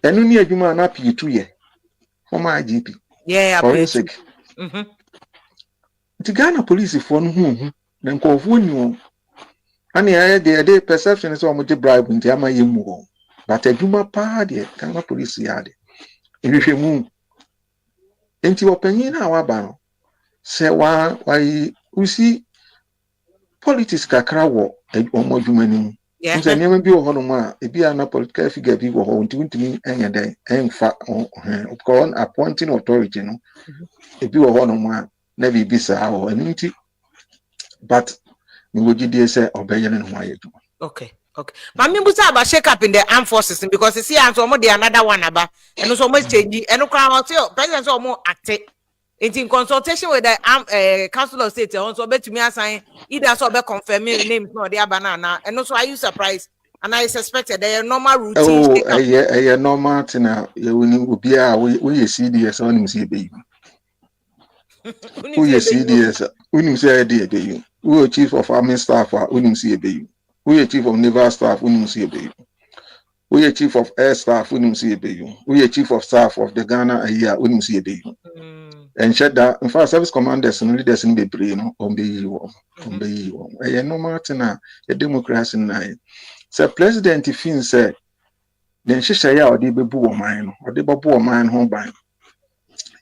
And no near Juma and happy 2 years for my GP. Yeah, for your sake. The Ghana police for whom then call for you. And the perception is almost a bribe in Jama Yimu. But a Juma party, Ghana police yard. In which you move into your opinion, our banner. Say why we see politics kakra wo omo dwumani nse nyema bi wo ho no ma e bi ana political figure bi wo ho ntimi enya den enfa because appointing authority no e bi wo ho no ma na bi bisa ho nti but me wogidie say obeyele no ho ayedu. Okay. Mami busa about shake up in the armed forces because you see and so the another one aba and so much change and no crown president so more active. In consultation with the Council of State, also bet to me assign either so be confirming names no their banana. And also are you surprised? And I suspected they are normal routine. Oh, normal tina you be we CDS on him see baby. Who is CDS? We say baby. We are chief of army staff, we see a baby. We are chief of naval staff, we see a baby. We are chief of air staff, we see a baby. We are chief of staff of the Ghana we see a baby. And said that in fact service commanders and leaders in the brain on the no matter a democracy nine. So President Finn said, then she say or the babu mine or the babu mine home by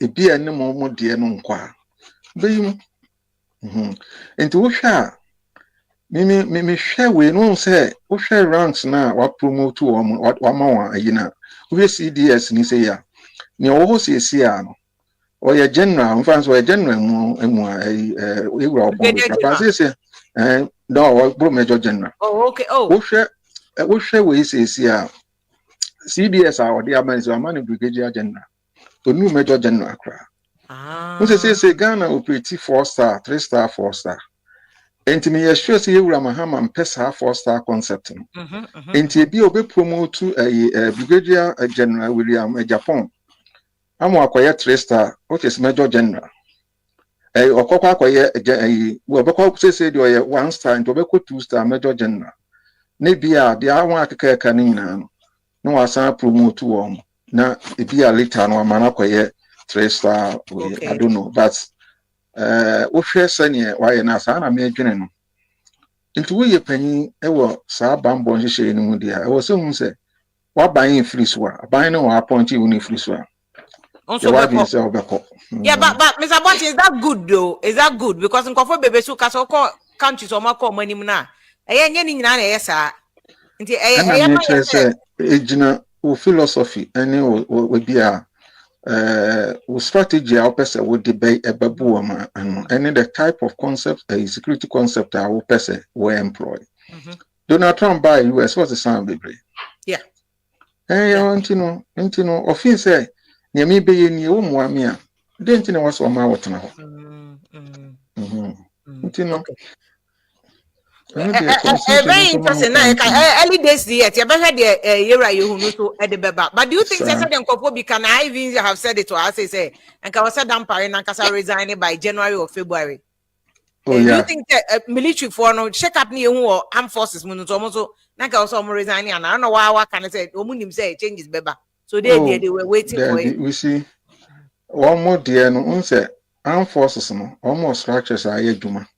a beer no more dear no qua. Be and to share me share we no say who share ranks now what promote to what one more you know we CDS ni say ya ni o see or your general, France, or a general, we were born. No, Major General. Oh, okay. Oh, what shall we say? CDS or the American Brigadier General, the new Major General. What say Ghana operate 4-star, 3-star, 4-star. And to me, sure see Ramaham and Pesa 4-star concept. And to be promote to a Brigadier General William Japan. I'm acquire 3-star, what is Major General. Okoko acquire we say 1-star and Tobacco 2-star Major General. Maybe the hour canina no asan promote to na it be a later no man acquire 3-star. I don't know, but what share senior why na sana me dwene into we penny ewo saa bambo nhye no mu dia ewo se hu se wa ban free so a ban no wa appoint you ni free so a also yeah, but Mr. Bonte, is that good though? Is that good? Because in Kofi bebe so kaso call countries or more money na. Nye ni nyina na yesa. Nti say ejina o philosophy any we be a o strategy a person would debate ebabu ama any the type of concept a security concept a person we employ. Donald Trump by US what's the sound baby? Yeah. You know, offense say Yami be in your muamia. Didn't know what's on my water now. Very interesting. Early days, yet you ever had a year you who know at the back. But do you think President Kofi can I even have said it to us? Say, and Kawasa Dampare and Kasa resigning by January or February? Do you think that military for no check up near who armed forces, Munotomoso, Naka also resigning? And I don't know why can I say, Omunim say changes, Beba. So they were waiting for it. We see one more dear no unse armed forces no almost structures are juma.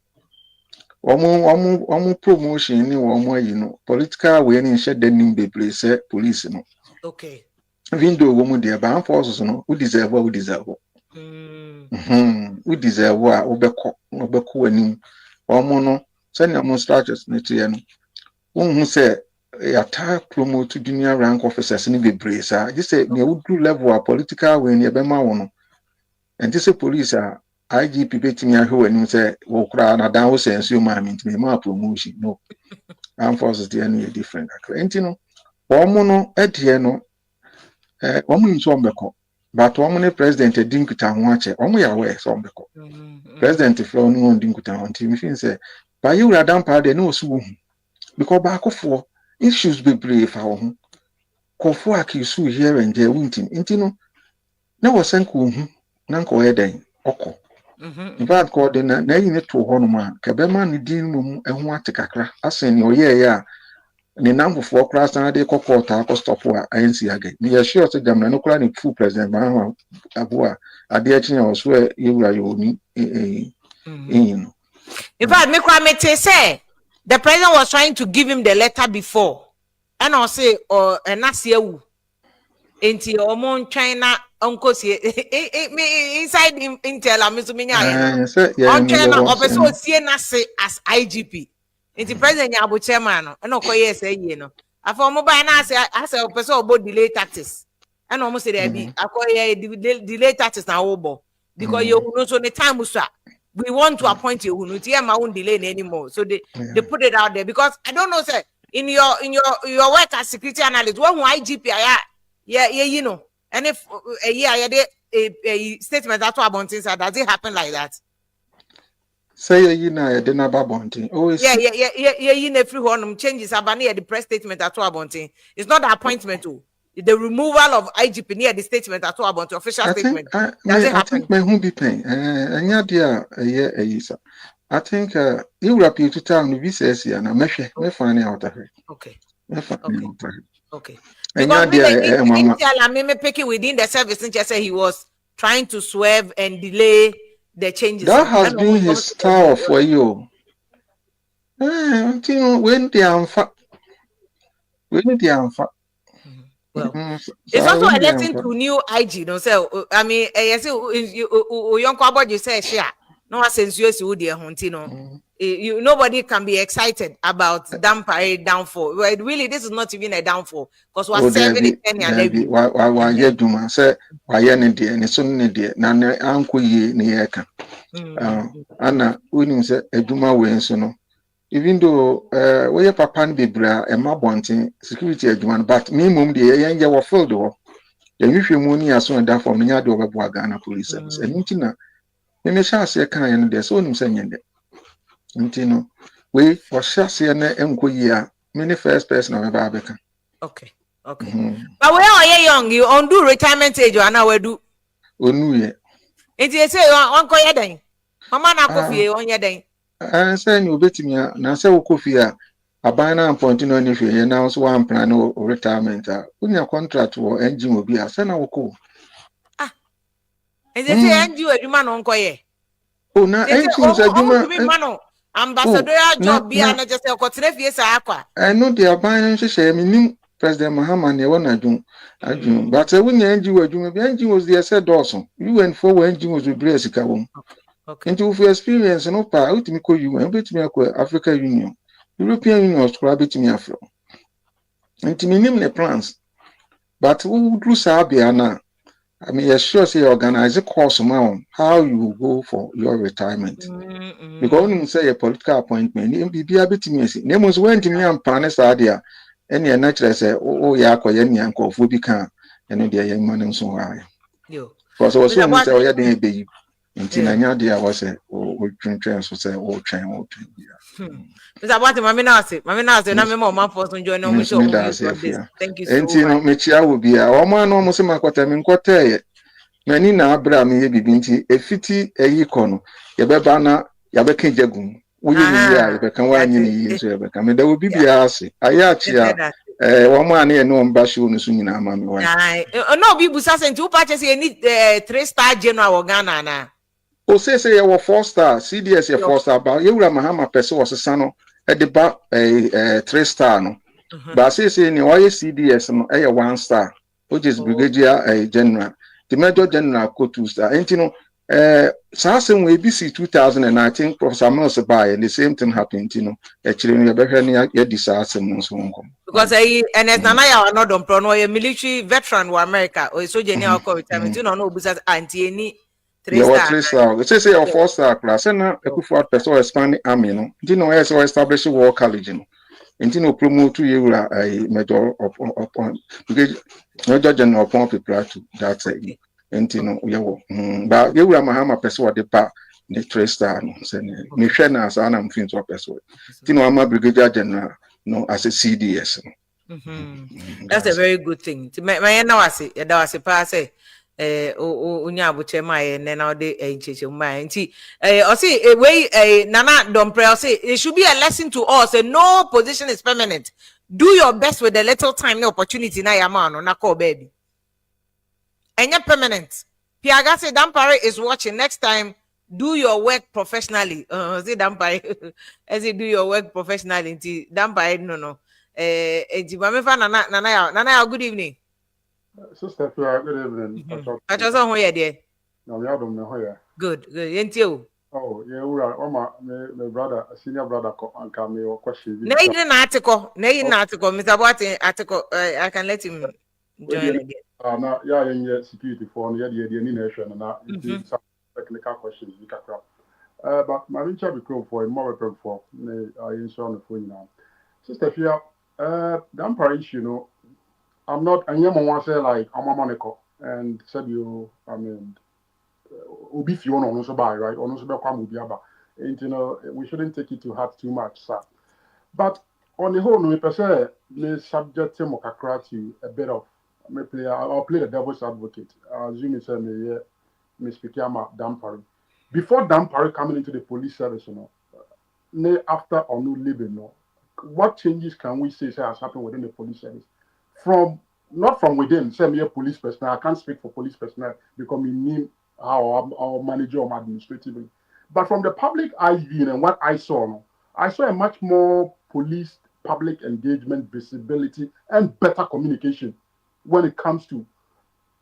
One promotion ni one more political way in shed the name be place police no. Okay. Window woman dear armed forces no who deserve what we deserve. We deserve what obeko any one more no send your structures next who say attack promote to junior rank officers in the brace. Just say near would do level of political when you be one. And this police are IGP betting who and you say, well, crowd a down sense you might mean to me more promotion. No, armed forces the any different. And you know, one mono at the no, one in Sombeko, but one president a dinkutan watch, only away Sombeko. President Flow no dinkutan on Tim say, by you are Dampare, no soon. Because back of issues be brave for home. Kofi accuse here and there winting. Intino, no was sent Nanko Eden, Oko. In fact, called the name to Honoma, Kabema Nidim and Watakakra, as in your year, the number of 4 class and they call stop where I ain't see again. Me assure them, no clan full president, Mahama Abua, a dear I swear you are your in. In fact, me say. The president was trying to give him the letter before. And I'll say, or and that's you. Into your China uncle inside Intel, I'm assuming on China, or so say as IGP. Into President Abu Chairman, and no, yes, you know. I form mobile as a person about delay taxes. And almost say there be acquire delay taxes now, because you know, so the time was we want to appoint you who my own delay anymore. So they put it out there because I don't know, sir, in your work as security analyst, when IGP you know, and if a statement that's about things does it happen like that? Say you know I didn't about bunting. Always you know free one changes about the press statement that's about thing. It's not the appointment too. The removal of IGP near the statement at all about the official statement. I think my home be paying. And yeah, dear, I think you wrap you to town with this year and I may find out of her. Okay. Okay. And yeah, me pick it within the service and just say he was trying to swerve and delay the changes. That has been his style for you. When they are well, it's also a lesson to new IG. No, so I mean, yes, young about you say, share. No, I sense you see dear Huntino. Nobody can be excited about Dampare downfall. Well, really, this is not even a downfall because we're 70 and every. Why you do man say why you need and it's only dear. Now, uncle ye near. Anna, we say a duma way so no. Even though we papa and bibra and my wanting security adjuman, but me mum the young yaw filled door. The usual money as soon as from the yard of Ghana police service. And Intina, they may shall say a kind and there's only saying that. Intino, we was chassis and enquire many first person of a barbican. Okay. But where are you young? You undo retirement age or now do? Oh, no, yet. It is say uncle Yadang. Mama Kofi on your day. And say you bet me now say Kofi a bina and pointing on if you announce one plan or retirement. When your contract or engine will be a son of cool. Is it engine a human uncle? Oh, now engines ambassador job be an just a continent. Yes, I know they are buying shame. President Mahama ne wana adwum but when your engine were doing the engine was there said also you went for engine was with brace kabom. Okay. Into for experience no pa ultimate ko you and bet me Africa Union European Union was to bet me afro into minimum the plans but who do sabia na I mean you sure say organize a course amount how you will go for your retirement because when you say a political appointment you be bet me say name was went to me and plan sadia any natural say oh ya akoye ni ankofo bi kan eno de young man so why yo because so say o ya den be nti na nya de a wo say o twentwen so say o twen Mr. Abati mami na say na me mo man for so join no mo show thank you so much nti no me chia wo bia o ma no mo se makota me nkota mani na abra me ye bibi nti efiti eyi kono ye beba na ya beka jagum wo ye ni ya ye beka wa nyi ni ye so ye beka me da wo bibia ase ayachia One man here no mbashu no sunyina amami one. No be busa sent you purchase any 3-star general or Ghana na. O say you were 4-star, CDS you 4-star, but you were Mahama person was a son at the back 3-star no. But say ni why CDS no 1-star, which is brigadier general. The major general go 2-star. And you know Sassen we BC 2019 Professor Mills by and the same thing happened, you know. Actually, we have a disaster. Because and as Nanaya or not on a military veteran of America or so general retirement, you know, no business anti any 3-star. It says your 4-star class, and now Akufo person expanding army, no. You know, as well establish war college, no. And you know, promote to you a major upon because major general upon people to that's it. And you know, but you were Mahama person what the part the 3-star no say me share na as I'm fin to person. You know, I'm a brigadier general no as a CDS. That's a very good thing. My now I say that was a pass unya buche my now de encheche my nti I say way Nana Dampare I say it should be a lesson to us. No position is permanent. Do your best with the little time no opportunity na yamano na call baby. And you're permanent. Piagase Dampare is watching. Next time, do your work professionally. Say Dampare, as you do your work professionally. Dampare, no. Nana, good evening. Sister, good evening. I just saw here, dear. No, we don't know here. Good. Ain't you? Oh, yeah, my brother, senior brother, and come me or question. No, you didn't article. Mr. Boateng article. I can let him join again. Now, yeah, in security for the nation and now some technical questions. But my venture become for a more for I answer on the phone now. Sister, here, Dampare issue, you know, I'm not, and you want to say like, I'm a Monaco, and said you, I mean, Obi Fiona on also buy, right? On also buy Kwamubiaba. And, you know, we shouldn't take it to heart too much, sir. But on the whole, we per se, may subject him to a bit of, I'll play the devil's advocate. Assume it's me speaking about Dampare. Before Dampare coming into the police service, you know, after or no living, no, what changes can we say has happened within the police service? Not from within, say me a police personnel. I can't speak for police personnel because we name our manager or administratively. But from the public eye view and what I saw a much more police public engagement, visibility, and better communication when it comes to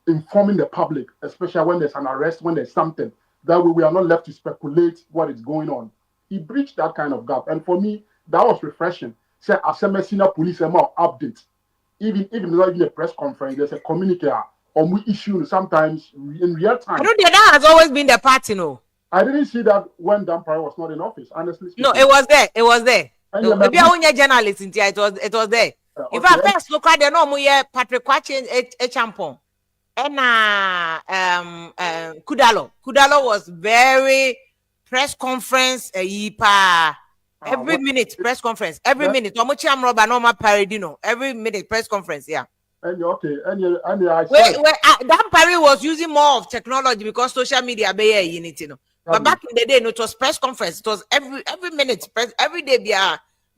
informing the public, especially when there's an arrest, when there's something. That way we are not left to speculate what is going on. He breached that kind of gap. And for me, that was refreshing. Say, as a senior police update. Even not even a press conference, there's a communicator or we issue sometimes in real time. I know that has always been the part, you know. I didn't see that when Dampare was not in office, honestly speaking. No, it was there. No, maybe I only journalist in it was there. If I first look at the normal Patrick Kwachin a champon. And Kudalo was very press conference every minute press conference every minute Omochiam Roba normal paradino every minute press conference and okay and Dampare was using more of technology because social media be unity no but back in the day no, it was press conference, it was every minute press every day be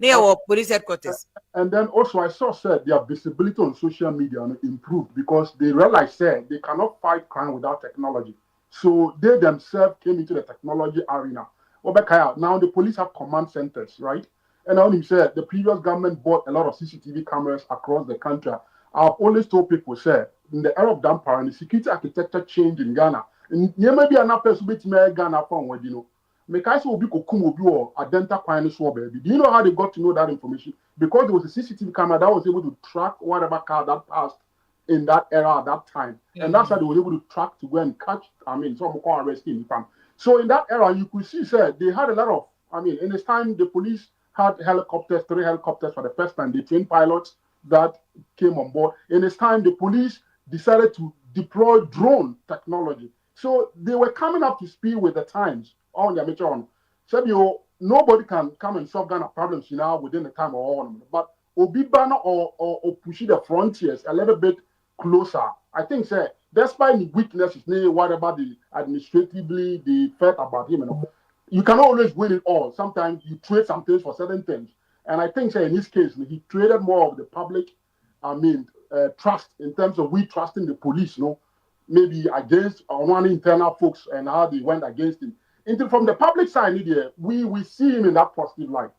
near our police headquarters. And then also I saw said their visibility on social media improved because they realized they cannot fight crime without technology. So they themselves came into the technology arena. Now the police have command centers, right? And I said the previous government bought a lot of CCTV cameras across the country. I've always told people, in the era of Dampare, the security architecture changed in Ghana. And there may be an person with Ghana from where you know. Mekaisi will be Kokumobi or Adenta Kwani Swab, baby. Do you know how they got to know that information? Because there was a CCTV camera that was able to track whatever car that passed in that era at that time. And that's how they were able to track to go and catch, some call arresting the So in that era, you could see, they had a lot of, in this time, the police had helicopters, 3 helicopters for the first time. They trained pilots that came on board. In this time, the police decided to deploy drone technology. So they were coming up to speed with the times on the amateur on. So nobody can come and solve Ghana problems within the time or on. But Obibana or pushing the frontiers a little bit closer. I think, despite the weaknesses, whatever the administratively they felt about him, you cannot always win it all. Sometimes you trade some things for certain things. And I think, in this case, he traded more of the public trust in terms of we trusting the police, maybe against one internal folks and how they went against him. From the public side, we see him in that positive light.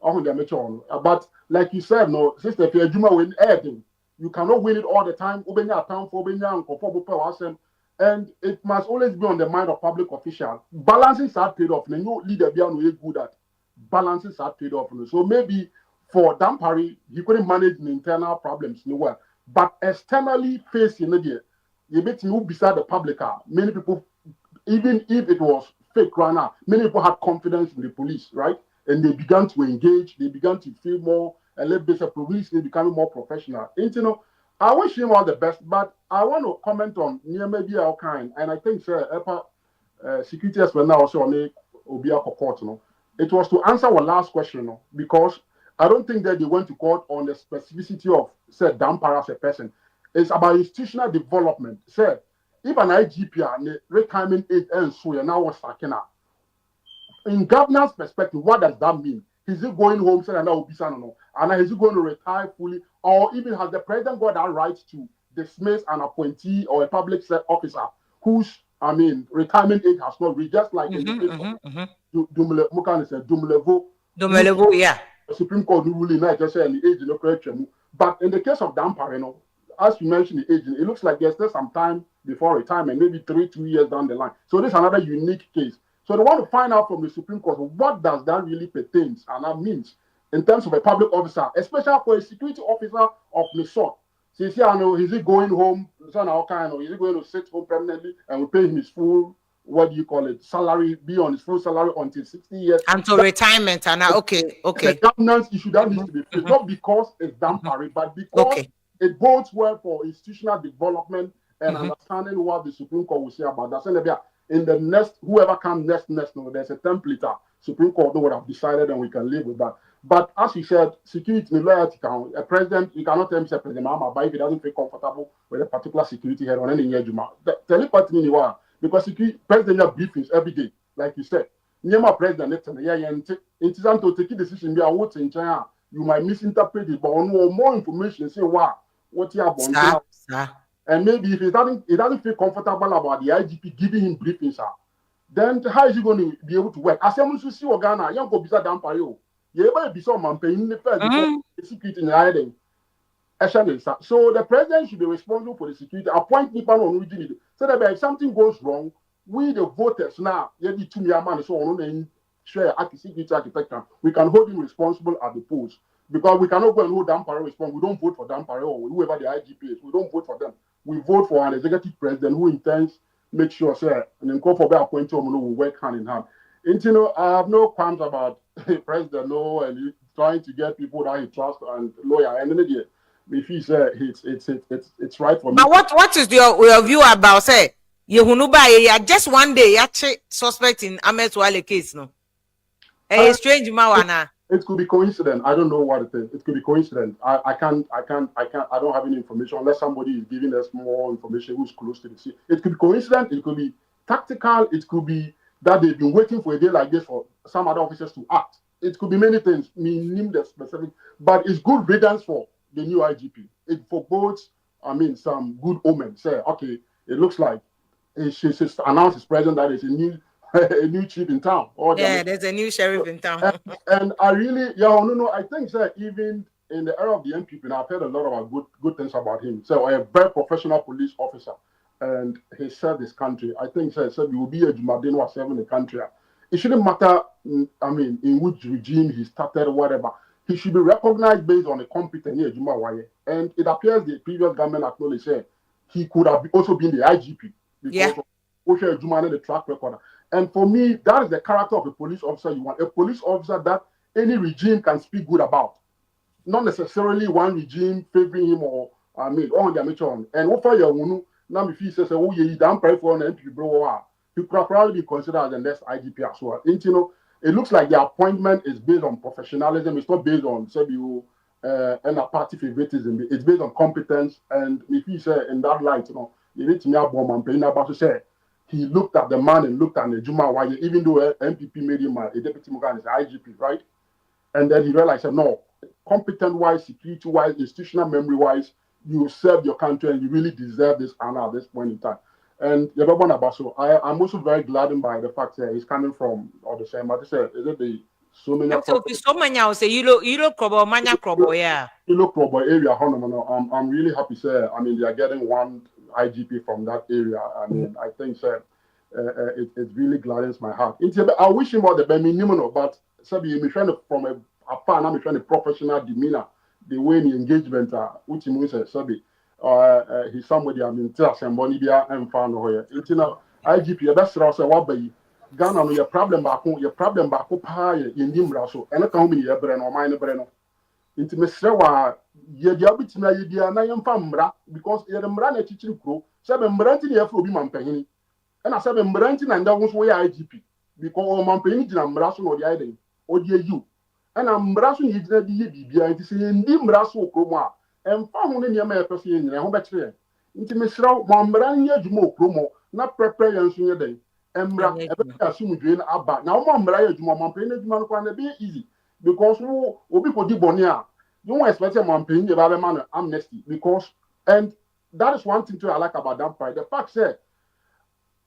But like you said, Sister Juma win everything. You cannot win it all the time. And it must always be on the mind of public officials. Balancing that trade-off. The new leader be good at balancing that trade-off. So maybe for Dampare, he couldn't manage the internal problems well. But externally facing it, you bet you beside the public. Many people, even if it was fake right now, many people had confidence in the police, right? And they began to engage. They began to feel more a little bit of police. They becoming more professional. And, I wish him all the best, but I want to comment on maybe our kind, and I think security as well now also on the Obia court. It was to answer our last question, because I don't think that they went to court on the specificity of said Dampare as a person. It's about institutional development. Say, if an IGP and retirement age and so you now was in governance perspective, what does that mean? Is he going home saying and is he going to retire fully? Or even has the president got that right to dismiss an appointee or a public officer whose retirement age has not reached, just like in the case of Dumelevo, yeah. The Supreme Court ruling not just saying the age no correction. But in the case of Dampare, as you mentioned the age, it looks like there's still some time before retirement, maybe 2 years down the line. So this is another unique case. So they want to find out from the Supreme Court what does that really pertains and that means in terms of a public officer, especially for a security officer of the sort. So you see, I know, is he going home? Is he going to sit home permanently and we pay him his full, salary, be on his full salary until 60 years? Until retirement, and okay. It's a governance issue that needs to be fixed, not because it's Dampare, but because it bodes well for institutional development and understanding what the Supreme Court will say about that. So in the next, whoever comes next, there's a template. Supreme Court would have decided and we can live with that. But as you said, security and loyalty count. A president, you cannot tell him say President Mahama, but if he doesn't feel comfortable with a particular security head on any Juma. Tell it what you want, because security president have briefings every day, like you said. Nyema president, it's time to take a decision. Be a in China, you might misinterpret it, but on more information, say what you have on. And maybe if he doesn't feel comfortable about the IGP giving him briefings, then how is he going to be able to work? As someone who see Ghana, young go beside Dampare. You ever be some man paying the first security in the island. So the president should be responsible for the security. Appoint people on region. So that if something goes wrong, we the voters now, you to me a man so on and share security architecture. We can hold him responsible at the polls because we cannot go and hold Dampare responsible. We don't vote for Dampare or whoever the IGP is. We don't vote for them. We vote for an executive president who intends make sure, and then call for the appointee will work hand in hand. And I have no qualms about president and trying to get people that he trusts and lawyer. And then if he said it's right for me. But what is your view about say Yehunuba just one day suspect in Ahmed Wale case no? A strange mawana. It could be coincidence. I don't know what it is. It could be coincidence. I don't have any information unless somebody is giving us more information who's close to the scene. It could be coincidence. It could be tactical. It could be that they've been waiting for a day like this for some other officers to act. It could be many things, name the specific, but it's good riddance for the new IGP. It forebodes, some good omens. Say, okay, it looks like she announced his president that is a new chief in town. There's a new sheriff in town. and I really, I think that even in the era of the NPP, I've heard a lot of good things about him. So a very professional police officer. And he served his country. I think he said he will be a Jumadin who has served the country. It shouldn't matter, in which regime he started or whatever. He should be recognized based on a competent Jumawaye. And it appears the previous government acknowledged he could have also been the IGP because of Jumane, the track record. And for me, that is the character of a police officer you want. A police officer that any regime can speak good about. Not necessarily one regime favoring him or on the amateur. And what for your now, if he says, "Oh, you Dampare for an MP, bro," he could probably be considered as the next IGP as well. And, it looks like the appointment is based on professionalism. It's not based on and a party favoritism. It's based on competence. And if he say in that light, you need to know Bomb and paying about to say he looked at the man and looked at the Juma Waye, even though MPP made him a deputy Mugan is IGP, right? And then he realized, no, competent-wise, security-wise, institutional memory-wise, you serve your country and you really deserve this honor at this point in time. And I'm also very gladdened by the fact that he's coming from all the same. But is it the so many? So many I say you look mania krobo, yeah. You look krobo area. I'm really happy, sir. I mean, they are getting one IGP from that area. I mean, I think, sir, it really gladdens my heart. I wish him all the best minimum, but sir, I'm trying to from a fan. I'm trying to professional demeanor, the way the engagement which he means, sir. He's somebody I mean tell somebody be and found here. It's IGP that's also what by Ghana no your problem back pa in dimra so and ka humi ye bre no man bre no nti mesre wa ye dia bitima ye dia na yemfa mra because ye mra na chichiri kro se be mra nti na afro bi mampanyini e na se be mra nti na nda wo so ye IGP because mampanyini gina mra so no dia iden o dia you e na mra so ye gina di ye bibia nti se ye ndi mra so kro mu a emfa ho ne niam e pese ye nyina ho be kire nti mesra mo mra nye adwuma okro mo na prepare yan so ye den emra ebe assume dwen aba na mo mra ye adwuma mampanyini adwuma no kwa na be easy because wo obi ko di boni a you won't expect a mampanyini ba be man amnesty because and that is one thing too I like about Dampare. The fact said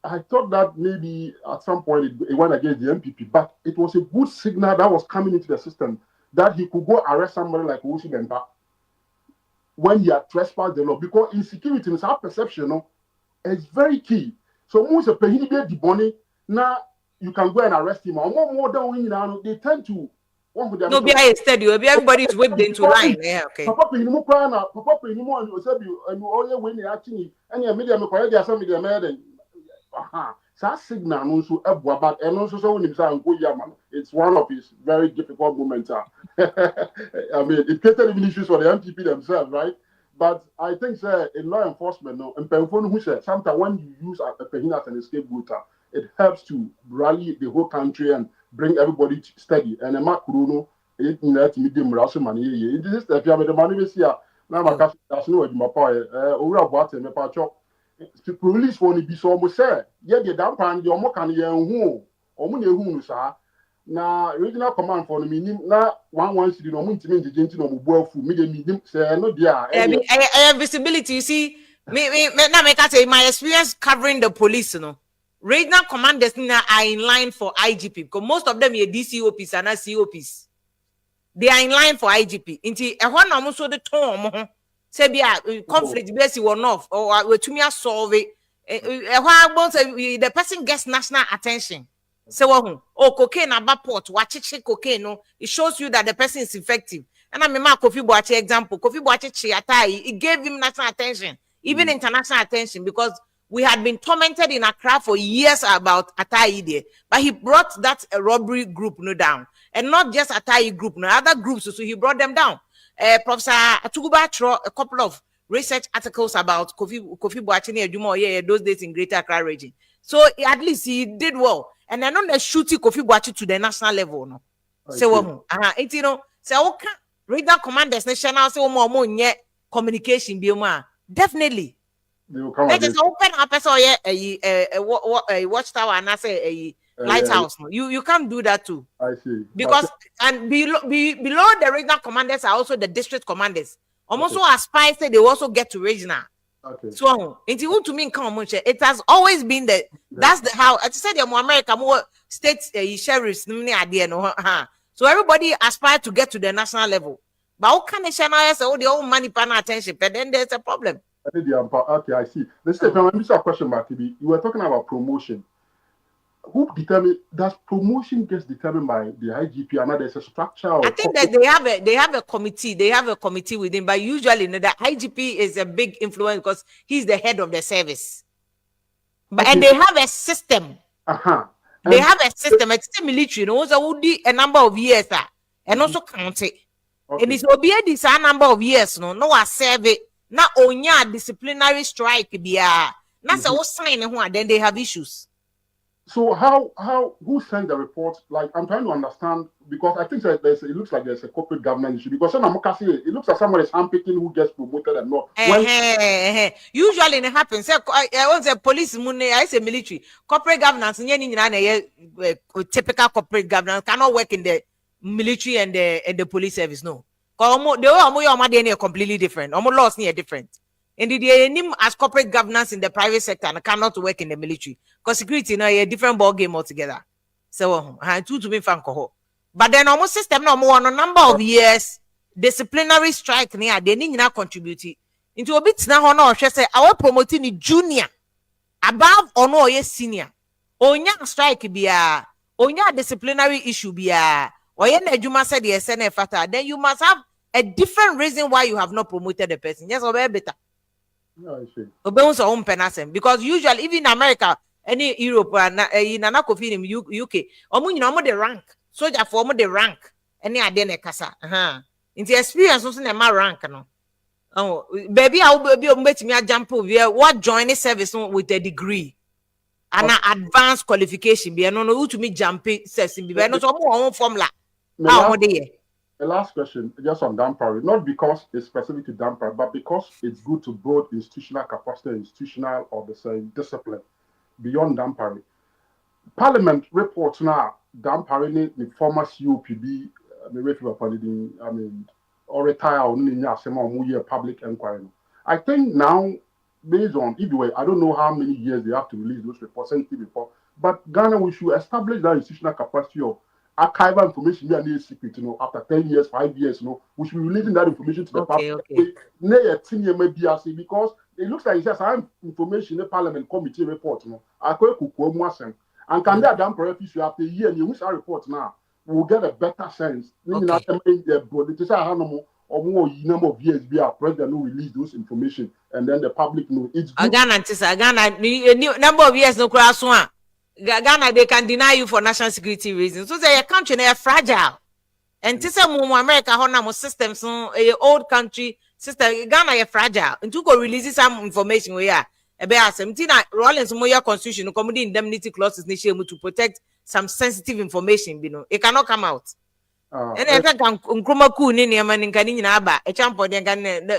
I thought that maybe at some point it went against the MPP, but it was a good signal that was coming into the system that he could go arrest somebody like Wusi Benta when he had trespassed the law. Because insecurity is our perception, it's very key. So most of the money now you can go and arrest him. Or more than now they tend to. No, be I steady. Everybody is whipped into line. Yeah, okay. Papa, you know, Papa, you know, you said you and you all when you actually and your media, some media, made. That signal also about and also so when himself go Yaman, it's one of his very difficult moments. I mean, it created even issues for the MPP themselves, right? But I think, sir, in law enforcement, no, and who said sometimes when you use a Pehina as an scapegoat, it helps to rally the whole country and bring everybody steady. And a Makuruno, it let me do Rasu money. It is if you have the money this year. Now, my cousin, that's no my boy, over about him, a chop. The police won't be so much, sir. Yet the Dampare, the Omokan, who, Omuni, who, sir. Now, regional command for the meaning, now one wants to know, the gentle of work for medium, sir, no, dear. I have visibility, you see. Me, now make us say my experience covering the police, you know. Regional commanders are in line for IGP because most of them are DCOPs and not COPs. They are in line for IGP. Inti ehwana amuso de ton say be conflict be si one off or we to me solve it. The person gets national attention. Say oh cocaine about port watch cocaine no it shows you that the person is effective. And I mean Kofi Boache example Kofi Boache Chiatai it gave him national attention even international attention because we had been tormented in Accra for years about Ataide, but he brought that robbery group down. And not just Ataide group, other groups, so he brought them down. Professor Atuguba threw a couple of research articles about Kofi Boachini Adoma those days in Greater Accra region. So at least he did well. And then on the shooting Kofi Boachi to the national level. No? So, it's so regional commanders, national, so more communication, definitely. Let us open up a watchtower and I say a lighthouse. You can't do that too. I see. Because and below the regional commanders are also the district commanders. Almost so aspire they also get to regional. Okay. So to me it has always been that's the how I said the America more states sheriffs so everybody aspire to get to the national level. But how can the channel say the old money pan attention? But then there's a problem. Okay, I see. Let's say, let me ask a question, Martibi. You were talking about promotion. Who determine does promotion gets determined by the IGP and there's a structure? I think that they have a committee. They have a committee within, but usually the IGP is a big influence because he's the head of the service. But and they have a system. They have a system. It's a military. Also, a number of years and also count it. And it's obedient this a number of years. No, I serve it. Now, onya disciplinary strike biya. Na say what sign then they have issues. So who sent the report? Like I'm trying to understand because I think that it looks like there's a corporate governance issue because it looks like someone is handpicking who gets promoted and not. Usually it happens. I was a police I say military corporate governance. Typical corporate governance cannot work in the military and the police service. No. The way omo are completely different. Omo laws are different. And the as corporate governance in the private sector and cannot work in the military. Because security a different ball game altogether. So two to me fan but then almost system no more on a number of years disciplinary strike near they need not contribute into a bit now or say our promoting junior above or no yes senior. Onya strike be onya disciplinary issue be or Juma said the SNF then you must have a different reason why you have not promoted the person. Yes, or better. No, I see. Because usually, even in America, any Europe, in Kofi in UK, almost the rank. Soldier for the rank. Any idea kasa. In the experience, also my rank. No. Oh, baby, I will be met me a jump over what joining service with a degree and an advanced qualification. Be no who to me jumping says be no so formula. How the last question, just on Dampare, not because it's specific to Dampare, but because it's good to build institutional capacity, institutional or the same discipline beyond Dampare. Parliament reports now Dampare the former COPB, or retire on public inquiry. I think now, based on either I don't know how many years they have to release those reports before, but Ghana we should establish that institutional capacity of archival information we are need secret, after 10 years, 5 years, we should be releasing that information to the public. Because it looks like it's just information in the Parliament Committee report, and can that Dampare issue after a year and you wish our report now, we'll get a better sense. Number of years we are president who release those information and then the public know it's good. Number of years no cross one. Ghana, they can deny you for national security reasons. So their country they are fragile. And this is America, how systems, old country system. Ghana is fragile. And to go release some information we are about something Rollins Moya Constitution, comedy indemnity clauses to protect some sensitive information. It cannot come out. And I think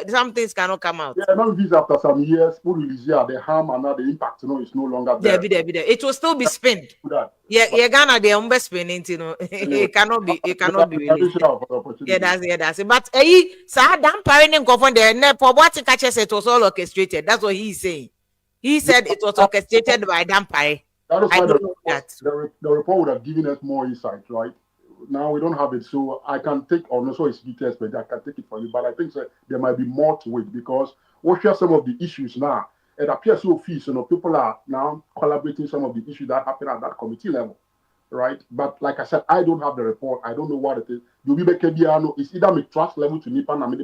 some things cannot come out. Yeah, not these after some years, the harm and the impact is no longer there. It will still be spent. Yeah, Ghana they are spending, it cannot be released. That's it. But Dampare government there for what the catcher said it was all orchestrated. That's what he's saying. He said it was orchestrated by Dampare. That is why the report would have given us more insight, right? Now we don't have it, so I can take, or no, so it's details, but I can take it for you. But I think there might be more to it because we share some of the issues now. It appears so few, people are now collaborating some of the issues that happen at that committee level, right? But like I said, I don't have the report. I don't know what it is. It's either my trust level to Nipan and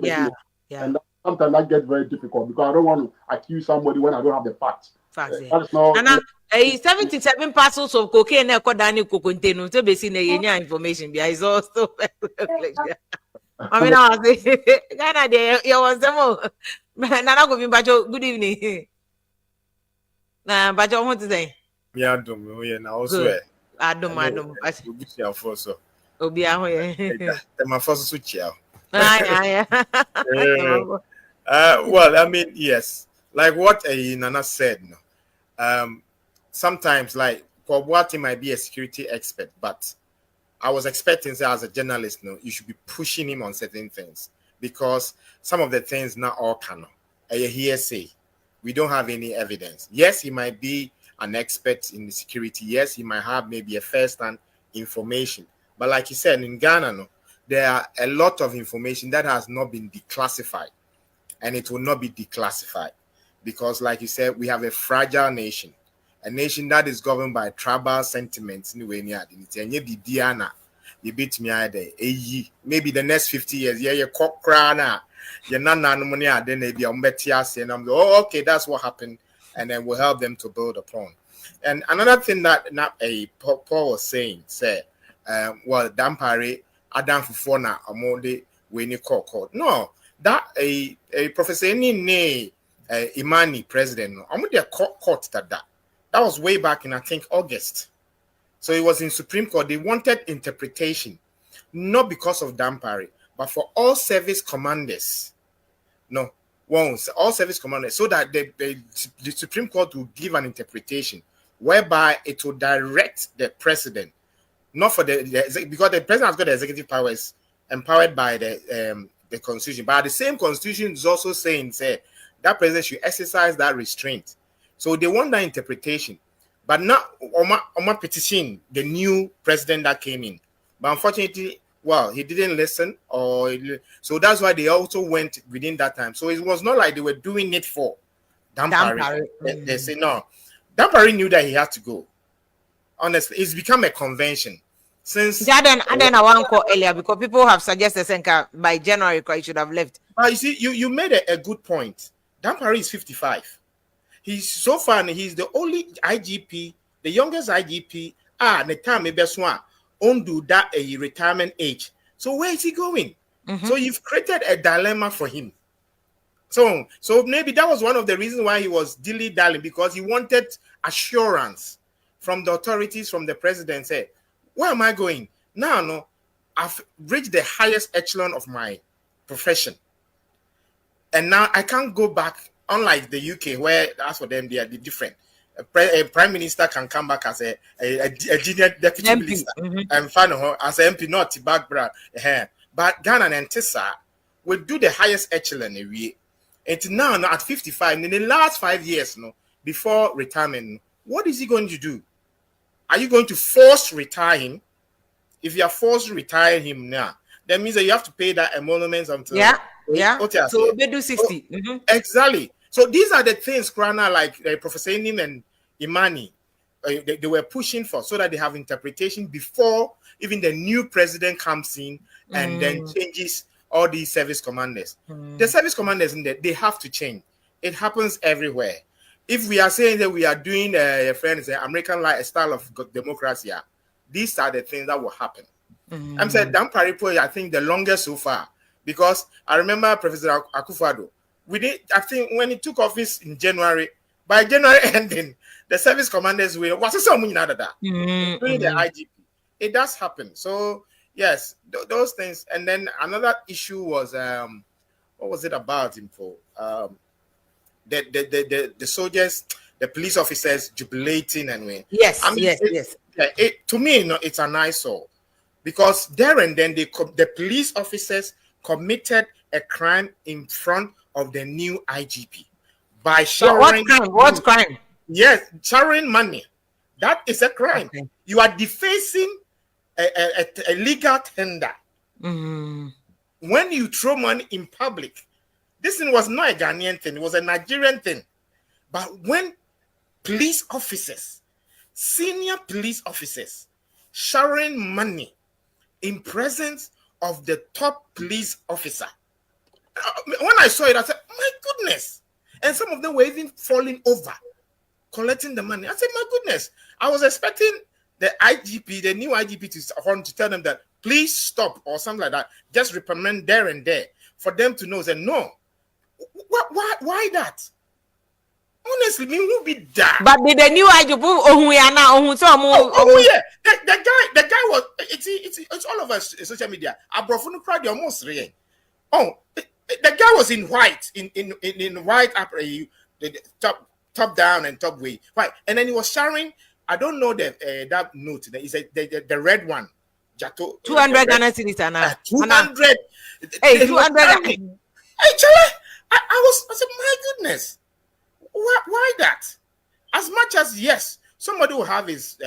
and sometimes that gets very difficult because I don't want to accuse somebody when I don't have the facts. That is not. 77 parcels of cocaine Daniel contain to be seen information is also I mean I say Ghana there was some Nana go be good evening. Nah, but I want to say yeah, Adoma also Adoma Obi my first switch yeah. Well, I mean, yes, like what Nana said, sometimes like Kwabwati might be a security expert, but I was expecting as a journalist, you should be pushing him on certain things because some of the things not all canon. A hearsay. We don't have any evidence. Yes, he might be an expert in security. Yes, he might have maybe a first-hand information. But like you said, in Ghana, there are a lot of information that has not been declassified, and it will not be declassified because, like you said, we have a fragile nation. A nation that is governed by tribal sentiments. Maybe the next 50 years, okay, that's what happened, and then we'll help them to build upon. And another thing that Paul was saying, well, Dampare, Adam Fufona, Amode, when you call. No, that a Professor Imani president, I'm with the court that was way back in, I think, August. So it was in Supreme Court. They wanted interpretation, not because of Dampare, but for all service commanders. No, all service commanders, so that the Supreme Court will give an interpretation whereby it will direct the president, not for because the president has got the executive powers empowered by the the constitution. But the same constitution is also saying, say, that president should exercise that restraint. So they want that interpretation. But not Oma petition the new president that came in. But unfortunately, well, he didn't listen, so that's why they also went within that time. So it was not like they were doing it for Dampare. They say no. Dampare knew that he had to go. Honestly, it's become a convention. Since I didn't want to call earlier because people have suggested Senka by January he should have left. But you see, you made a good point. Dampare is 55. He's so far, he's the only IGP, the youngest IGP. The time maybe undo that a retirement age. So where is he going? So you've created a dilemma for him. So maybe that was one of the reasons why he was dilly-dallying, because he wanted assurance from the authorities, from the president. Say, where am I going? Now, no, I've reached the highest echelon of my profession. And now I can't go back, unlike the UK, where as for them, they are different. A prime minister can come back as a junior deputy minister and find her as an MP, not background. But Ghana and Tessa will do the highest echelon a year. And now at 55, in the last 5 years, before retirement, what is he going to do? Are you going to force retire him? If you are forced to retire him now, that means that you have to pay that emoluments until So they do 60. Exactly. So these are the things, Krana, like Professor Inim and Imani, they were pushing for, so that they have interpretation before even the new president comes in and then changes all these service commanders. The service commanders, they have to change. It happens everywhere. If we are saying that we are doing American style of democracy, these are the things that will happen. I'm saying Dampare, I think the longest so far, because I remember Professor Akufo. I think when he took office in January, by January ending, the service commanders were doing the IGP. It does happen. So yes, those things. And then another issue was what was it about him for? The soldiers, the police officers jubilating and when yes. To me, it's an eyesore, because there and then the police officers committed a crime in front of the new IGP by sharing. What crime? Yes, sharing money. That is a crime. Okay. You are defacing a legal tender. When you throw money in public, this thing was not a Ghanaian thing, it was a Nigerian thing. But when police officers, senior police officers, sharing money in presence of the top police officer, when I saw it, I said, my goodness. And some of them were even falling over, collecting the money. I said, my goodness. I was expecting the IGP, the new IGP, to tell them that, please stop, or something like that. Just reprimand there and there for them to know. Say, no. Why that? Honestly, me who be that? But did the new IGP, the guy was, it's all over social media. Abrofunu crowd almost real. The guy was in white, in white apparel, the top down and top way, right? And then he was sharing. I don't know that note. He said the red one, Jato. 200 Ghana cedis, 200. Hey, 200. I said, my goodness, why that? As much as yes, somebody will have his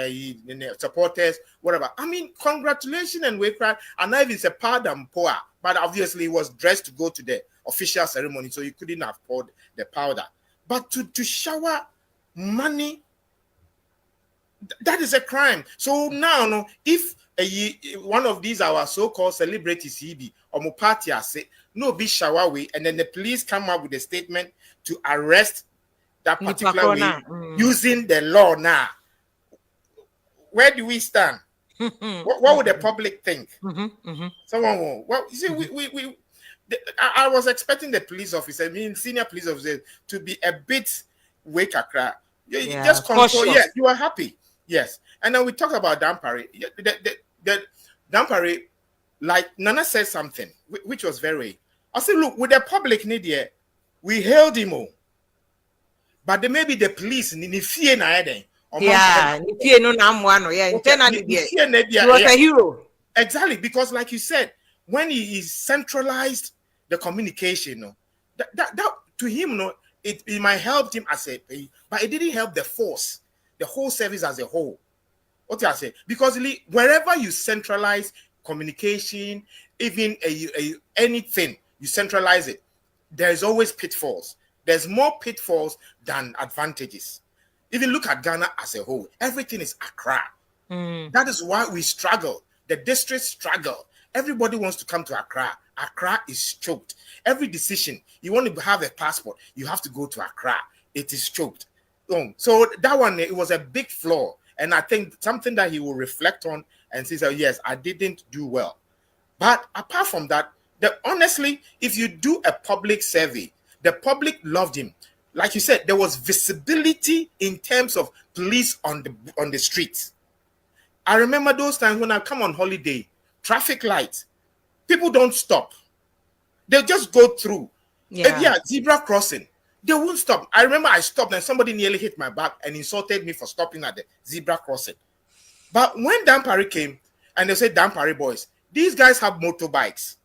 supporters, whatever. I mean, congratulations and wake cry. And now it's a pardon pour, but obviously he was dressed to go to the official ceremony, so you couldn't have poured the powder. But to shower money, that is a crime. So now, if one of these our so-called celebrities, CB or Mupati, say no be shower way, and then the police come up with a statement to arrest that particular way using the law now. Where do we stand? What would the public think? Someone will. Well, you see, I was expecting the police officer, senior police officers, to be a bit wake a cry. You just control. Yes, you are happy. Yes, and then we talk about Dampare. The Dampare, like Nana said something which was very. I said, look, with the public need here, we hailed him all. But there may be the police in fear na eden. He was a hero. Exactly, because like you said, when he is centralized the communication, that to him, it might help him as a, but it didn't help the force, the whole service as a whole. What do I say? Because wherever you centralize communication, even anything, you centralize it, there's always pitfalls. There's more pitfalls than advantages. Even look at Ghana as a whole. Everything is Accra. That is why we struggle. The districts struggle. Everybody wants to come to Accra. Accra is choked. Every decision, you want to have a passport, you have to go to Accra. It is choked. So that one, it was a big flaw. And I think something that he will reflect on and say, yes, I didn't do well. But apart from that, honestly, if you do a public survey, the public loved him. Like you said, there was visibility in terms of police on the streets. I remember those times when I come on holiday, traffic lights, people don't stop. They'll just go through. Yeah, zebra crossing. They won't stop. I remember I stopped and somebody nearly hit my back and insulted me for stopping at the zebra crossing. But when Dampare came and they said, Dampare boys, these guys have motorbikes.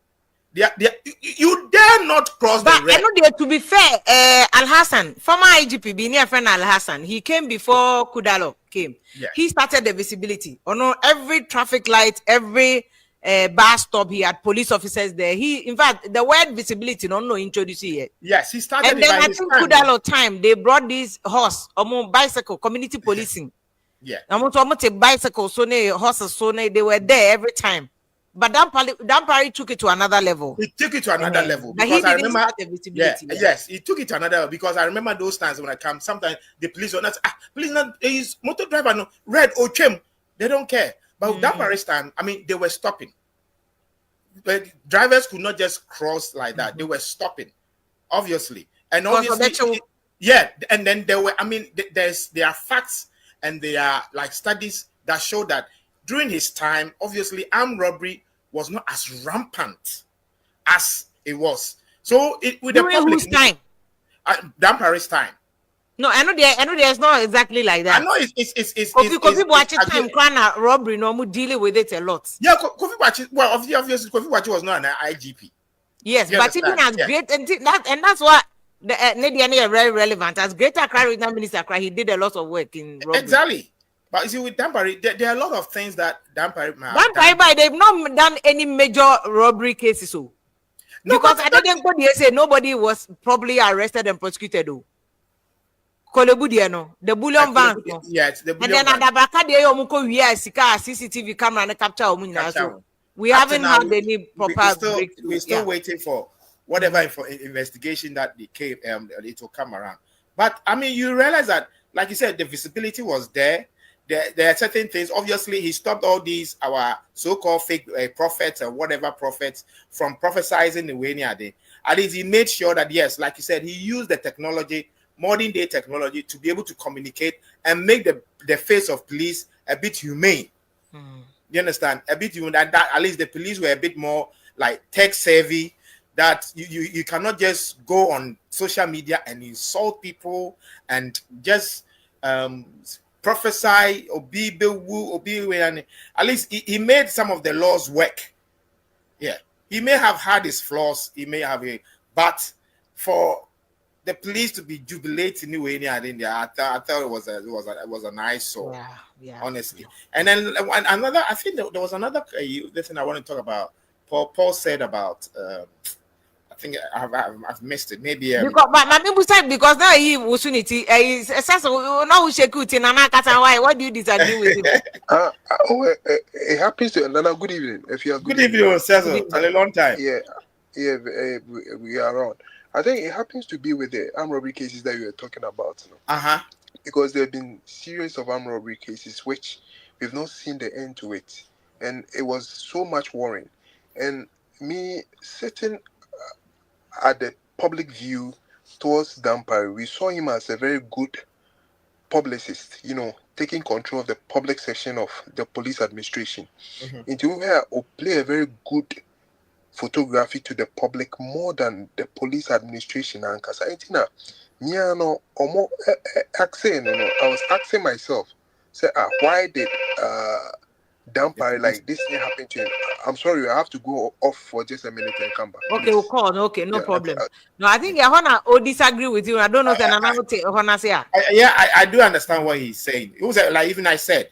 You dare not cross the red. To be fair, Al Hassan, former IGP, near friend Al Hassan, he came before Kudalo came. Yeah. He started the visibility. Every traffic light, every bus stop, he had police officers there. In fact, the word visibility, introduced here. Yes, he started. And then I think Kudalo time, they brought this horse, bicycle, community policing. Yeah. Bicycle, horses, they were there every time. But Dampare took it to another level. He took it to another level. But he didn't start the visibility. Yes, he took it to another level because I remember those times when I come, sometimes the police are not, please not, his motor driver, no, red or chim, they don't care. But Dampare's time, they were stopping. But drivers could not just cross like that. They were stopping, obviously. And obviously, and then there were, there are facts and there are like studies that show that during his time, obviously, armed robbery was not as rampant as it was. So with the public, whose time? Dampare's time. No, I know there's not exactly like that. I know it's Kofi watching time crime robbery, dealing with it a lot. Yeah, Kofi watching. Well, obviously, Kofi watching was not an IGP. Yes, but even as great and that's what the NIGERIAN are very relevant. As Greater Accra Regional Minister, he did a lot of work in robbery. Exactly. But you see, with Dampare, there are a lot of things that Dampare they've not done any major robbery cases. No, because I didn't go there say nobody was probably arrested and prosecuted. The bullion van. Yes, the bullion van. And then CCTV camera and capture. So we haven't had any proper breakthrough. We're still waiting for whatever investigation that they came, it will come around. But you realize that, like you said, the visibility was there. There are certain things. Obviously, he stopped all these our so-called fake prophets or whatever prophets from prophesizing the way near day. At least he made sure that, yes, like you said, he used the technology, modern day technology, to be able to communicate and make the face of police a bit humane. You understand? A bit humane. That at least the police were a bit more like tech savvy. That you cannot just go on social media and insult people and just prophesy or be and at least he made some of the laws work. Yeah, he may have had his flaws, but for the police to be jubilating anyway, I thought it was a nice song. Yeah, honestly. And then another, I think there was another thing I want to talk about. Paul said about I think I've missed it. Maybe because now he was unity. What do you disagree with him? It happens to another. Good evening. If you are good evening, Cecil. A long time. Yeah, we are around. I think it happens to be with the armed robbery cases that you were talking about. Because there have been series of armed robbery cases which we've not seen the end to it, and it was so much worrying. And me sitting at the public view towards Dampare, we saw him as a very good publicist, taking control of the public section of the police administration. Into where will play a very good photography to the public more than the police administration. And I was asking myself, say, why did Dampare, like this thing happened to him. I'm sorry, I have to go off for just a minute and come back. Okay, we'll call. Okay, no problem. No, I think Yahona disagree with you. I don't know. I do understand what he's saying. It was like even I said,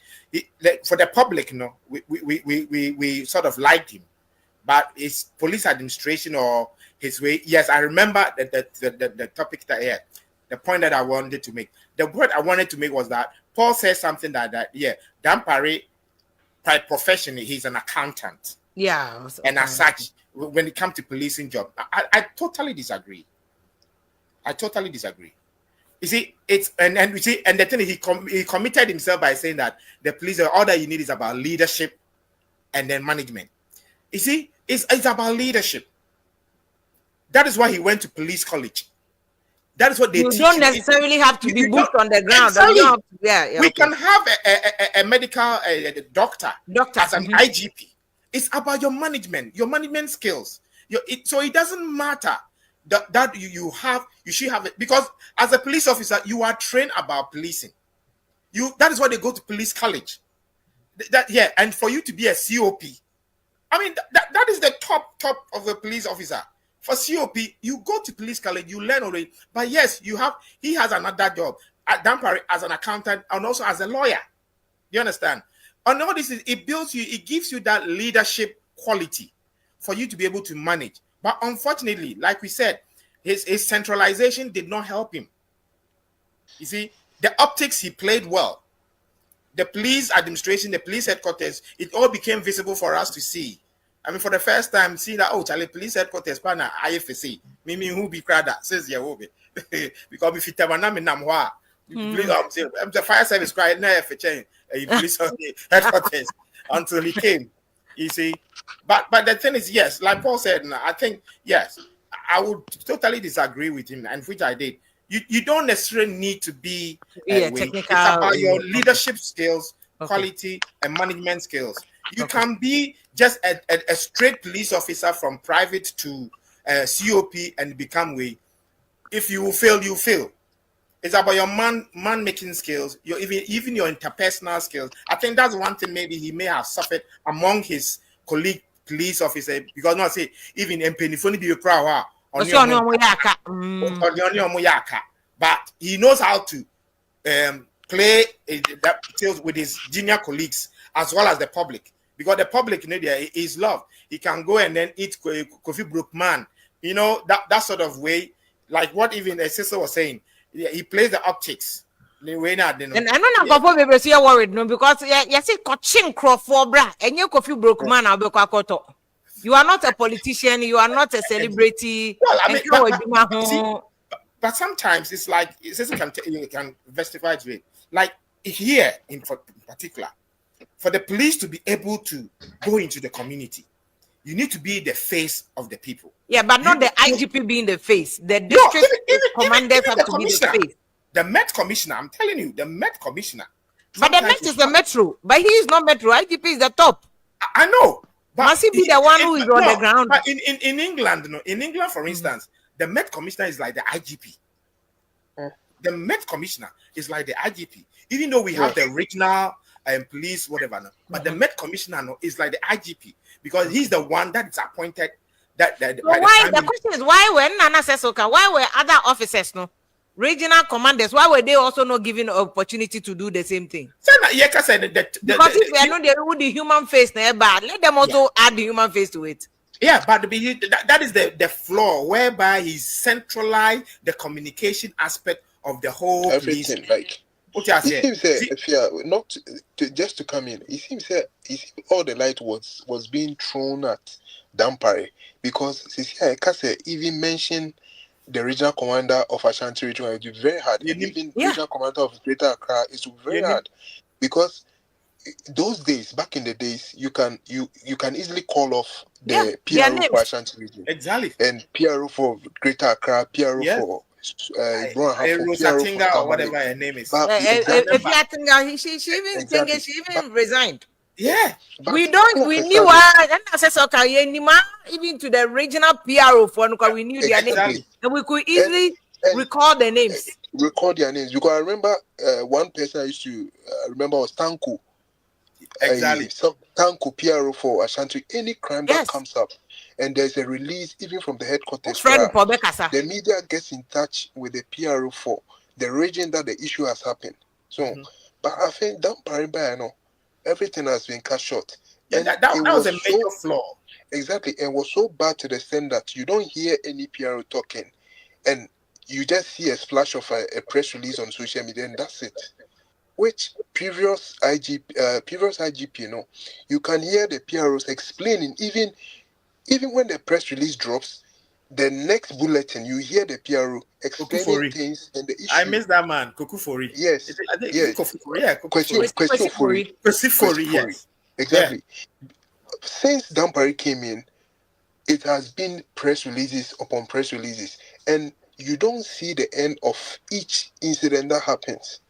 for the public, we sort of liked him, but his police administration or his way. Yes, I remember the topic that the point that I wanted to make. The point I wanted to make was that Paul said something that Dampare, by profession, he's an accountant. Yeah, and as such, when it comes to policing job, I totally disagree. You see, it's and you see, and the thing is, he committed himself by saying that the police, all that you need is about leadership and then management. You see, it's about leadership. That is why he went to police college. That is what they teach. You don't necessarily have to be booked on the ground. Exactly. We can have a medical doctor as an IGP. It's about your management skills. So it doesn't matter that you should have it, because as a police officer you are trained about policing. That is why they go to police college. And for you to be a COP, I mean that is the top of a police officer. For COP, you go to police college, you learn already. But yes, he has another job at Dampare as an accountant and also as a lawyer. You understand? And all this it builds you, it gives you that leadership quality for you to be able to manage. But unfortunately, like we said, his centralization did not help him. You see, the optics he played well. The police administration, the police headquarters, it all became visible for us to see. I mean, for the first time, seeing that, Charlie, police headquarters, partner, IFSC, Mimi, who be crowded, says, because if you tell me, the fire service cried, no, for change, police headquarters until he came, you see. But the thing is, yes, like Paul said, I think, yes, I would totally disagree with him, and which I did. You don't necessarily need to be technical. It's about your leadership skills, quality, and management skills. You can be just a straight police officer from private to COP and become way. If you fail, you fail. It's about your man-making skills, even your interpersonal skills. I think that's one thing maybe he may have suffered among his colleague police officer, because not say even in Penifoni be crowd but he knows how to play that details with his junior colleagues as well as the public, because the public is love. He can go and then eat Kofi Brookman, that sort of way, like what even a sister was saying. He plays the optics. And I know people be worried because you see coaching Crawford bra and you Kofi Brookman you are not a politician, you are not a celebrity. Well, I mean, but sometimes it's like you can justify to it. Like here in particular, for the police to be able to go into the community, you need to be the face of the people. Yeah, but not the IGP being the face. The district commanders have to be the face. The Met Commissioner, I'm telling you, the Met Commissioner. But the Met is the Metro. But he is not Metro. IGP is the top. I know. But must he be the one who is on the ground? But in England, for instance, the Met Commissioner is like the IGP. The Met Commissioner is like the IGP. Even though we have the regional police, whatever, but the Met Commissioner is like the IGP, because he's the one that is appointed. The question is, why were Nana says okay? Why were other officers regional commanders? Why were they also not given an opportunity to do the same thing? Because if they know they would the human face there, but let them also add the human face to it. Yeah, but that is the flaw, whereby he centralized the communication aspect of the whole everything. Like it seems not just to come in. It seems all the light was being thrown at Dampare, because Kase even mentioned the regional commander of Ashanti region. It would be very hard. Even regional commander of Greater Accra, it would be very hard, because those days, back in the days, you can easily call off the PRO for Ashanti region, exactly, and PRO for Greater Accra, PRO for Rosatinga or whatever her name is. She even resigned. Yeah, we knew and I said okay, even to the regional PRO for we knew their names, and we could easily record their names. Record their names, because I remember one person I used to remember was Tanko. Exactly. Some Tanko PRO for Ashanti, any crime that comes up, and there's a release even from the headquarters, the media gets in touch with the PRO for the region that the issue has happened. So, but I think Dampare, everything has been cut short. Yeah, and that was a major flaw. Exactly, and was so bad to the extent that you don't hear any PRO talking, and you just see a splash of a press release on social media, and that's it. Which previous IGP, you can hear the PROs explaining, even when the press release drops, the next bulletin you hear the PRO explaining things and the issue. I miss that man, Kokufori. Yes, yes. Question for yes. Exactly. Yeah. Since Dampare came in, it has been press releases upon press releases, and you don't see the end of each incident that happens.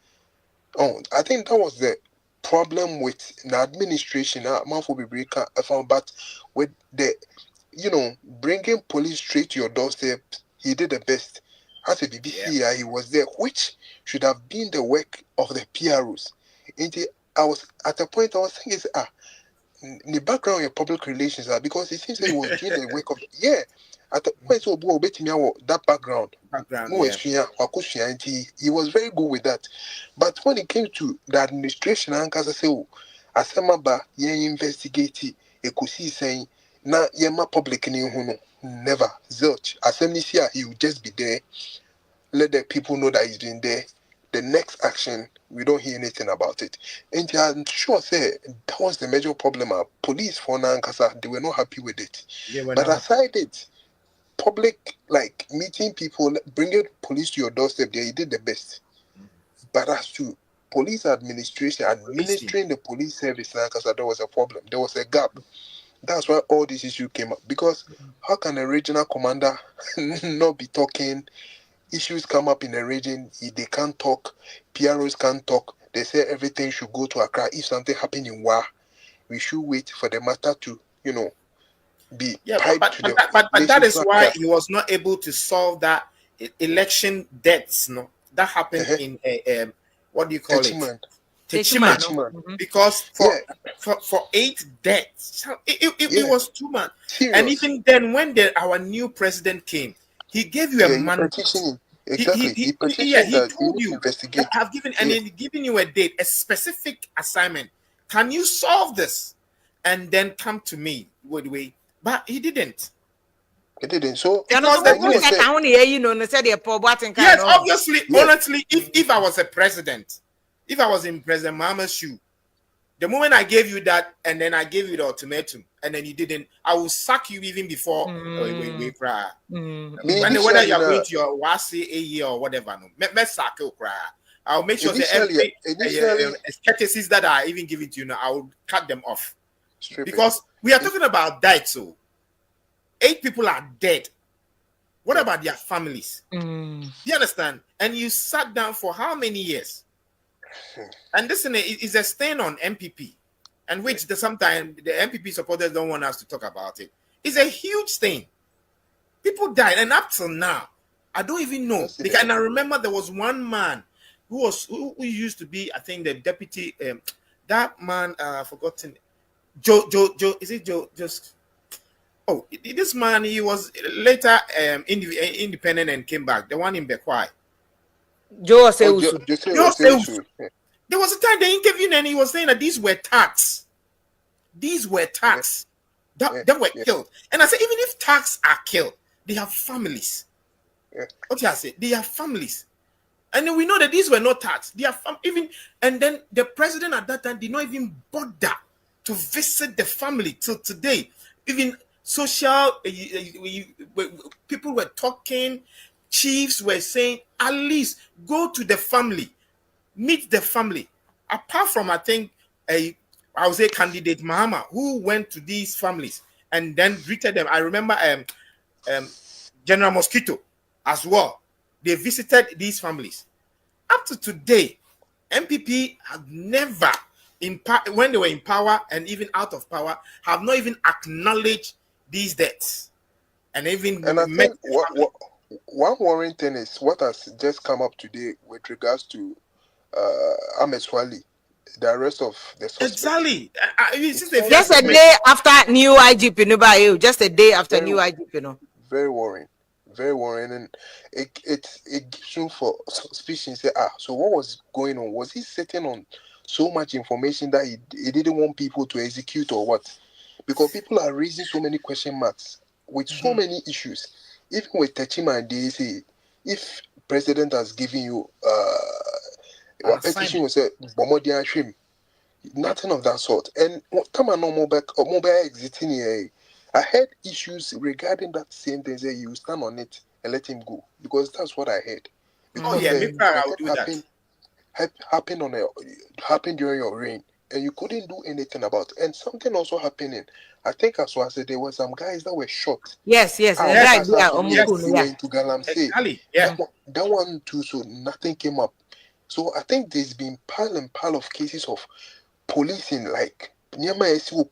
Oh, I think that was the problem with the administration. But with the, bringing police straight to your doorstep, he did the best. As a BBC, he was there, which should have been the work of the PROs. I was at a point I was thinking, the background in public relations, because it seems like he was doing the work of at the point that background. He was very good with that. But when it came to the administration, Asemaba, investigate saying, na yema public never. Zilch. Asemnisia, he will just be there. Let the people know that he's been there. The next action, we don't hear anything about it. And I'm sure that was the major problem. Police for Nankasa, they were not happy with it. But aside it, public, like meeting people, bringing police to your doorstep, he did the best. But as to police administration, administering the police service, there was a problem. There was a gap. That's why all these issues came up. Because how can a regional commander not be talking? Issues come up in the region, they can't talk, PROs can't talk. They say everything should go to Accra. If something happened in Wa, we should wait for the matter to, be tied to the. But that is why he was not able to solve that election deaths, that happened in a what do you call it? Techiman. Because for 8 deaths, it was too much. Serious. And even then, when our new president came, he gave you a mandate. Exactly. He told you, I've given you a date, a specific assignment. Can you solve this? And then come to me with way. But he didn't. He didn't. So yes, obviously, honestly, if I was a president, if I was in President Mahama's shoe, the moment I gave you that, and then I gave you the ultimatum, and then you didn't, I will sack you even before we cry. Whether you're going to your wasi a year or whatever, me sack you cry. I'll make sure that every courtesies that are even given to you now, I will cut them off. Because we are talking about that, so 8 people are dead. What about their families? You understand? And you sat down for how many years? And this is a stain on MPP, and which sometimes the MPP supporters don't want us to talk about it. It's a huge stain. People died, and up till now, I don't even know. And I remember there was one man who used to be, I think, the deputy. That man, forgotten. Joe. Is it Joe? Just. Oh, this man. He was later independent and came back. The one in Bekwai. There was a time they interviewed and he was saying that these were tax. These were tax that were killed. And I said, even if tax are killed, they have families. What did I say? They have families. And then we know that these were not tax. They have and then the president at that time did not even bother to visit the family till today. Even social people were talking. Chiefs were saying, at least go to the family, meet the family. Apart from, I think, I would say candidate Mahama, who went to these families and then greeted them. I remember General Mosquito as well. They visited these families. Up to today, MPP have never, when they were in power and even out of power, have not even acknowledged these deaths. And even met one worrying thing is what has just come up today with regards to Ahmed Swali the arrest of the suspect. Exactly. Just a day after new IGP, no by you. Just a day after new IGP, no. Very worrying, and it gives room for suspicion. Say, so what was going on? Was he sitting on so much information that he didn't want people to execute or what? Because people are raising so many question marks with so many issues. Even with Techima, they say if president has given you a petition, you say Bomodian Shrim. Nothing of that sort. And come on, mobile exiting here. I had issues regarding that same thing. Say you stand on it and let him go, because that's what I heard. Because I'll do that. Happened during your reign, and you couldn't do anything about it. And something also happening. I think as well as there were some guys that were shot. Yes. Went to Galamsey. That one too. So nothing came up. So I think there's been pile and pile of cases of policing, like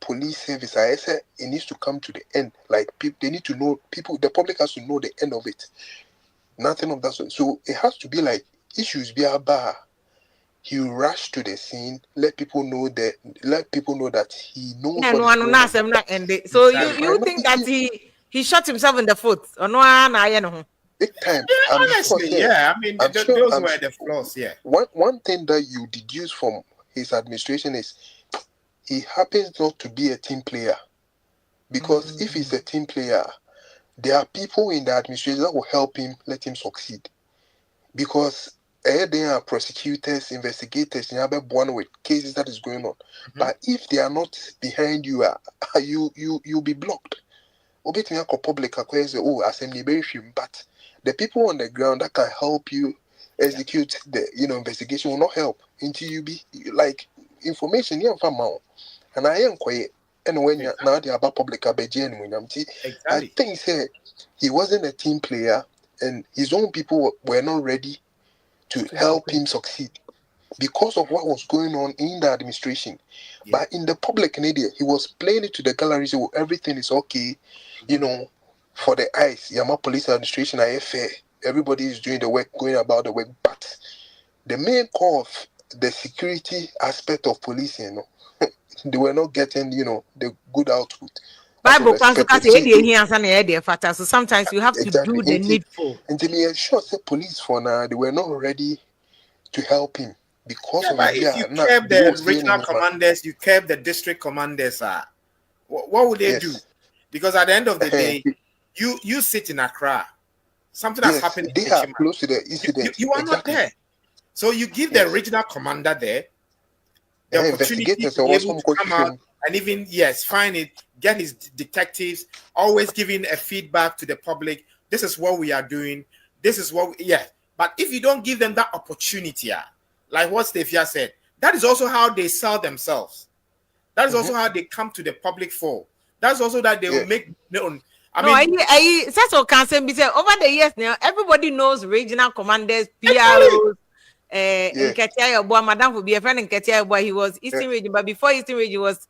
police service. I said it needs to come to the end. Like people, they need to know. The public has to know the end of it. Nothing of that sort. So it has to be like issues be a bar. He rushed to the scene, let people know that he knows. So you think that he shot himself in the foot? Or no? Big time. Honestly, I mean, those were the flaws. Yeah. One thing that you deduce from his administration is he happens not to be a team player. Because if he's a team player, there are people in the administration that will help him, let him succeed. Because there are prosecutors, investigators, one with cases that is going on. But if they are not behind you, you'll be blocked. But the people on the ground that can help you execute the investigation will not help until you be like information. And I am quiet. And when now they are about public I think he wasn't a team player, and his own people were not ready to help him succeed because of what was going on in the administration. But in the public media, he was playing it to the gallery, so everything is okay, for the eyes. Yama police administration, I fair. Everybody is doing the work, going about the work. But the main core of the security aspect of policing, they were not getting, the good output. Bible so sometimes you have to do the needful. And to me, sure, say police for now, they were not ready to help him because of if you kept the regional commanders, you kept the district commanders. What would they do? Because at the end of the day, you sit in Accra. Something has happened. They are close to the incident. You are not there, so you give the regional commander there the opportunity to be able to come out and even find it. Get his detectives, always giving a feedback to the public. This is what we are doing. This is what But if you don't give them that opportunity, like what Stefia said, that is also how they sell themselves. That is also how they come to the public for. That's also that they will make their own. That's what can say. Over the years now, everybody knows regional commanders, PROs. In Ketia Boy, Madam would be a friend in Ketia Boy. He was Eastern Region, but before Eastern Region was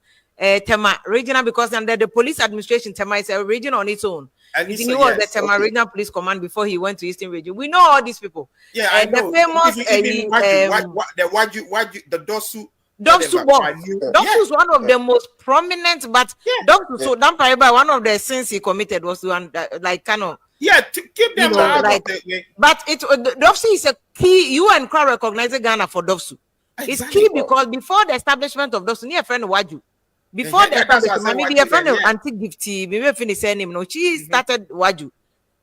Tema regional, because under the police administration, Tema is a region on its own. And he was the Tema regional police command before he went to Eastern Region. We know all these people. Yeah, the famous the Dosu. Dosu is one of the most prominent, but Dosu, so Dampare, one of the sins he committed was to to keep them out of the. But Dosu is a key. You and Crown recognize Ghana for Dosu. Exactly. It's key because before the establishment of Dosu, near friend Waju. Before the establishment, maybe a friend of Anti-Gifty, maybe finish her name. No, she started Waju,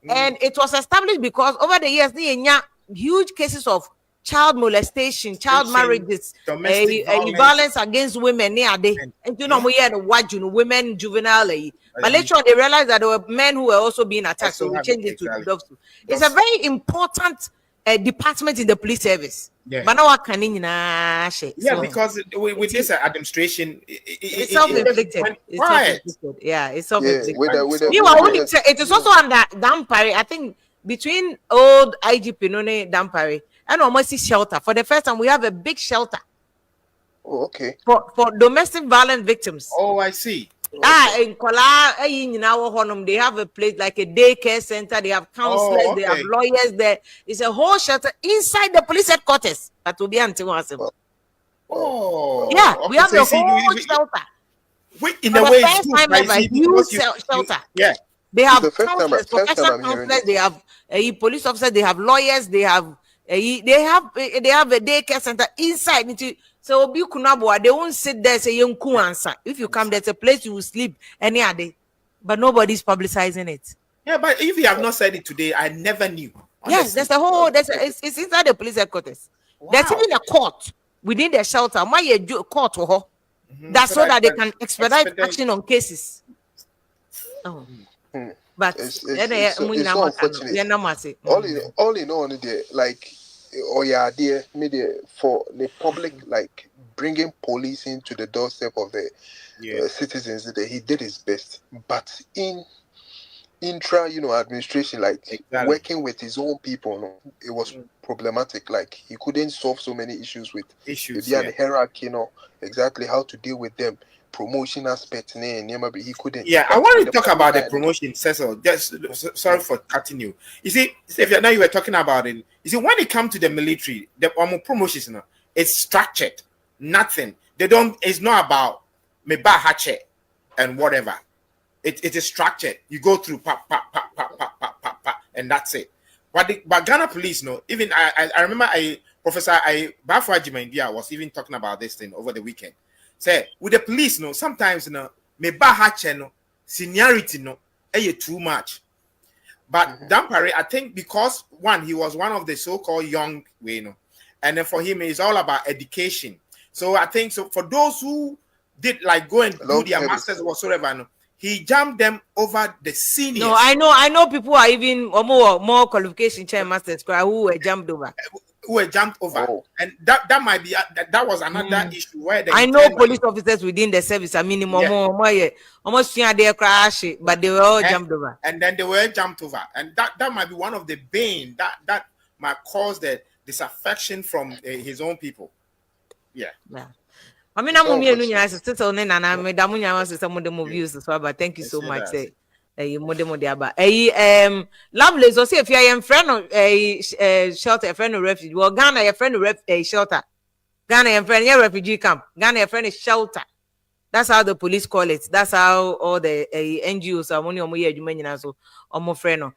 and it was established because over the years, there huge cases of child molestation, child marriages, violence against women. And we had Waju, women juvenile. But later on, they realized that there were men who were also being attacked, so we changed it to Dosu. It's a very important department in the police service. But now because with this administration, it's self-inflicted. It's self-inflicted. Yeah, it is also under Dampare. I think between old IGP None Dampare and almost shelter. For the first time, we have a big shelter. Oh, okay. For domestic violence victims. Oh, I see. In Kola, they have a place like a daycare center. They have counselors, they have lawyers there. It's a whole shelter inside the police headquarters. That will be until Oh, yeah, okay. we have So a whole shelter. In For a the way, first it's good, time right? ever, See, huge because shelter. yeah. They It's have the counselors, first time professional I'm hearing counselors. this. They have police officers. They have lawyers. They have a daycare center inside. So Obi Kunabwa, they won't sit there say yonku answer. If you come, there's a place you will sleep any other, but nobody's publicizing it. Yeah, but if you have not said it today, I never knew. Honestly. Yes, there's a whole. It's inside the police headquarters. Wow. There's even a court within the shelter. Why you court for her? That's so that they can expedite action on cases. Oh. But it's so unfortunate. All in all, like, oh yeah, there, for the public, like bringing police into the doorstep of the citizens, he did his best. But in intra, administration, like working with his own people, it was problematic. Like he couldn't solve so many issues with the hierarchy, exactly how to deal with them. Promotion aspect, he couldn't. Yeah, I want to talk about the promotion, Cecil. Just sorry for cutting you. You see, if now you were talking about it. You see, when it comes to the military, the promotions, it's structured. Nothing. They don't. It's not about me bahache and whatever. It is structured. You go through pa, and that's it. But Ghana police, even I remember Professor Bafo Ajimendia was even talking about this thing over the weekend. Say with the police, sometimes me bahache seniority too much. But Dampare, I think because he was one of the so-called young and then for him it's all about education. So I think for those who did like go and do their masters or whatsoever, he jumped them over the seniors. No, I know people are even more qualification chair masters who were jumped over. And that might be that was another issue where I know police officers within the service are minimum almost their crash, but they were all jumped over. And then they were jumped over, and that might be one of the bane that might cause the disaffection from his own people. Yeah. I mean, I'm still but thank you so much. Lovely. So, see if you're a friend of shelter, a friend of refuge. Well, Ghana, a friend of shelter. Ghana, a friend of refugee camp. Ghana, a friend of shelter. That's how the police call it. That's how all the NGOs are money friend.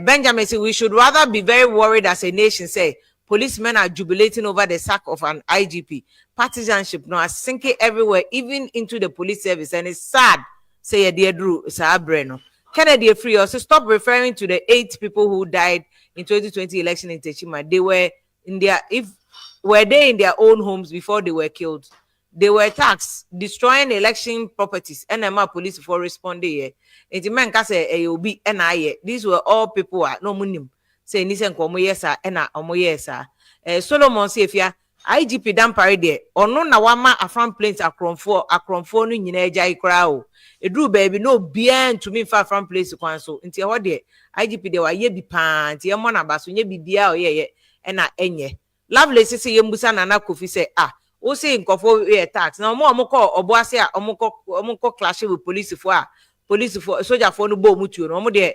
Benjamin said we should rather be very worried as a nation. Say policemen are jubilating over the sack of an IGP. Partisanship now is sinking everywhere, even into the police service, and it's sad. Say dear Drew, Breno. Kennedy Free also stop referring to the 8 people who died in 2020 election in Techima. They were were they in their own homes before they were killed? They were attacked, destroying election properties. NMA police for responding. These were all people no munim. Say Nisan Komo yesa ena omoyesa. Solomon say if ya IGP Dampare there or no na wama afran planes akronfo no nyina agya ikra o. Edru baby no bien to me far from place kwan so. Nti ho de IGP de wa ye bi pan nti ye mo na baso nye bibia o ye ena enye. Lovely say yembusa Nana Kofi say o say nkofo we tax. Na omo ko oboase a omo ko clash with police for soldier for no bo mutuo no omo de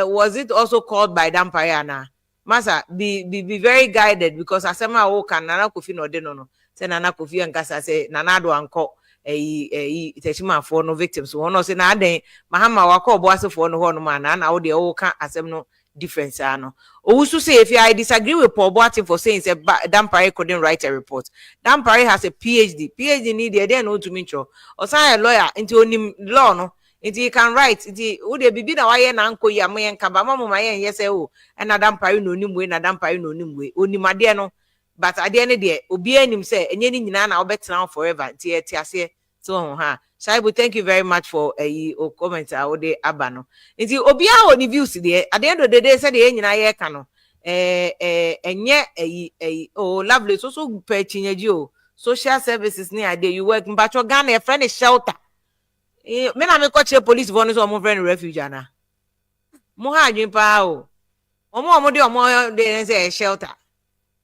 was it also called by Dampare na? Masa be very guided because asema wo kan Nana Kofi no de no say Nana Kofi ankasa say Nana do anko Techima for no victims so no say na den mahama wako oboase for no ho no man na wo de wo kan asem no difference ano. Owusu say if I disagree with Paul Boateng for saying say Dampare couldn't write a report. Dampare has a PhD need there no to mention or say a lawyer into onim law no into he can write it wo de bibi na waye na anko ya me nka ba mama ma yen yes o na Dampare no onim we na Dampare no onim we onimade no but ade ne de obi anim say enye ni nyina na obetena forever nti e tiase so Shaibu, thank you very much for a comment de abano. Nti obi a oni views there at the end of the day said the nyina ye ka no enye lovely so per chinyaji social services ni ade you work but your Ghana a friend is shelter. Me na me ko police for no so mo friend refuge ana. Mo ha adwin pa o. Omo de omo de say shelter.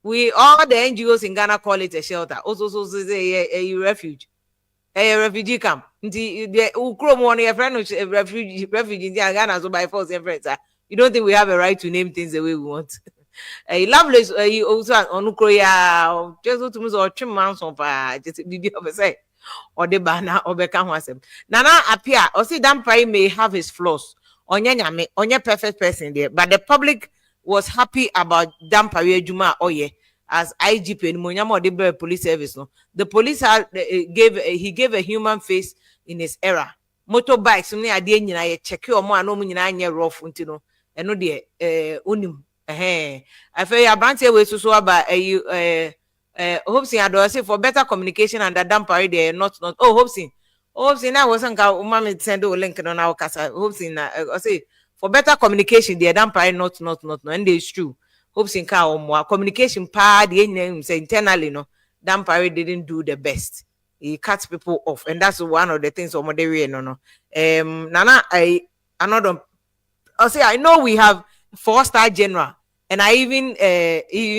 We all the NGOs in Ghana call it a shelter. Also say a refuge. A refugee camp. The Ukrom one your friend refugee in Ghana so by force friends. You don't think we have a right to name things the way we want? Lovelace also on Korea just to me or 3 months of just bibi of say or the banner or beka ho asem nana appear or see Dampare may have his flaws onye nyame onye perfect person there but the public was happy about Dampare adwuma oye as IGP and Monyama Odebe police service no the police had he gave a human face in his era motorbikes ni ade nyina ye check omo ana omo nyina anye rough ntino eno de onim I feel your branch way so about hopes in say for better communication and the Dampare there not hopes in I wasn't mama send a link on our casa hopes in I say for better communication the Dampare not and it's true hopes in car more communication part the name say internally no Dampare didn't do the best. He cuts people off, and that's one of the things on no. Nana, I know we have 4-star general, and I even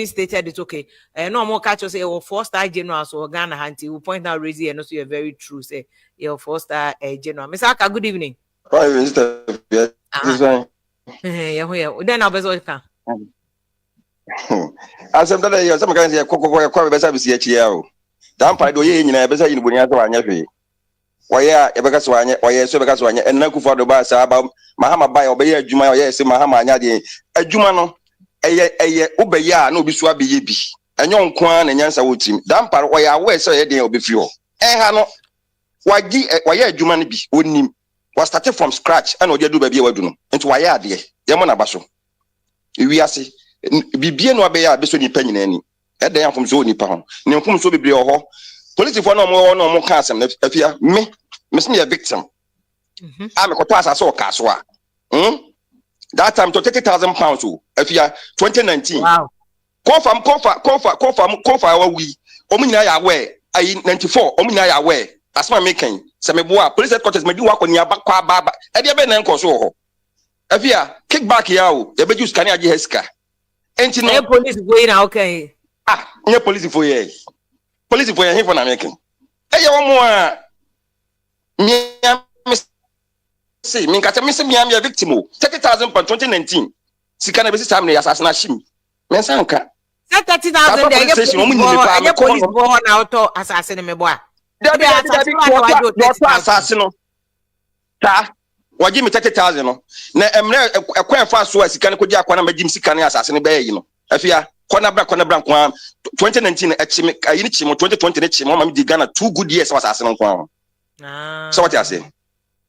stated it's okay. No more catch say 4-star general, so Ghana Hanti will point out Rizzi and also you're very true. Say you're 4-star general. Miss Aka, good evening. Hi, Mr. Then I'll be welcome. As I'm telling you, some kind of Coco service here. Dampare do ye nyina be say yin bunya to anya hwe waya e beka so anya waya so beka so anya en Akufo do ba sa ba mahama ba obe ye adwuma waya se mahama anya de adwuma no eye obeya na obi so abeye bi enyo nko an na nyansa wotim Dampare waya we say ye de obi fi ho ha no wagi waya adwuma no bi onim was started from scratch and odi adu ba bi e wadu no enti waya ade ye mo na ba so wi ase bibie no abeya be so ni panyina ni eden afom so ni pa ho ni mfom so bebre ho police for no mo ka asem na afia me me a victim am ko to asase o ka so a that time to 30,000 pounds o afia 2019 wow Kofa wa wi omu nyina ya we ayi 94 omu nyina ya we asema making se me boa police headquarters me di wa ko ni aba kwa baba e de be na nko so ho afia kickback ya o e be ju scan age heska enti no police go na okay nye police for here here for na making e ye wo mo a see me kata me se me am a victim o 30,000 pound 2019 sika na be system na assassination me sanka 30,000 dey get police go na auto assassin me boa assassin no ta waji me 30,000 no na emre ekwan fa so sika na koji akwa na magim sika na assassin be yi no afia kona bra kwa 2019 echime ayini chimo 2020 ne chimo mama di Ghana 2 good years was assassin kwa so what you say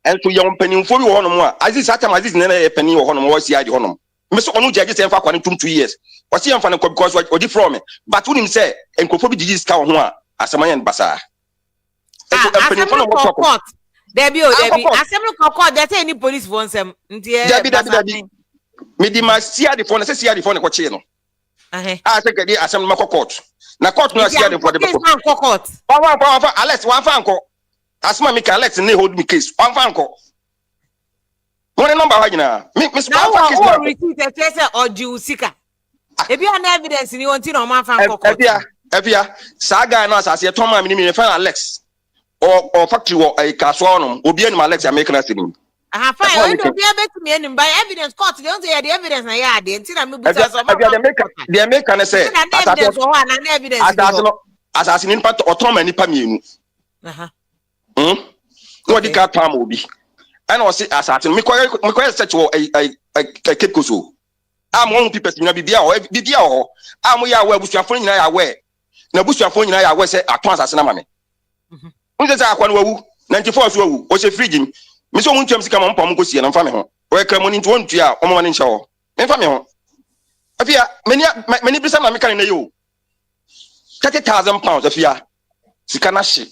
and to young penny for you hono mo aziz atam aziz ne penny ho hono mo wasi adi hono me so onu jage say fa kwa 2 years wasi yam fa ne because odi from me but unim say enkofo bi digi ska ho a asamanya basa penny for no court debi assembly court there say any police for nsem ntie debi me di ma sia di for ne say sia di for ne ko che no I think the assembly court. Na court no sia de for the court. One Alex one fanko. Asma me Alex ne hold me case. One fanko. One number wa nyina. Me small case na. Receipt e say oju sika. E bi an evidence ni won ti na man fanko court. Efia saga na asase to ma me fan Alex. Or factory wo e kaso onum. Obi anim Alex American city. Fine. We don't be able to me by evidence court. They don't say the evidence na ya de. Until I me buta so. The American say. Evidence or one and evidence. Assassin in part autonomy nipa mienu. No di ka pam obi. And was assassin. Me kwa search wo kekoso. Am one people na bibia ho. Am ya we busuafo nyina ya we. Na busuafo nyina ya we say aton assassin na mame. Unse say akwa no wawu 94 so wawu. O se frigin. Me so won twam sika mo mpam ko sie na mfa me ho we kra mo ni ntu ntua o mo ne nche ho me mfa me ho afia meni bisa na me kan na yo 30,000 pounds afia sika na hye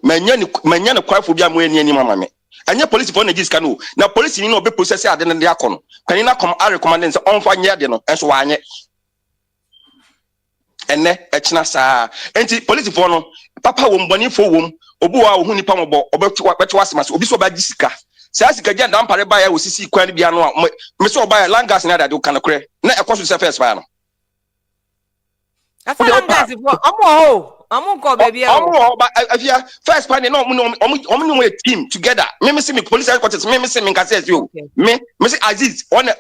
manya ne kwafo bia mo ani mama me anya police for na sika no na police ni no be process ade ne de akono kan na come a recommend say on fa nye de no enso wa anye enne echina saa enti police for no papa wo mboni fo wo obu wa wo hu nipa mo obetu wasema obi so ba gisika sa sika gya Dampare ba ya wo sisi kwan bia no me so ba ya langas na dade kan kore na ekoso se first ba no afa langas fo omo ho Amunko baby. First party no a team together. Me see me police headquarters. Me see me can you. Me see Aziz on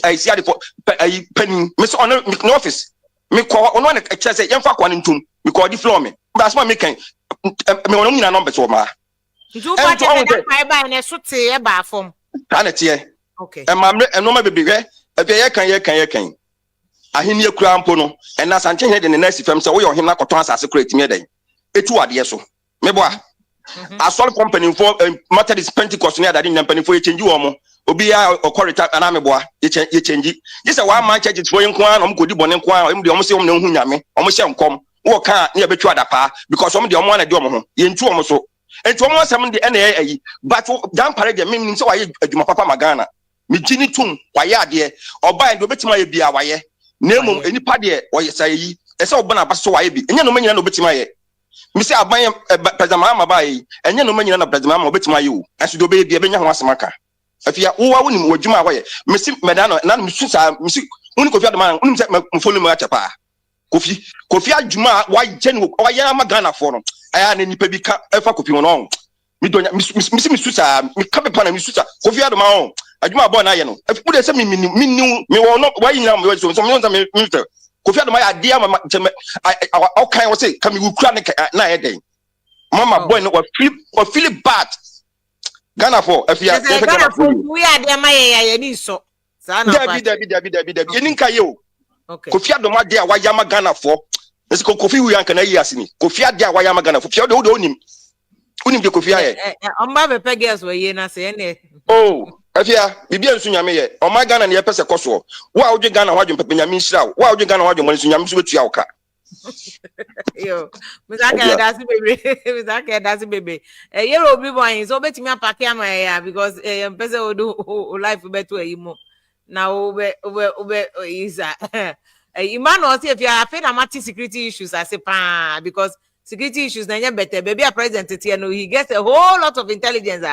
I see for penny. Me see on office. Me call on one a chance say yemfa kwa ntum. Me call the floor me. That's why me can me on na number so ma. You party na fiber na so te e ba form. Okay. And my no ma baby we e kan ahini akura mpo no and na sanche he de ne nurse fam say wo yo him na koton asase create me den etu ade so me boa asol company for Methodist Pentecost near that in company for change wo mo obi ya okorita na me boa ye change this one man church for yin kwa no mo kodi bone kwa em de om se om na hu nyame om hye nkom wo ka na betu adapa because om de om na de om ho ye ntu om so entu om asem de na ayi but Dampare de me say waye adwuma papa magana me gini tum waye ade oba ende obetima ye bia waye Nemo any party or yes, I saw Bona Basso, I be, and you know, many no bit my Mr. Abay, President by, and you know, many of President bit my you, as you obey the Abenya Wasmaka. If you are who would you my way, Mr. Madano, not Mrs. Uniko man, follow my chapa. Kofi Juma, why General, why Yamagana for him? I had any baby ever copy on. Me don't Miss Susa, me come upon a Miss Susa, Kofi Adoma. Aduma born ayeno if put say me will not why you now so me minister Kofi Adoma idea I can say come you kra na eden mama boy no feel bad Ghana for if you Ghana for we are there my ya ni so Dabi eninka ye o Kofi Adoma there why yama Ghana for let's go Kofi we can hear asini Kofi there why yama Ghana for pia do onim unim de Kofi aye amba be pegas we ye na say ne oh afia bibia nsu nyame ye o ma Ghana ne ye pese koso wo a wodwe Ghana wadwe pepe nyame nshira wo a wodwe Ghana wadwe mo nsu nyame so betua wo ka yo mizaka dasi bebe yero obi boy so betimi apake ama ya because pese odu life beto ayimo na obe isa imano say if you are afraid about security issues I say pa because security issues na nya better baby a president here no he gets a whole lot of intelligence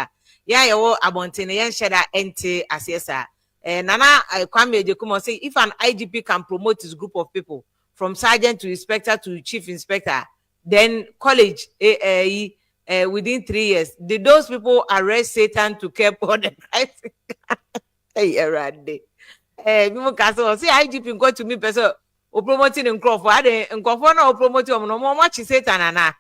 yeah yo abontene yen sheda ente asesa nana Kwame Ejekumo say if an IGP can promote his group of people from sergeant to inspector to chief inspector then college within 3 years did those people arrest Satan to care for the Christ hey erade people can say IGP go to me person o promoting in Crawford ade nkofo na o promote o no mo chi Satan ana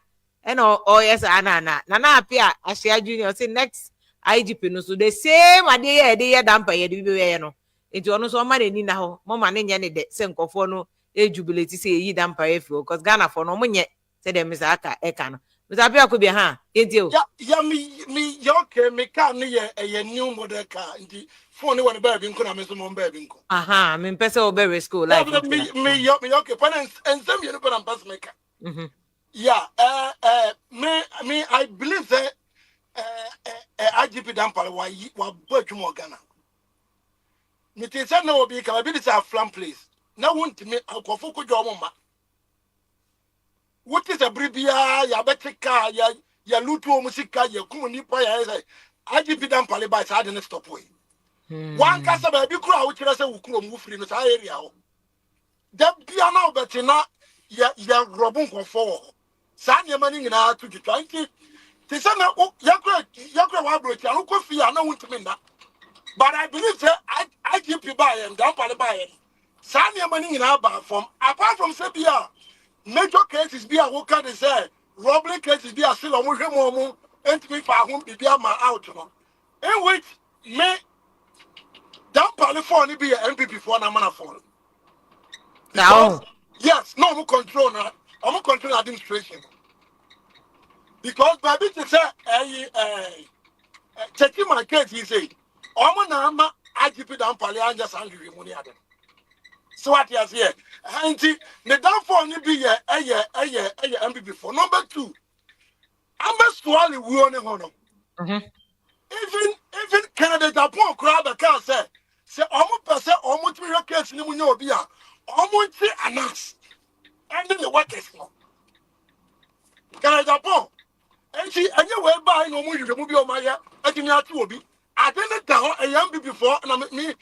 oh yes ana nana apia Ashia Junior say next IGP no so the same ade ye Dampare de be no enti ono so ma ni na ho mo ma ne nye ne de se nkofo no jubilate say yi Dampare fio because Ghana for no mo nye say dem Mr. Aka eka no Mr. Apia ko be ha enti o ya me okay me ka ne ye new model car enti phone won be bi nko na me so mo be bi nko aha me pese o be school life me okay pan and some you know pan pass me ka yeah me I believe that IGP Dampare wa boju mo Ghana me tin say no obi ka be this a flam place na won't me akofo ko jo mo ma what is a bribia ya betika ya lutu o musika ya kum nipa ya say IGP Dampare ba sa dey stop way one kasa ba bi kura wo kire say wo kuro mu free no sa area ho da bia na obetina ya robun konfo sa nyema ni nyina to twitwa nti te say na yakura wa bro ti anu Kofi ya na wontimi na but I believe say IGP ba ya Dampare ba ya sa nyema ni nyina ba from apart from say bia major cases be a worker they say robbery cases be a still on mo entimi fa ho bibia ma out no in which me Dampare for ni be MPP for na mana for now yes no mo control na mo control administration because baby to say checking my case he say omo na ama IGP Dampare anja sangri money ade so what you say anti the downfall ni be MPP for number 2 I'm swally we on hono even candidate upon crowd can say omo person omo 3 case ni munyo obi a omo ti anas and the workers no candidate upon anti anye we buy no mu yure mu bi o ma ya adini atu obi adene da ho MPP for na me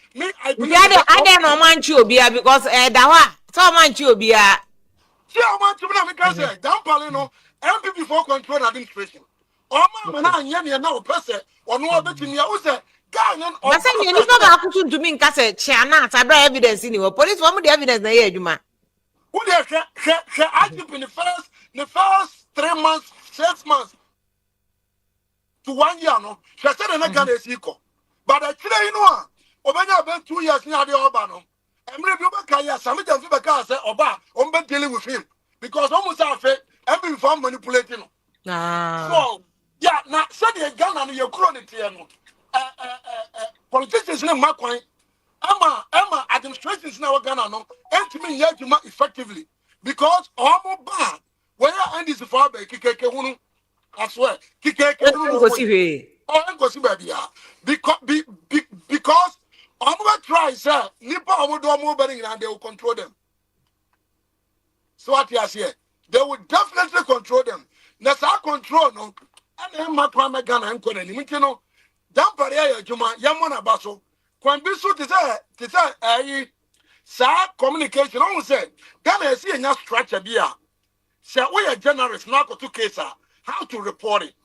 I believe ade no man chi obi because da ho so man chi obi a chairman to me can say Dampare no MPP for control administration. Oh man na anya na o pese ono obetimi ya wo say Ghana o na say ni no ba akutu to me nka say chiana atabra evidence ni wo police for the evidence na ye adwuma. Who dey I keep in the first 3 months 6 months to 1 year no she said na Ghana is equal but the chile you know obenya about 2 years ni ade oba no emre bi oba kai asami dem fi be ka say oba on be dealing with him because almost afa every form manipulating no so yeah na said the Ghana no ye kuro ne tie no politicians na makwan Emma administrations na Ghana no entimi ye adwuma effectively because omo ba where end is for be kikeke hunu I swear kikeke hunu go see we go see baby because omo try say nipa omo do omo be and they will control them. So what you say they will definitely control them. Na sa control no and Emma kwame Ghana enko na ni no Dampare ya adwuma yamo na baso Kwan bi so te say sa communication on say Ghana see enya structure bi a say we are generous na go to case how to report it.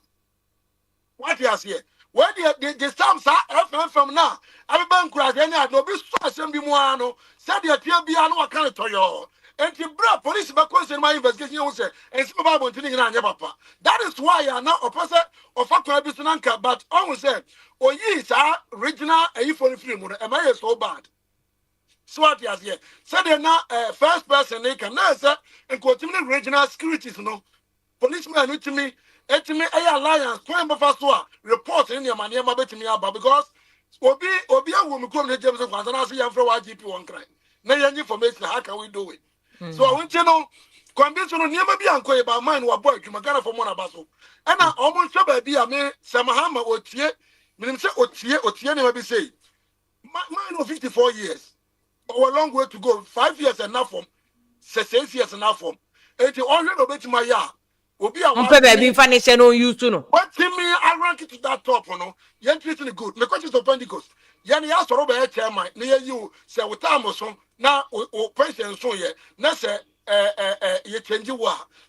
What you say where the stamp sa FM now everybody crash any no be so asem bi mu ano say the tie bi ano kan to yo enti bra police be question my investigation on say ensi ba bo ntini na anya papa that is why ya now opposite of akwa bi so nanka but on say oyi sa regional for free mu am I so bad so what you say say they na first person they can na say en continue regional securities no policeman utimi etimi alliance kwan be fa so report in your money ma betimi aba because obi awu mi kom na James kwanza na say yam for GP one cry na yan information how can we do it so I want you know condition no niam bi anko e ba man wa boy dwuma Ghana for mo na baso e na omo nso ba bi a me samahama otie minim say otie ne ma bi say man of 54 years or a long way to go 5 years enough from 6 years enough from it already no bet my ya obi a one baby information no use to no what me I rank it to that top no you treating it good because it's Pentecost yani ya soro be chairman na you say with time so na o president so ye na say you change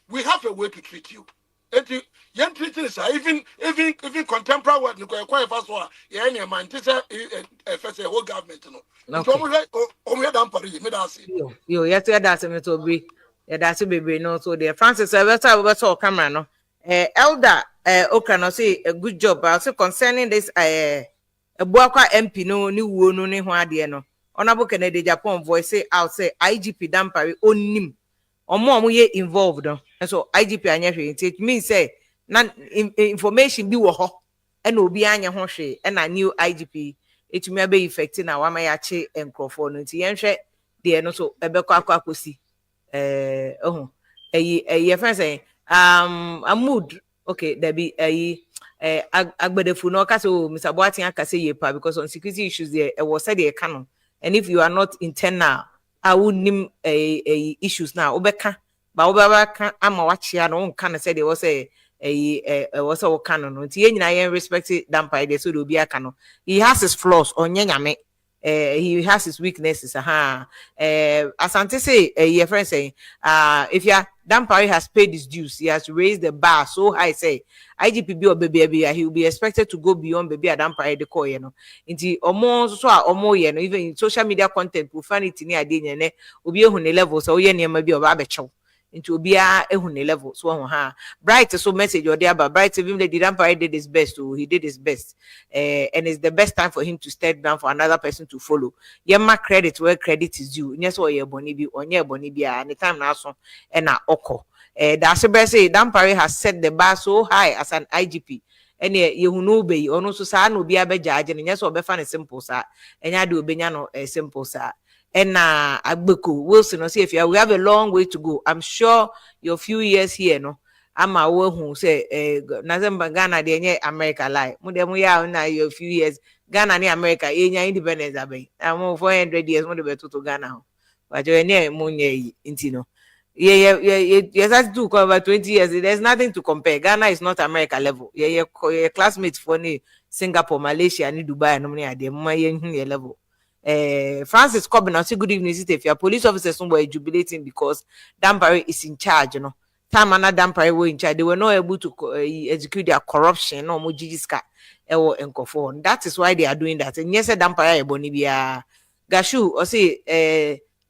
we have a way to treat you and young treating is even contemporary word no quite fast one yeah any man this first whole government no so we Dampare me that say yo yes that me to be yeah that's baby no so the Francis we saw camera no elder okay no say a good job also concerning this Ebuakwa MP no ni wo no ne ho ade no honorable Kennedy Japan voice out say IGP Dampare onim omo ye involved no so IGP anya hwe it means say na information bi wo ho e na obi anya ho hwe e na new IGP etumi abe effect na wa ma ya che enkrofo no nti yen hwe de no so ebekọ akosi ye friend say Amud okay there be agbedefu no kase o Mr. Boatin akase ye pa because on security issues there e was said e canon and if you are not internal I would name issues now obeka ba obeka ama wachia no nka na said there was was a canon nti ye nyina yen respect Dampare there so do be aka no he has his flaws onyanyame he has his weaknesses asante say your friend saying if you Dampare has paid his dues, he has raised the bar so high say IGP or baby he will be expected to go beyond baby Dampare the call into almost so even in social media content will find it in the obi ehune level so ye near be obabecho into obia ehune level so bright so message or there but bright even the Dampare did his best he did his best and it's the best time for him to step down for another person to follow yema credit where credit is due yes or ye boni bi onye boni bia and the time now so and na oko that's the say Dampare has set the bar so high as an IGP and yehunu be ono so sa no bia be judge and yes or be fan simple sa enya de obenya no simple sa and Agbeko Wilson say if we have a long way to go. I'm sure your few years here no ama wo hu say Nazamba Ghana de nye America lie mu de mu ya na your few years Ghana ni America enya independence abai am 400 years mu de beto to Ghana ho but you nye mu nye inti no yes I do cover 20 years there's nothing to compare. Ghana is not America level classmates for ni Singapore, Malaysia ni Dubai no ni ade mu ye level Francis Cobbin, I say good evening, if your police officers were jubilating because Dampare is in charge, Time and Dampare were in charge. They were not able to execute their corruption or Mojiska or Enkofo. That is why they are doing that. And yes, Dampare Bonibia Gashu, or say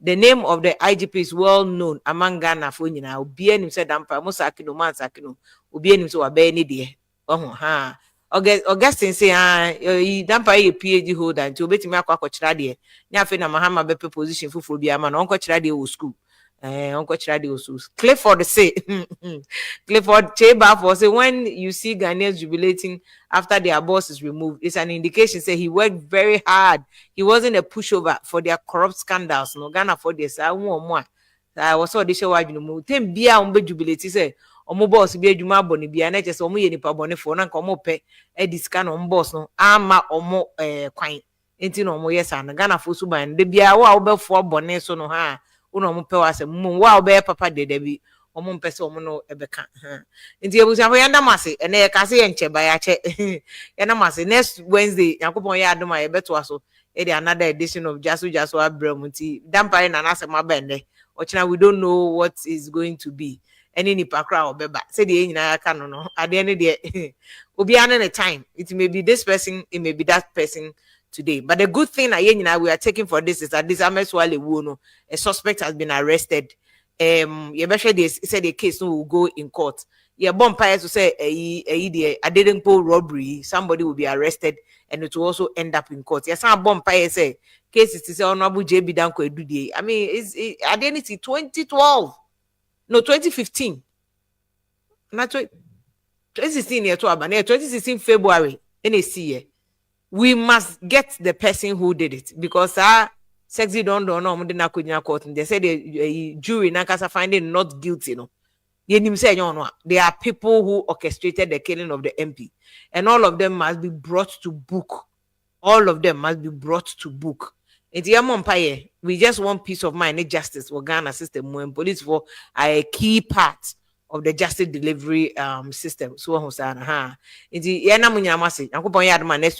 the name of the IGP is well known among Ghana for you now. Bien said Dampare, Mosakino, Mansakino, Ubien so a Benny dear. Ha. Augustine say Dampare a PhD holder until bet me akwa kochira de nya fe na mahama be position fufu bia ma na onko chira de o school onko chira de o school. Clifford say Clifford Cheba for say when you see Ghanaians jubilating after their boss is removed, it's an indication say he worked very hard. He wasn't a pushover for their corrupt scandals. No Ghana for this I was so the show I move tem bia on be jubilate say omo boss bi adwuma abone bia na chese omo ye nipa bone fo na nka omo pe ediska no boss no ama omo kwan enti no omo yes an Ghana fo su ban de bia wo a wo be fo bone so no ha wo no omo pe wa se mo wo a wo be papa de da bi omo mpe se omo no ebeka ha enti ebusa ho yanda mase ene ye ka se ye nche ba ya che yanda mase next Wednesday yakopon ye Adoma ye beto aso e dey another edition of Jasu Abram nti Dampare na na se ma bende ochina we don't know what is going to be. Any nipa kra obeba say the nyina aka no at the end the obi an time it may be this person, it may be that person today, but the good thing we are taking for this is that this Ameswale Wono, a suspect has been arrested. They said the case will go in court. Bompire to say I didn't pull robbery, somebody will be arrested and it will also end up in court. Yes, some Bompire say case is to say honorable JB Danko Edudie. I mean it's at the end 2012. No, 2015. Not 2016 year 2016 February. NAC. We must get the person who did it because sexy don't know court and they said the jury nakasa finding not guilty. No, there are people who orchestrated the killing of the MP, and all of them must be brought to book. All of them must be brought to book. We just want peace of mind, justice for Ghana system when police for a key part of the justice delivery system. So next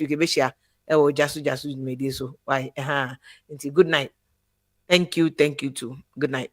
week just media so why good night. Thank you too. Good night.